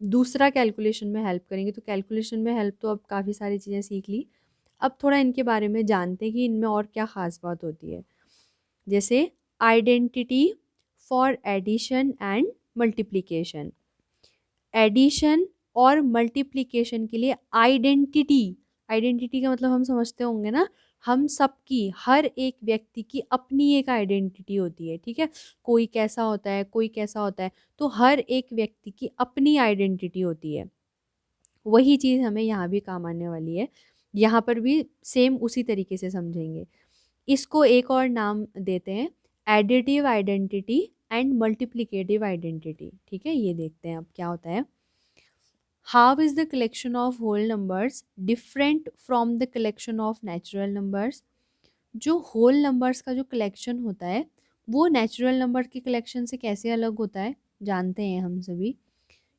दूसरा कैलकुलेशन में हेल्प करेंगी। तो कैलकुलेशन में हेल्प तो अब काफ़ी सारी चीज़ें सीख ली, अब थोड़ा इनके बारे में जानते हैं कि इनमें और क्या ख़ास बात होती है। जैसे identity for addition and multiplication. Addition और मल्टीप्लिकेशन के लिए आइडेंटिटी, आइडेंटिटी का मतलब हम समझते होंगे ना, हम सबकी, हर एक व्यक्ति की अपनी एक आइडेंटिटी होती है, ठीक है। कोई कैसा होता है, कोई कैसा होता है, तो हर एक व्यक्ति की अपनी आइडेंटिटी होती है। वही चीज़ हमें यहाँ भी काम आने वाली है। यहाँ पर भी सेम उसी तरीके से समझेंगे। इसको एक और नाम देते हैं additive identity and multiplicative identity, ठीक है। ये देखते हैं अब क्या होता है। How is the collection of whole numbers different from the collection of natural numbers. जो होल नंबर्स का जो कलेक्शन होता है, वो नेचुरल नंबर के कलेक्शन से कैसे अलग होता है, जानते हैं हम सभी।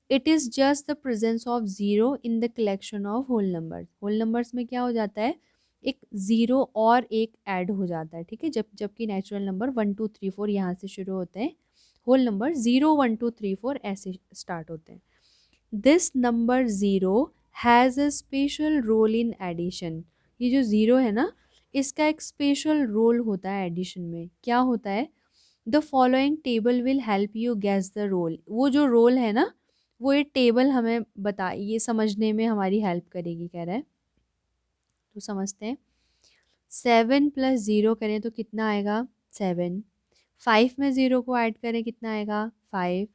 It is just the presence of zero in the collection of whole numbers. Whole numbers में क्या हो जाता है, एक ज़ीरो और एक ऐड हो जाता है, ठीक है। जबकि नेचुरल नंबर 1 2 3 4 यहाँ से शुरू होते हैं, होल नंबर 0 1 2 3 4 ऐसे स्टार्ट होते हैं। This number zero has a special role in addition. ये जो ज़ीरो है ना, इसका एक स्पेशल रोल होता है एडिशन में। क्या होता है, the following table will help you guess the role. वो जो रोल है ना, वो ये टेबल हमें ये समझने में हमारी हेल्प करेगी, कह रहा है। तो समझते हैं। 7 प्लस ज़ीरो करें तो कितना आएगा, 7। 5 में ज़ीरो को ऐड करें कितना आएगा, 5।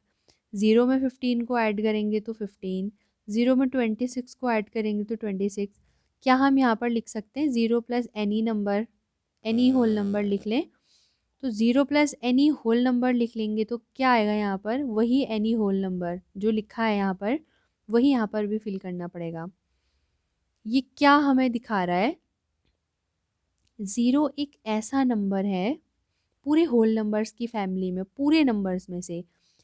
ज़ीरो में 15 को ऐड करेंगे तो 15। ज़ीरो में 26 को ऐड करेंगे तो 26। क्या हम यहाँ पर लिख सकते हैं 0 plus any number, any whole number लिख लें? तो 0 प्लस एनी होल नंबर लिख लेंगे तो क्या आएगा यहाँ पर? वही एनी होल नंबर जो लिखा है यहाँ पर, वही यहाँ पर भी फिल करना पड़ेगा। ये क्या हमें दिखा रहा है? 0 एक ऐसा नंबर है पूरे होल नंबर्स की फैमिली में, पूरे नंबर्स में से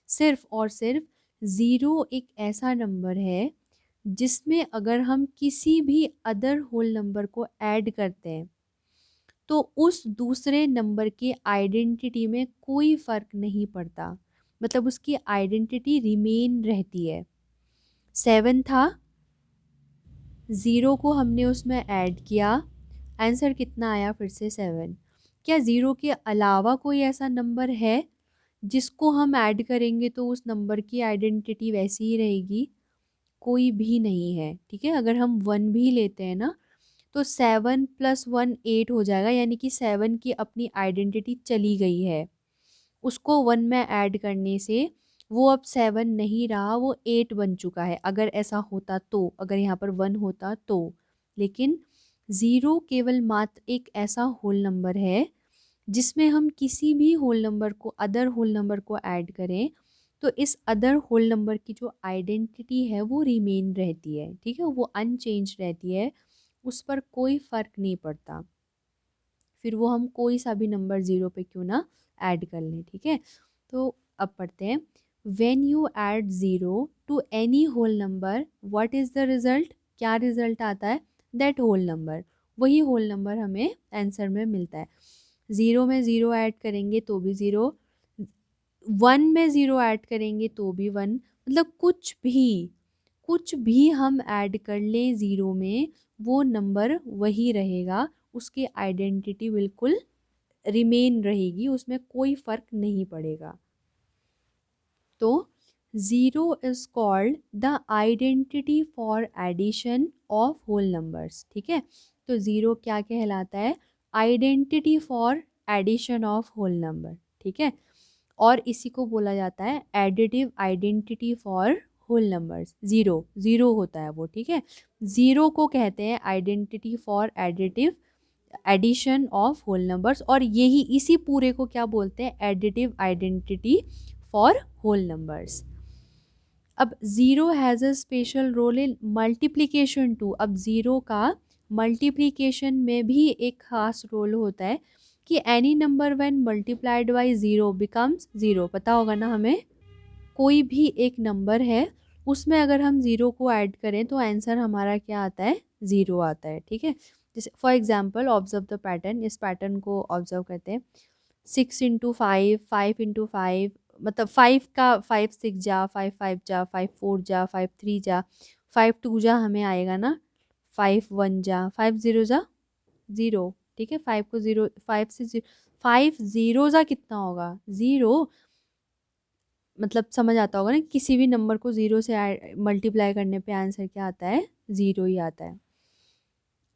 सिर्फ और सिर्फ 0 एक ऐसा नंबर है जिसमें अगर हम किसी भी अदर होल नंबर को ऐड करते हैं तो उस दूसरे नंबर की आइडेंटिटी में कोई फ़र्क नहीं पड़ता, मतलब उसकी आइडेंटिटी रिमेन रहती है। 7 था, 0 को हमने उसमें ऐड किया, आंसर कितना आया? फिर से 7। क्या 0 के अलावा कोई ऐसा नंबर है जिसको हम ऐड करेंगे तो उस नंबर की आइडेंटिटी वैसी ही रहेगी? कोई भी नहीं है, ठीक है। अगर हम 1 भी लेते हैं ना तो 7 + 1 8 हो जाएगा, यानी कि 7 की अपनी आइडेंटिटी चली गई है। उसको 1 में ऐड करने से वो अब 7 नहीं रहा, वो 8 बन चुका है। अगर ऐसा होता तो, अगर यहाँ पर 1 होता तो, लेकिन 0 केवल मात्र एक ऐसा होल नंबर है जिसमें हम किसी भी होल नंबर को, अदर होल नंबर को ऐड करें तो इस अदर होल नंबर की जो आइडेंटिटी है वो रिमेन रहती है, ठीक है, वो अनचेंज रहती है, उस पर कोई फ़र्क नहीं पड़ता। फिर वो हम कोई सा भी नंबर 0 पे क्यों ना ऐड कर लें, ठीक है। तो अब पढ़ते हैं, when you add 0 to any whole number what is the result? क्या रिजल्ट आता है? दैट होल नंबर, वही होल नंबर हमें आंसर में मिलता है। 0 में 0 ऐड करेंगे तो भी 0, 1 में 0 ऐड करेंगे तो भी 1, मतलब कुछ भी हम ऐड कर लें 0 में वो नंबर वही रहेगा, उसकी आइडेंटिटी बिल्कुल रिमेन रहेगी, उसमें कोई फ़र्क नहीं पड़ेगा। तो 0 is called the identity for addition of whole numbers, ठीक है। तो 0 क्या कहलाता है? Identity for addition of whole number, ठीक है। और इसी को बोला जाता है additive identity for whole numbers. Zero zero होता है वो, ठीक है। ज़ीरो को कहते हैं identity for additive addition of whole numbers, और यही इसी पूरे को क्या बोलते हैं? Additive identity for whole numbers. अब zero has a special role in multiplication too. अब ज़ीरो का मल्टीप्लिकेशन में भी एक खास रोल होता है कि any number when multiplied by zero becomes zero. पता होगा ना हमें, कोई भी एक नंबर है उसमें अगर हम ज़ीरो को ऐड करें तो आंसर हमारा क्या आता है? ज़ीरो आता है, ठीक है। जैसे for example observe the pattern, इस पैटर्न को ऑब्जर्व करते हैं। 6 × 5, 5 × 5, मतलब 5 का 5 6 जा, 5 5 जा, 5 4 जा, 5 3 जा, 5 2 जा, हमें आएगा ना 5 1 जा, 5 0 जा 0, ठीक है। 5 को 0, 5 से 0, 5 0 जा कितना होगा? 0, मतलब समझ आता होगा ना, किसी भी नंबर को 0 से मल्टीप्लाई करने पे आंसर क्या आता है? 0 ही आता है।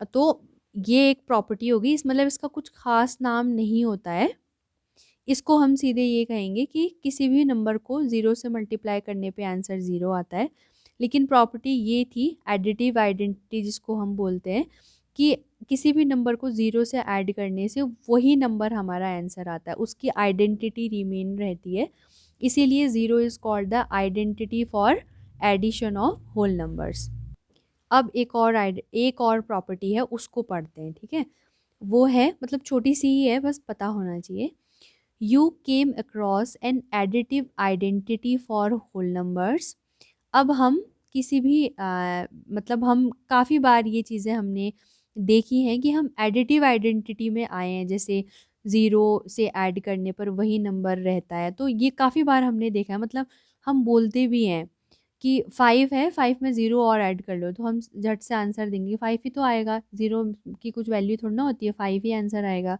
तो ये एक प्रॉपर्टी होगी, इस मतलब इसका कुछ खास नाम नहीं होता है, इसको हम सीधे ये कहेंगे कि किसी भी नंबर को 0 से मल्टीप्लाई करने पे आंसर 0 आता है। लेकिन प्रॉपर्टी ये थी एडिटिव आइडेंटिटी जिसको हम बोलते हैं, कि किसी भी नंबर को 0 से ऐड करने से वही नंबर हमारा आंसर आता है, उसकी आइडेंटिटी रिमेन रहती है। इसीलिए 0 is called the identity for addition of whole numbers. अब एक और प्रॉपर्टी है, उसको पढ़ते हैं, ठीक है। वो है, मतलब छोटी सी ही है, बस पता होना चाहिए। You came across an additive identity for whole numbers। अब हम किसी भी मतलब हम काफ़ी बार ये चीज़ें हमने देखी हैं कि हम एडिटिव आइडेंटिटी में आए हैं, जैसे 0 से ऐड करने पर वही नंबर रहता है, तो ये काफ़ी बार हमने देखा है। मतलब हम बोलते भी हैं कि 5 है, 5 में 0 और ऐड कर लो, तो हम झट से आंसर देंगे 5 ही तो आएगा, 0 की कुछ वैल्यू थोड़ी ना होती है, 5 ही आंसर आएगा।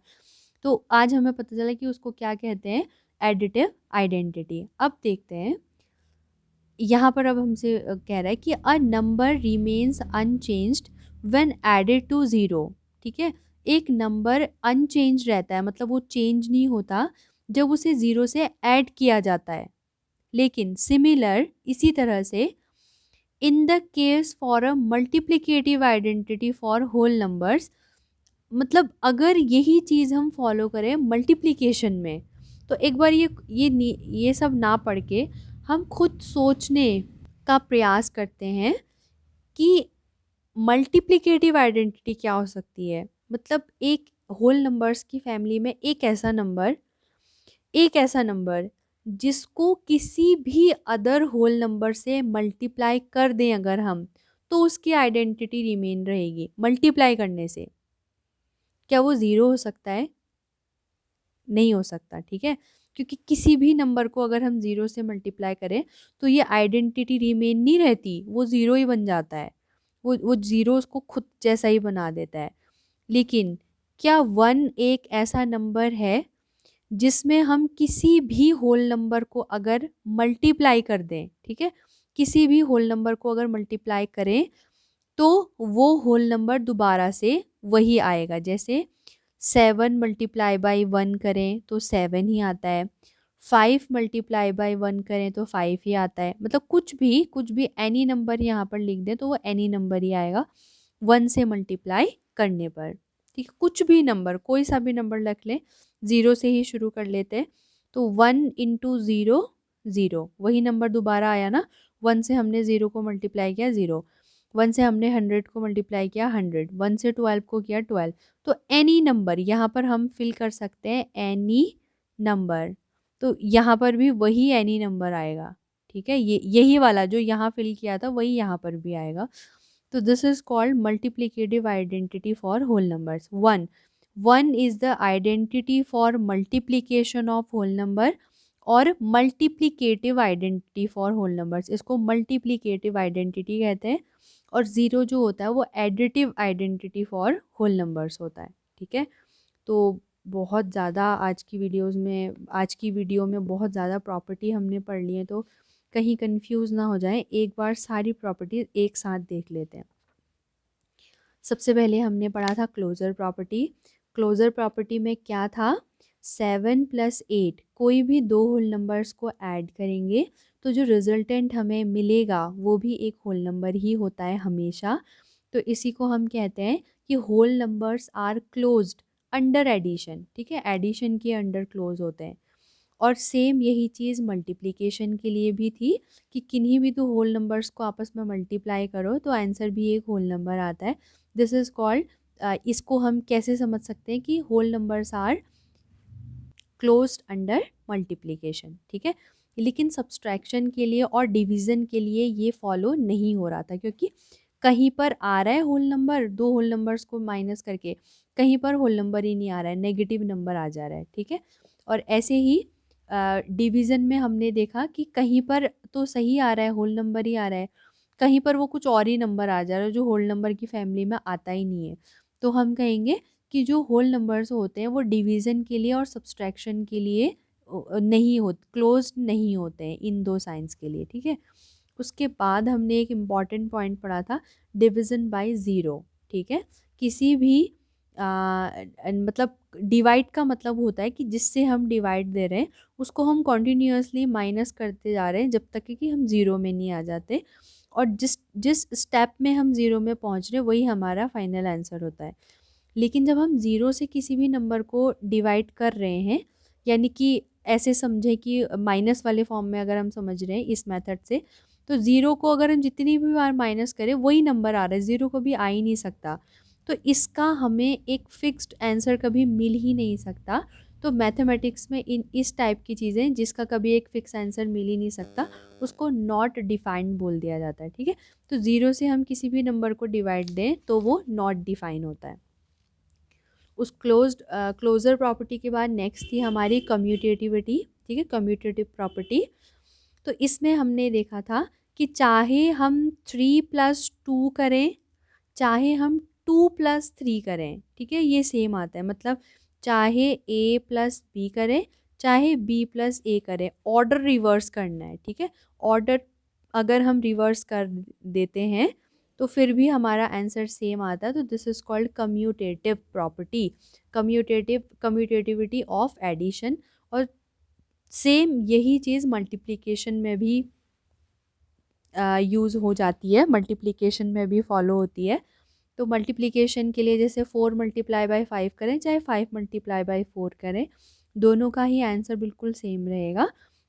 तो आज हमें पता चला कि उसको क्या कहते हैं? Additive identity. अब देखते हैं, यहाँ पर अब हमसे कह रहा है कि a number remains unchanged when added to zero, ठीक है। एक नंबर अनचेंज रहता है, मतलब वो चेंज नहीं होता जब उसे ज़ीरो से ऐड किया जाता है। लेकिन सिमिलर, इसी तरह से in the case for a multiplicative identity for whole numbers, मतलब अगर यही चीज़ हम फॉलो करें मल्टीप्लिकेशन में, तो एक बार ये सब ना पढ़ के हम खुद सोचने का प्रयास करते हैं कि मल्टीप्लिकेटिव आइडेंटिटी क्या हो सकती है। मतलब एक होल नंबर्स की फैमिली में एक ऐसा नंबर जिसको किसी भी अदर होल नंबर से मल्टीप्लाई कर दें अगर हम, तो उसकी आइडेंटिटी रिमेन रहेगी मल्टीप्लाई करने से। क्या वो ज़ीरो हो सकता है? नहीं हो सकता, ठीक है। क्योंकि किसी भी नंबर को अगर हम ज़ीरो से मल्टीप्लाई करें तो ये आइडेंटिटी रिमेन नहीं रहती, वो ज़ीरो ही बन जाता है। वो ज़ीरो उसको खुद जैसा ही बना देता है। लेकिन क्या वन एक ऐसा नंबर है जिसमें हम किसी भी होल नंबर को अगर मल्टीप्लाई कर दें, ठीक है, किसी भी होल नंबर को अगर मल्टीप्लाई करें तो वो होल नंबर दोबारा से वही आएगा। जैसे 7 × 1 करें तो 7 ही आता है, 5 × 1 करें तो 5 ही आता है। मतलब कुछ भी एनी नंबर यहाँ पर लिख दें तो वो एनी नंबर ही आएगा 1 से मल्टीप्लाई करने पर। ठीक है, कुछ भी नंबर, कोई सा भी नंबर रख लें, ज़ीरो से ही शुरू कर लेते हैं। तो 1 × 0 ज़ीरो, वही नंबर दोबारा आया ना। 1 से हमने ज़ीरो को मल्टीप्लाई किया, ज़ीरो। 1 से हमने 100 को मल्टीप्लाई किया, 100। 1 से 12 को किया, 12। तो एनी नंबर यहाँ पर हम फिल कर सकते हैं, एनी नंबर। तो यहाँ पर भी वही एनी नंबर आएगा, ठीक है। यही वाला जो यहाँ फिल किया था वही यहाँ पर भी आएगा। तो this is called multiplicative identity for whole numbers. One is the identity for multiplication of whole number, और multiplicative identity for whole numbers, इसको मल्टीप्लिकेटिव आइडेंटिटी कहते हैं। और ज़ीरो जो होता है वो additive identity for whole numbers होता है, ठीक है। तो बहुत ज़्यादा आज की वीडियो में बहुत ज़्यादा प्रॉपर्टी हमने पढ़ ली है, तो कहीं कंफ्यूज ना हो जाए, एक बार सारी प्रॉपर्टीज एक साथ देख लेते हैं। सबसे पहले हमने पढ़ा था क्लोजर प्रॉपर्टी। क्लोजर प्रॉपर्टी में क्या था, 7 + 8 कोई भी दो होल नंबर्स को ऐड करेंगे तो जो रिजल्टेंट हमें मिलेगा वो भी एक होल नंबर ही होता है हमेशा। तो इसी को हम कहते हैं कि whole numbers are closed under addition, ठीक है, एडिशन के अंडर क्लोज होते हैं। और सेम यही चीज़ मल्टीप्लिकेशन के लिए भी थी कि किन्हीं भी दो होल नंबर्स को आपस में मल्टीप्लाई करो तो आंसर भी एक होल नंबर आता है। दिस इज़ कॉल्ड, इसको हम कैसे समझ सकते हैं कि whole numbers are closed under multiplication, ठीक है। लेकिन सब्सट्रैक्शन के लिए और डिवीज़न के लिए ये फॉलो नहीं हो रहा था, क्योंकि कहीं पर आ रहा है होल नंबर, दो होल नंबर्स को माइनस करके, कहीं पर होल नंबर ही नहीं आ रहा है, नेगेटिव नंबर आ जा रहा है, ठीक है। और ऐसे ही डिवीज़न में हमने देखा कि कहीं पर तो सही आ रहा है, होल नंबर ही आ रहा है, कहीं पर वो कुछ और ही नंबर आ जा रहा है जो होल नंबर की फैमिली में आता ही नहीं है। तो हम कहेंगे कि जो होल नंबर्स होते हैं वो डिवीज़न के लिए और सब्सट्रैक्शन के लिए नहीं हो, क्लोज नहीं होते हैं इन दो साइंस के लिए, ठीक है। उसके बाद हमने एक इम्पॉर्टेंट पॉइंट पढ़ा था, डिवीज़न बाय ज़ीरो, ठीक है। किसी भी मतलब डिवाइड का मतलब होता है कि जिससे हम डिवाइड दे रहे हैं उसको हम कॉन्टीन्यूसली माइनस करते जा रहे हैं जब तक कि हम ज़ीरो में नहीं आ जाते, और जिस जिस स्टेप में हम ज़ीरो में पहुंच रहे हैं वही हमारा फाइनल आंसर होता है। लेकिन जब हम ज़ीरो से किसी भी नंबर को डिवाइड कर रहे हैं, यानी कि ऐसे समझें कि माइनस वाले फॉर्म में अगर हम समझ रहे हैं इस मेथड से, तो ज़ीरो को अगर हम जितनी भी बार माइनस करें वही नंबर आ रहा है, ज़ीरो को भी आ ही नहीं सकता। तो इसका हमें एक फिक्स्ड आंसर कभी मिल ही नहीं सकता। तो मैथमेटिक्स में इन इस टाइप की चीज़ें जिसका कभी एक फिक्स आंसर मिल ही नहीं सकता उसको नॉट डिफाइंड बोल दिया जाता है, ठीक है। तो ज़ीरो से हम किसी भी नंबर को डिवाइड दें तो वो नॉट डिफाइन होता है। उस क्लोजर प्रॉपर्टी के बाद नेक्स्ट थी हमारी कम्यूटेटिविटी, ठीक है, कम्यूटेटिव प्रॉपर्टी। तो इसमें हमने देखा था कि चाहे हम 3 + 2 करें, चाहे हम 2 + 3 करें, ठीक है, ये सेम आता है। मतलब चाहे A + B करें, चाहे B + A करें, ऑर्डर रिवर्स करना है, ठीक है। ऑर्डर अगर हम रिवर्स कर देते हैं तो फिर भी हमारा आंसर सेम आता है। तो this is called commutative property, commutativity of addition. और सेम यही चीज़ मल्टीप्लिकेशन में भी यूज़ हो जाती है, मल्टीप्लिकेशन में भी फॉलो होती है। तो मल्टीप्लिकेशन के लिए जैसे 4 मल्टीप्लाई बाय 5 करें चाहे 5 मल्टीप्लाई बाय 4 करें, दोनों का ही आंसर बिल्कुल सेम रहेगा।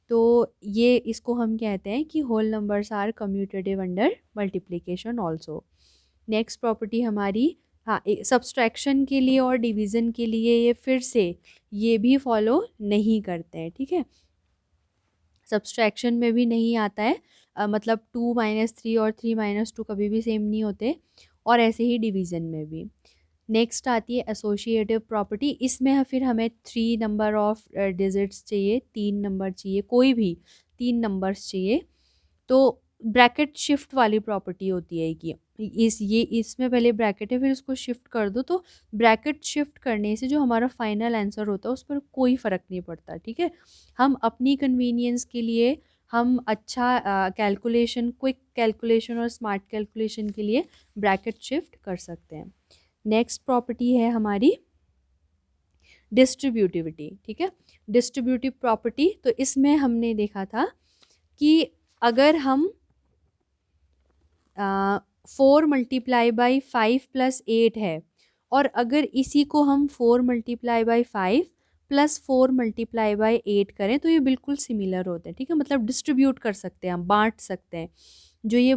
तो ये इसको हम कहते हैं कि whole numbers are commutative under multiplication also. Next property हमारी, हाँ, सब्सट्रैक्शन के लिए और डिवीज़न के लिए ये फिर से ये भी फॉलो नहीं करते हैं, ठीक है। सब्सट्रैक्शन में भी नहीं आता है, मतलब 2 - 3 और 3 - 2 कभी भी सेम नहीं होते, और ऐसे ही डिवीज़न में भी। नेक्स्ट आती है एसोसिएटिव प्रॉपर्टी। इसमें फिर हमें 3 नंबर ऑफ डिजिट्स चाहिए, 3 नंबर चाहिए, कोई भी 3 नंबर्स चाहिए। तो ब्रैकेट शिफ्ट वाली प्रॉपर्टी होती है कि इसमें पहले ब्रैकेट है, फिर उसको शिफ्ट कर दो, तो ब्रैकेट शिफ्ट करने से जो हमारा फाइनल आंसर होता है उस पर कोई फ़र्क नहीं पड़ता, ठीक है। हम अपनी कन्वीनियंस के लिए हम अच्छा कैलकुलेशन, क्विक कैलकुलेशन और स्मार्ट कैलकुलेशन के लिए ब्रैकेट शिफ्ट कर सकते हैं। नेक्स्ट प्रॉपर्टी है हमारी डिस्ट्रीब्यूटिविटी, ठीक है। डिस्ट्रीब्यूटिव प्रॉपर्टी, तो इसमें हमने देखा था कि अगर हम 4 मल्टीप्लाई बाई 5 प्लस 8 है, और अगर इसी को हम 4 multiply by 5 plus 4 multiply by 8 करें तो ये बिल्कुल सिमिलर होते हैं, ठीक है। मतलब डिस्ट्रीब्यूट कर सकते हैं, हम बांट सकते हैं। जो ये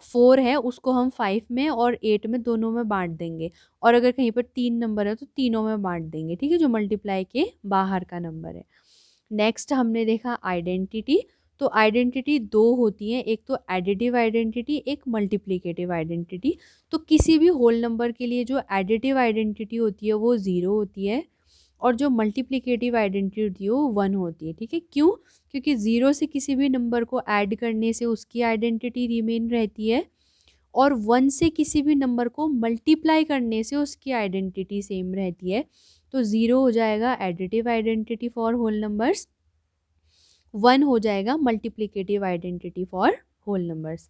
4 है उसको हम 5 में और 8 में दोनों में बांट देंगे, और अगर कहीं पर 3 नंबर है तो तीनों में बांट देंगे, ठीक है, जो मल्टीप्लाई के बाहर का नंबर है। नेक्स्ट हमने देखा आइडेंटिटी। तो आइडेंटिटी दो होती हैं, एक तो एडिटिव आइडेंटिटी, एक मल्टीप्लिकेटिव आइडेंटिटी। तो किसी भी होल नंबर के लिए जो एडिटिव आइडेंटिटी होती है वो 0 होती है, और जो मल्टीप्लिकेटिव आइडेंटिटी होती है वो 1 होती है, ठीक है। क्यों? क्योंकि 0 से किसी भी नंबर को ऐड करने से उसकी आइडेंटिटी रिमेन रहती है, और 1 से किसी भी नंबर को मल्टीप्लाई करने से उसकी आइडेंटिटी सेम रहती है। तो 0 हो जाएगा additive identity for whole numbers, 1 हो जाएगा multiplicative identity for whole numbers.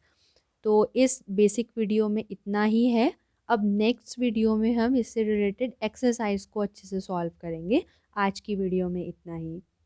तो इस बेसिक वीडियो में इतना ही है। अब नेक्स्ट वीडियो में हम इससे रिलेटेड एक्सरसाइज को अच्छे से सॉल्व करेंगे। आज की वीडियो में इतना ही।